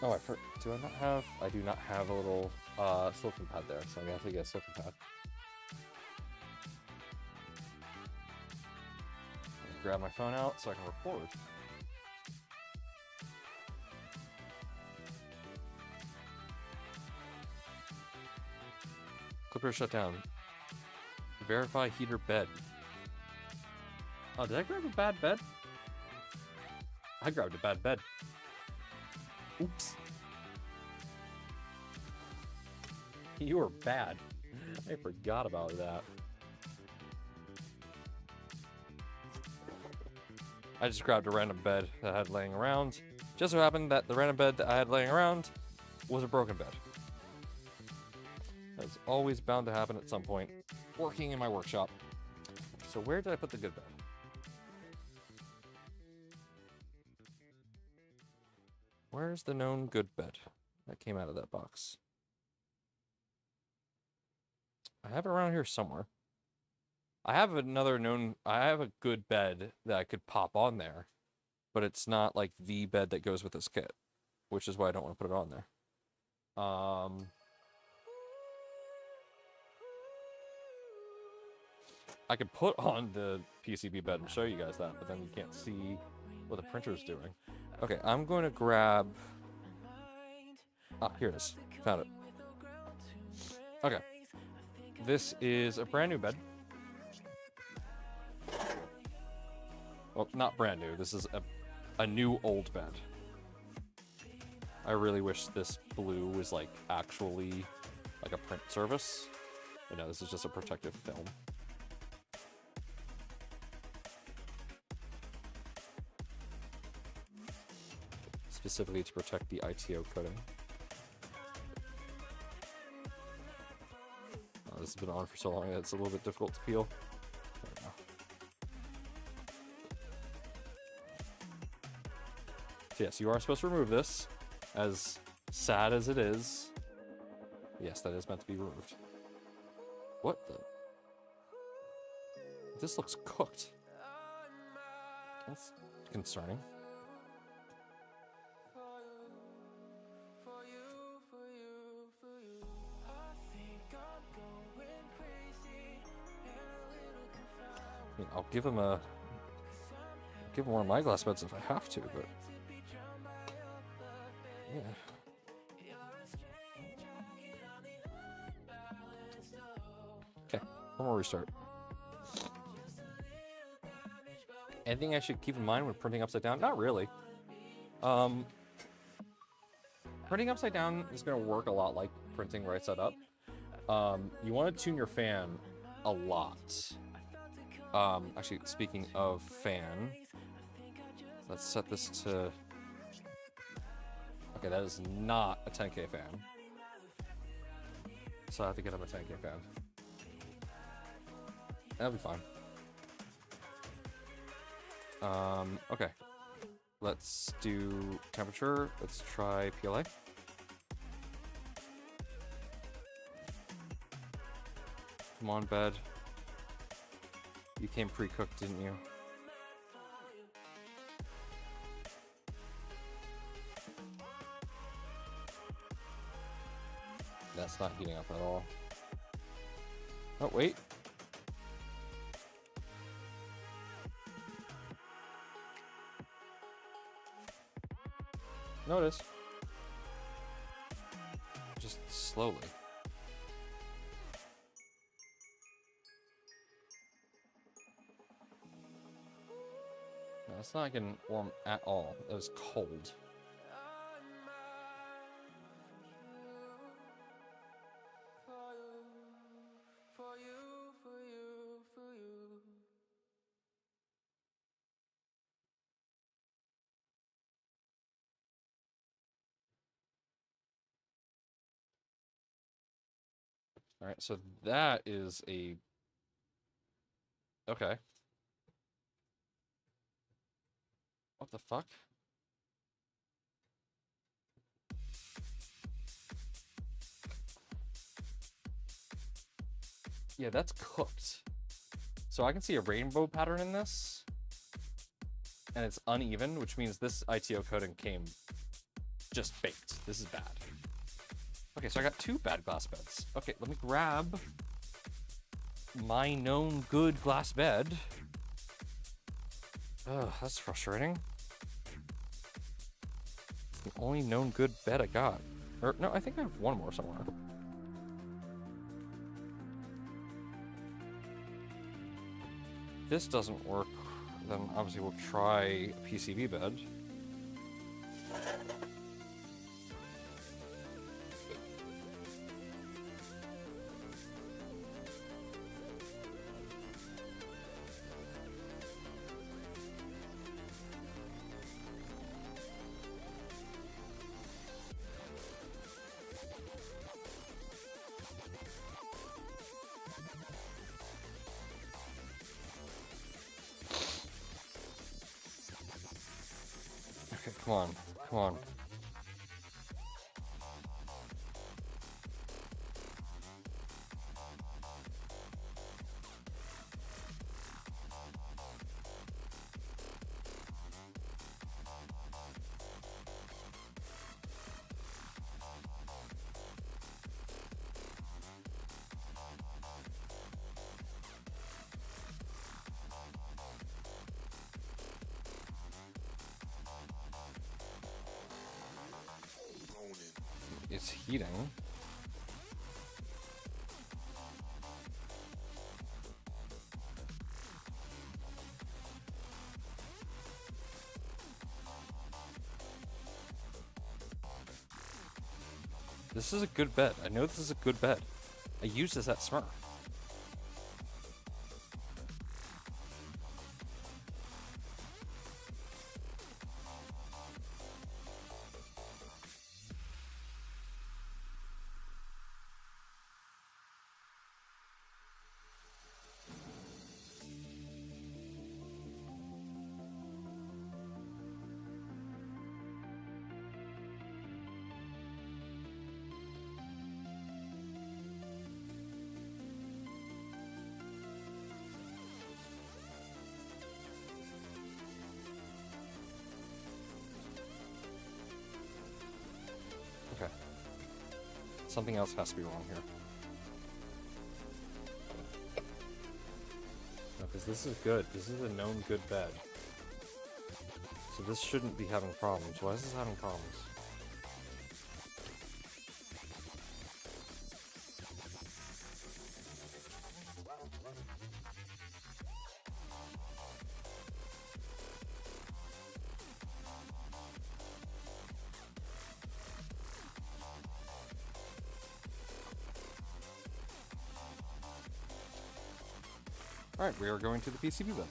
Oh, do I not have? I do not have a little silicone pad there, so I'm gonna have to get a silicone pad. Grab my phone out so I can record. Clipper shut down. Verify heater bed. Oh, did I grab a bad bed? I grabbed a bad bed. Oops. You were bad. I forgot about that. I just grabbed a random bed that I had laying around. Just so happened that the random bed that I had laying around was a broken bed. That's always bound to happen at some point, working in my workshop. So where did I put the good bed? Where's the known good bed that came out of that box? I have it around here somewhere. I have a good bed that I could pop on there, but it's not like the bed that goes with this kit, which is why I don't want to put it on there. I could put on the PCB bed and show you guys that, but then you can't see what the printer's doing. Okay, I'm going to grab... Ah, here it is. Found it. Okay. This is a brand new bed. Well, not brand new. This is a new old bed. I really wish this blue was like actually like a print service. But no, this is just a protective film. Specifically to protect the ITO coating. This has been on for so long that it's a little bit difficult to peel. There we go. So yes, you are supposed to remove this. As sad as it is. Yes, that is meant to be removed. What the? This looks cooked. That's concerning. I'll give him one of my glass beds if I have to, but yeah. Okay, one more restart. Anything I should keep in mind when printing upside down? Not really. Printing upside down is going to work a lot like printing right side up. You want to tune your fan a lot. Actually, speaking of fan, let's set this to... Okay, that is not a 10K fan. So I have to get him a 10K fan. That'll be fine. Okay. Let's do temperature. Let's try PLA. Come on, bed. You came pre-cooked, didn't you? That's not heating up at all. Oh, wait. No, it is. Just slowly. No, it's not getting warm at all. It was cold. All right, so that is a... Okay. What the fuck? Yeah, that's cooked. So I can see a rainbow pattern in this. And it's uneven, which means this ITO coating came just baked. This is bad. Okay, so I got 2 bad glass beds. Okay, let me grab my known good glass bed. Ugh, that's frustrating. It's the only known good bed I got. Or, no, I think I have one more somewhere. If this doesn't work, then obviously we'll try a PCB bed. Okay, come on, come on. It's heating. This is a good bed. I know this is a good bed. I used this at Smurf. Okay. Something else has to be wrong here. No, because this is good. This is a known good bed. So this shouldn't be having problems. Why is this having problems? Alright, we are going to the PCB bed.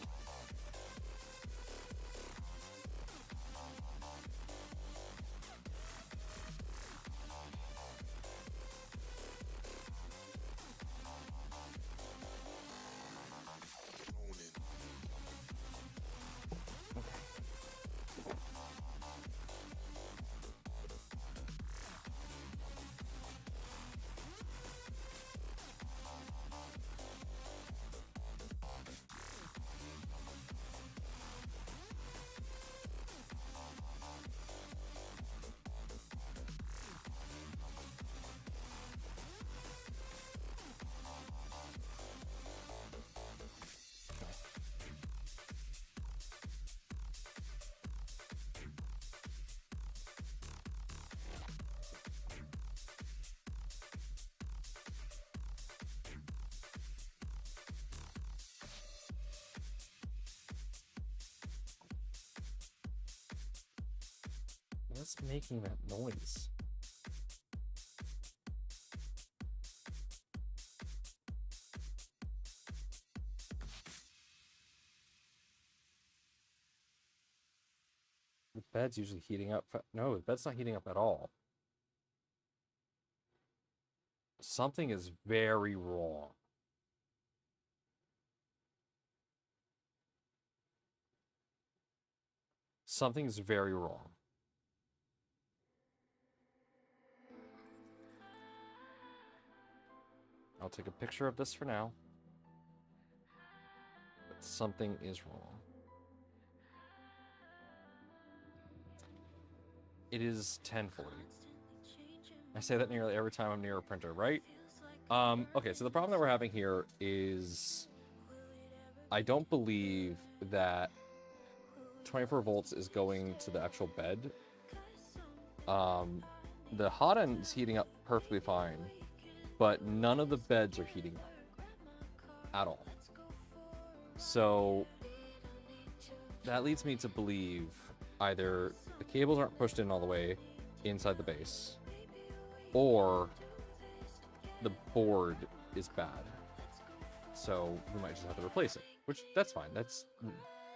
What's making that noise? The bed's usually heating up. No, the bed's not heating up at all. Something is very wrong. Something is very wrong. I'll take a picture of this for now. But something is wrong. It is 10:40. I say that nearly every time I'm near a printer, right? Okay, so the problem that we're having here is I don't believe that 24 volts is going to the actual bed. The hot end is heating up perfectly fine, but none of the beds are heating up at all. So that leads me to believe either the cables aren't pushed in all the way inside the base, or the board is bad. So we might just have to replace it, which that's fine. That's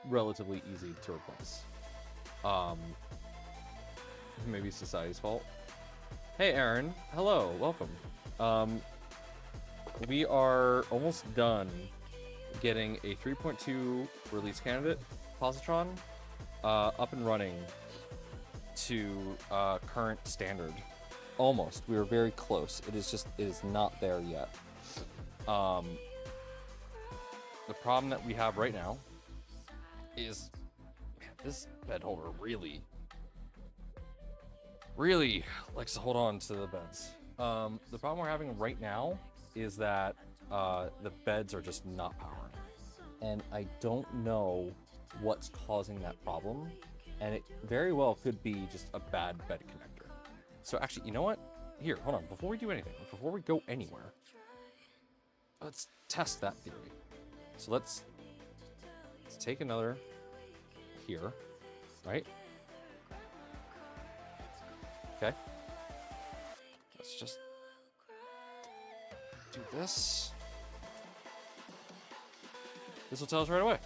relatively easy to replace. Maybe society's fault. Hey, Aaron. Hello. Welcome. We are almost done getting a 3.2 release candidate, Positron, up and running to current standard. Almost. We were very close. It is not there yet. The problem that we have right now is, man, this bed holder really likes to hold on to the beds. The problem we're having right now is that the beds are just not powering. And I don't know what's causing that problem. And it very well could be just a bad bed connector. So actually, you know what? Here, hold on. Before we do anything, before we go anywhere, let's test that theory. So let's take another here, right? Okay. Let's just do this. This will tell us right away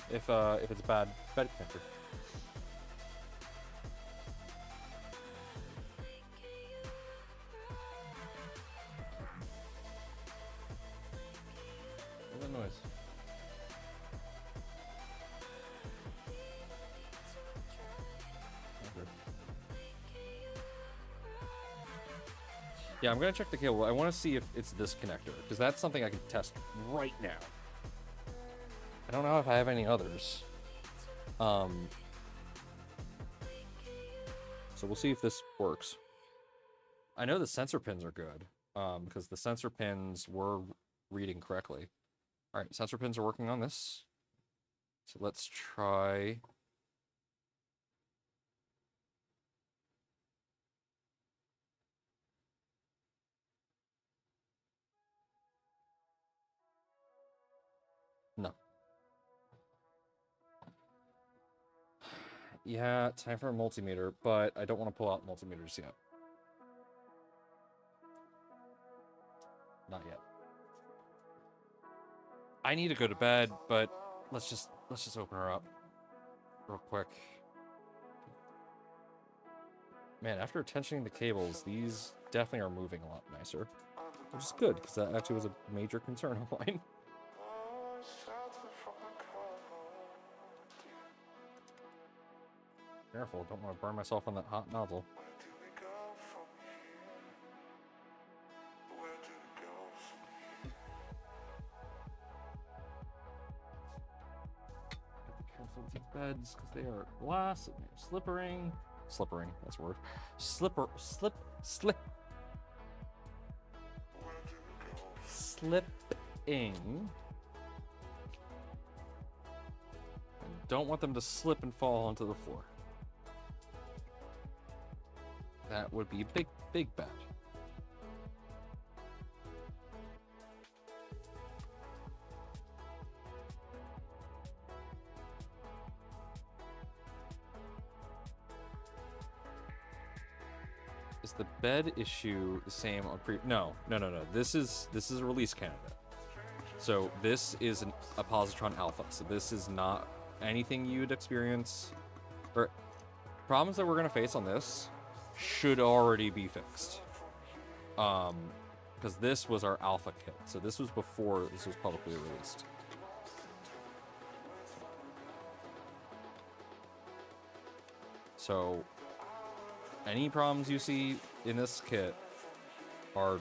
if it's a bad bed connector. What's that noise? Okay. Yeah, I'm gonna check the cable. I want to see if it's this connector, because that's something I can test right now. I don't know if I have any others. So we'll see if this works. I know the sensor pins are good, because the sensor pins were reading correctly. All right, sensor pins are working on this. So let's try. No. Yeah, time for a multimeter, but I don't want to pull out multimeters yet. Not yet. I need to go to bed, but let's just open her up real quick. Man, after tensioning the cables, these definitely are moving a lot nicer, which is good because that actually was a major concern of mine. Careful, don't want to burn myself on that hot nozzle. Careful with these beds because they are glass and they're slippering. Slippering, that's a word. Slipping. And don't want them to slip and fall onto the floor. That would be big bad. Is the bed issue the same on No. This is a release candidate. So this is a Positron Alpha. So this is not anything you'd experience, or problems that we're gonna face on this should already be fixed. Because this was our Alpha kit. So this was before this was publicly released. So any problems you see in this kit are,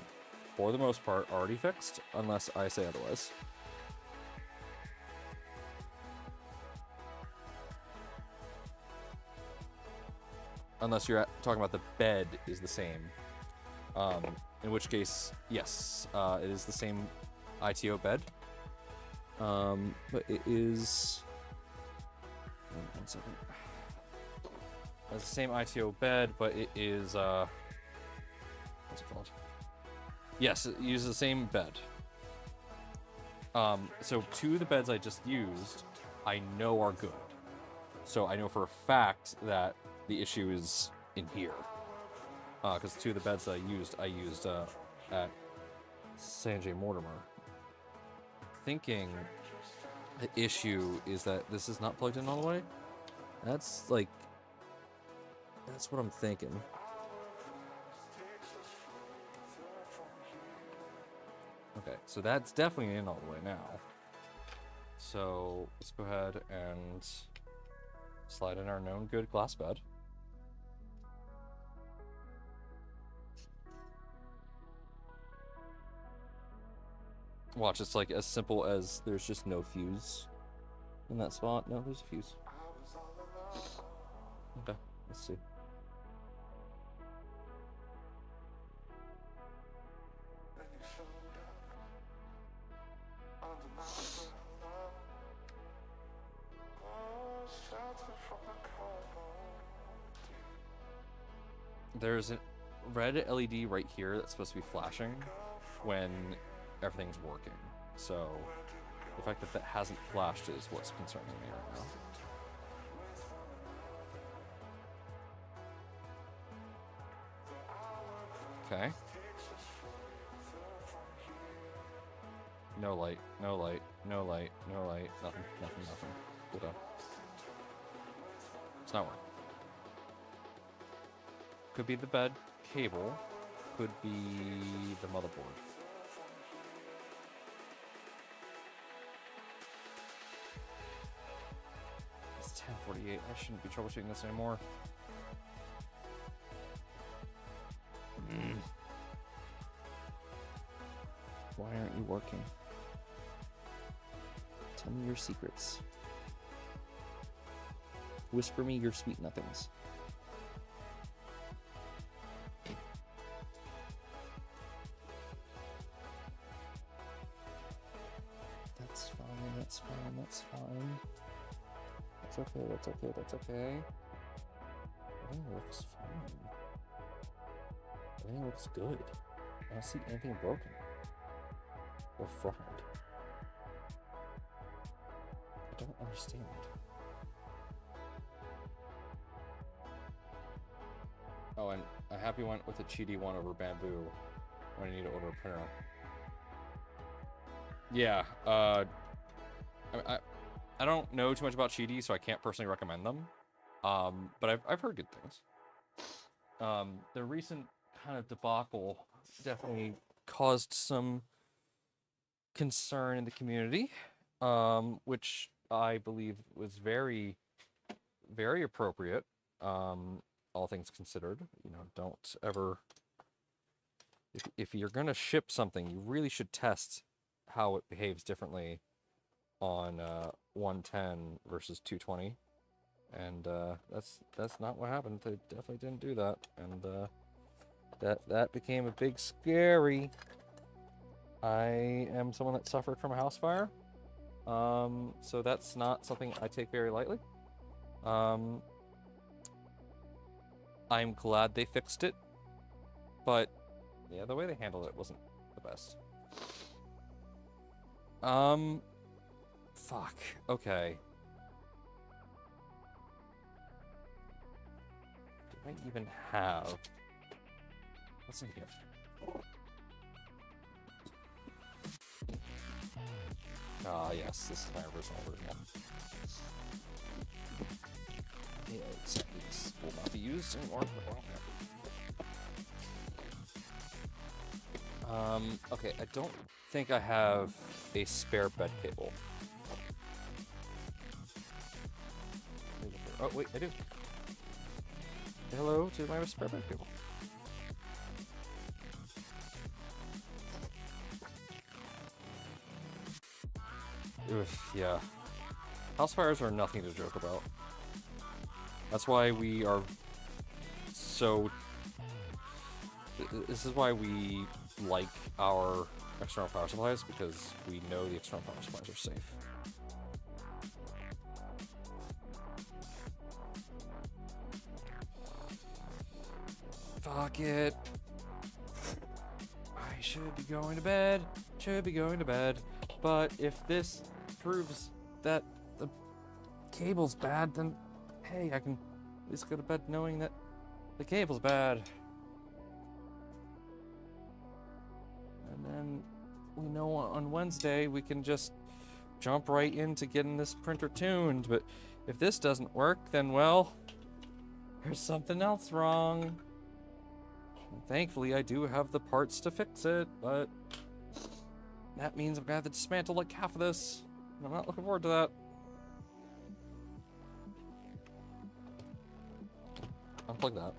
for the most part, already fixed, unless I say otherwise. Unless you're talking about the bed is the same. In which case, yes, it is the same ITO bed. But it is... One second. It's the same ITO bed, but it is, what's it called? Yes, it uses the same bed. So 2 of the beds I just used, I know are good. So I know for a fact that the issue is in here. Because 2 of the beds that I used at Sanjay Mortimer. Thinking the issue is that this is not plugged in all the way. That's like, that's what I'm thinking. Okay, so that's definitely in all the way now. So let's go ahead and slide in our known good glass bed. Watch, it's like as simple as there's just no fuse in that spot. No, there's a fuse. Okay, let's see. There's a red LED right here that's supposed to be flashing when everything's working. So the fact that that hasn't flashed is what's concerning me right now. Okay. No light, no light, no light, no light, nothing, nothing, nothing. Hold on. It's not working. Could be the bed cable, could be the motherboard. It's 10:48. I shouldn't be troubleshooting this anymore. Why aren't you working? Tell me your secrets. Whisper me your sweet nothings. That's fine, that's fine, that's fine. That's okay, that's okay, that's okay. Everything looks fine. Everything looks good. I don't see anything broken. Or fried. I don't understand. Oh, and I happy went with a cheaty one over bamboo when I need to order a printer. Yeah, I don't know too much about cheaty, so I can't personally recommend them. But I've heard good things. The recent kind of debacle definitely caused some concern in the community, which I believe was very, very appropriate. All things considered, you know, don't ever, if you're gonna ship something, you really should test how it behaves differently on 110 versus 220, and that's not what happened. They definitely didn't do that, and that became a big scary. I am someone that suffered from a house fire, so that's not something I take very lightly. I'm glad they fixed it, but yeah, the way they handled it wasn't the best. Fuck. Okay. Do I even have... What's in here? Ah, yes, this is my original version. Yeah, exactly. This will not be used anymore. Okay, I don't think I have a spare bed cable. Oh, wait, I do. Hello to my spare bed cable. Oof, yeah. House fires are nothing to joke about. That's why we are So this is why we like our external power supplies, because we know the external power supplies are safe. Fuck it. I should be going to bed. Should be going to bed. But if this proves that the cable's bad, then hey, I can at least go to bed knowing that the cable's bad. And then we know on Wednesday we can just jump right into getting this printer tuned. But if this doesn't work, then well, there's something else wrong. And thankfully, I do have the parts to fix it, but that means I'm gonna have to dismantle like half of this. And I'm not looking forward to that. Unplug that.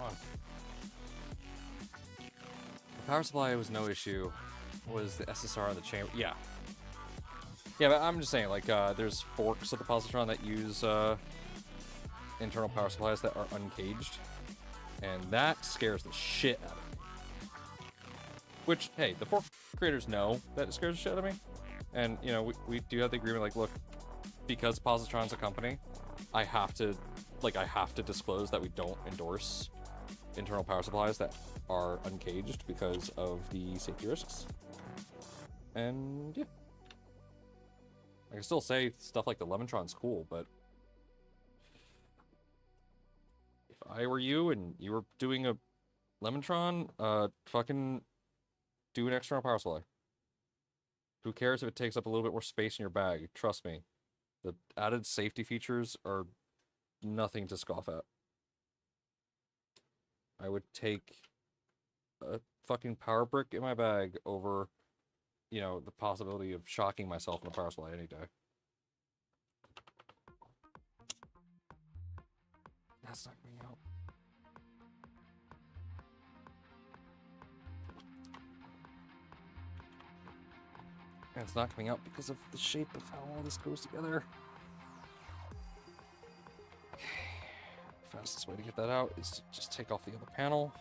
On. The power supply was no issue. Was the SSR on the chamber? Yeah. Yeah, but I'm just saying, like, there's forks of the Positron that use internal power supplies that are uncaged, and that scares the shit out of me. Which, hey, the fork creators know that it scares the shit out of me, and you know we do have the agreement. Like, look, because Positron's a company, I have to disclose that we don't endorse internal power supplies that are uncaged because of the safety risks. And yeah, I can still say stuff like the Lemontron's cool, but if I were you and you were doing a Lemontron, fucking do an external power supply. Who cares if it takes up a little bit more space in your bag? Trust me, the added safety features are nothing to scoff at. I would take a fucking power brick in my bag over, you know, the possibility of shocking myself in a power supply any day. That's not coming out. And it's not coming out because of the shape of how all this goes together. Fastest way to get that out is to just take off the other panel.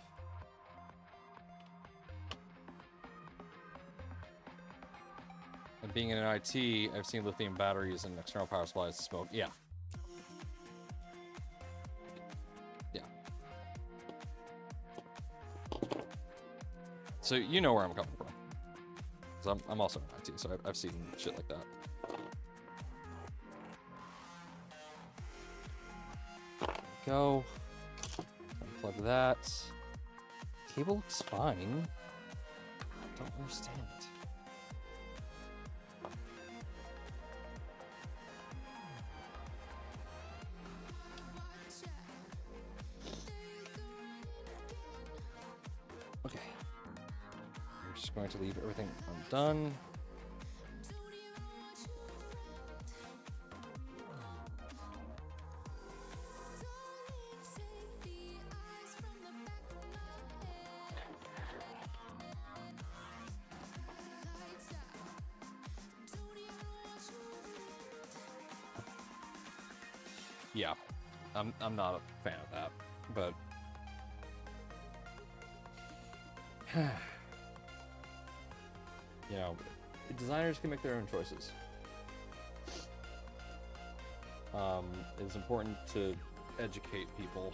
And being in an IT, I've seen lithium batteries and external power supplies smoke. Yeah. Yeah. So you know where I'm coming from. Because I'm also in IT, so I've seen shit like that. Go. Unplug that. Cable looks fine. I don't understand. Okay. I'm just going to leave everything undone. Yeah, I'm not a fan of that, but you know, designers can make their own choices. It's important to educate people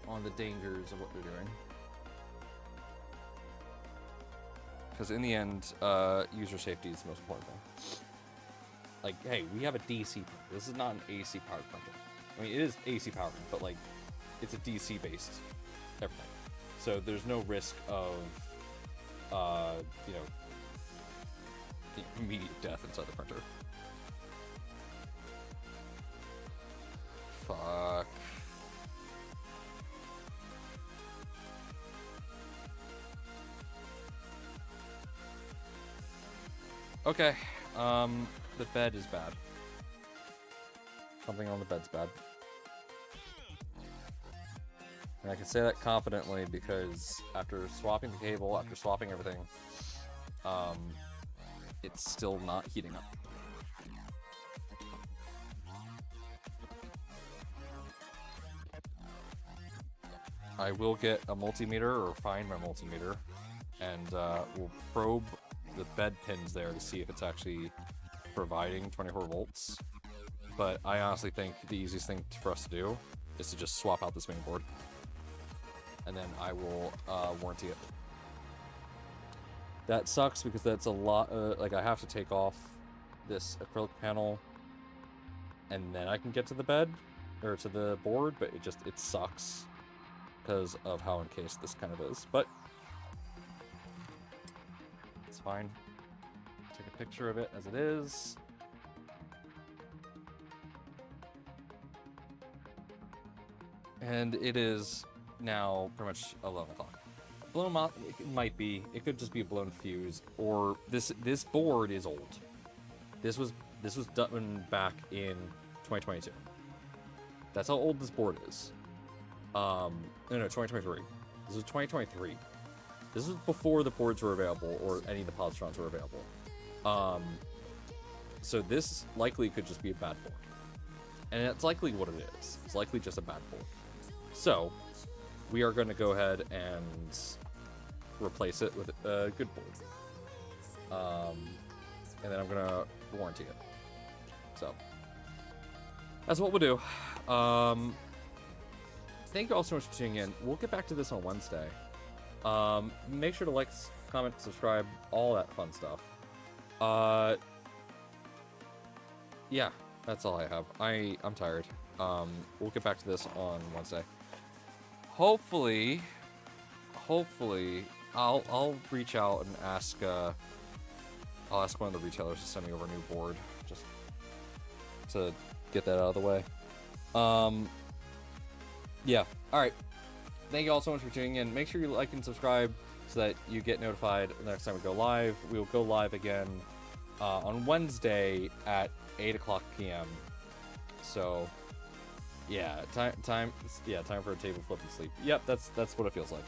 on the dangers of what they're doing, because in the end, user safety is the most important thing. Like, hey, we have a DC printer. This is not an AC powered printer. I mean, it is AC powered, but like, it's a DC based everything. So there's no risk of, you know, immediate death inside the printer. Fuck. Okay, the bed is bad. Something on the bed's bad. And I can say that confidently because after swapping the cable, after swapping everything, it's still not heating up. I will get a multimeter, or find my multimeter, and we'll probe the bed pins there to see if it's actually providing 24 volts. But I honestly think the easiest thing for us to do is to just swap out this main board. And then I will warranty it. That sucks because that's a lot, like I have to take off this acrylic panel and then I can get to the bed, or to the board, but it sucks because of how encased this kind of is. But it's fine. Take a picture of it as it is. And it is now pretty much 11 o'clock. Blown out, it might be. It could just be a blown fuse, or this board is old. This was done back in 2022. That's how old this board is. No, 2023. This was 2023. This was before the boards were available, or any of the Positrons were available. So this likely could just be a bad board. And that's likely what it is. It's likely just a bad board. So, we are going to go ahead and replace it with a good board. And then I'm going to warranty it. So, that's what we'll do. Thank you all so much for tuning in. We'll get back to this on Wednesday. Make sure to like, comment, subscribe, all that fun stuff. Yeah, that's all I have. I'm tired. We'll get back to this on Wednesday. Hopefully, I'll reach out and ask. I'll ask one of the retailers to send me over a new board, just to get that out of the way. Yeah. All right. Thank you all so much for tuning in. Make sure you like and subscribe so that you get notified the next time we go live. We will go live again on Wednesday at 8:00 p.m. So. Yeah, time for a table flip and sleep. Yep, that's what it feels like.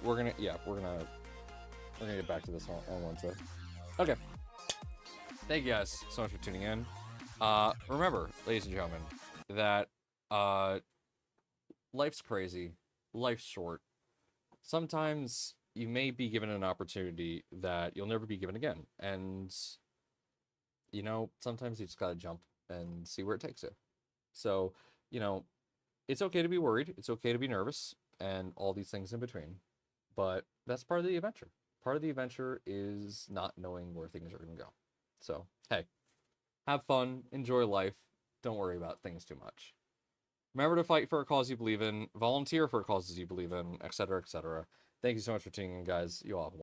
We're gonna get back to this on Wednesday. Okay. Thank you guys so much for tuning in. Remember, ladies and gentlemen, that life's crazy, life's short. Sometimes you may be given an opportunity that you'll never be given again, and sometimes you just gotta jump and see where it takes you. So, it's okay to be worried. It's okay to be nervous and all these things in between. But that's part of the adventure. Part of the adventure is not knowing where things are going to go. So, hey, have fun. Enjoy life. Don't worry about things too much. Remember to fight for a cause you believe in. Volunteer for causes you believe in, etc., etc. Thank you so much for tuning in, guys. You all have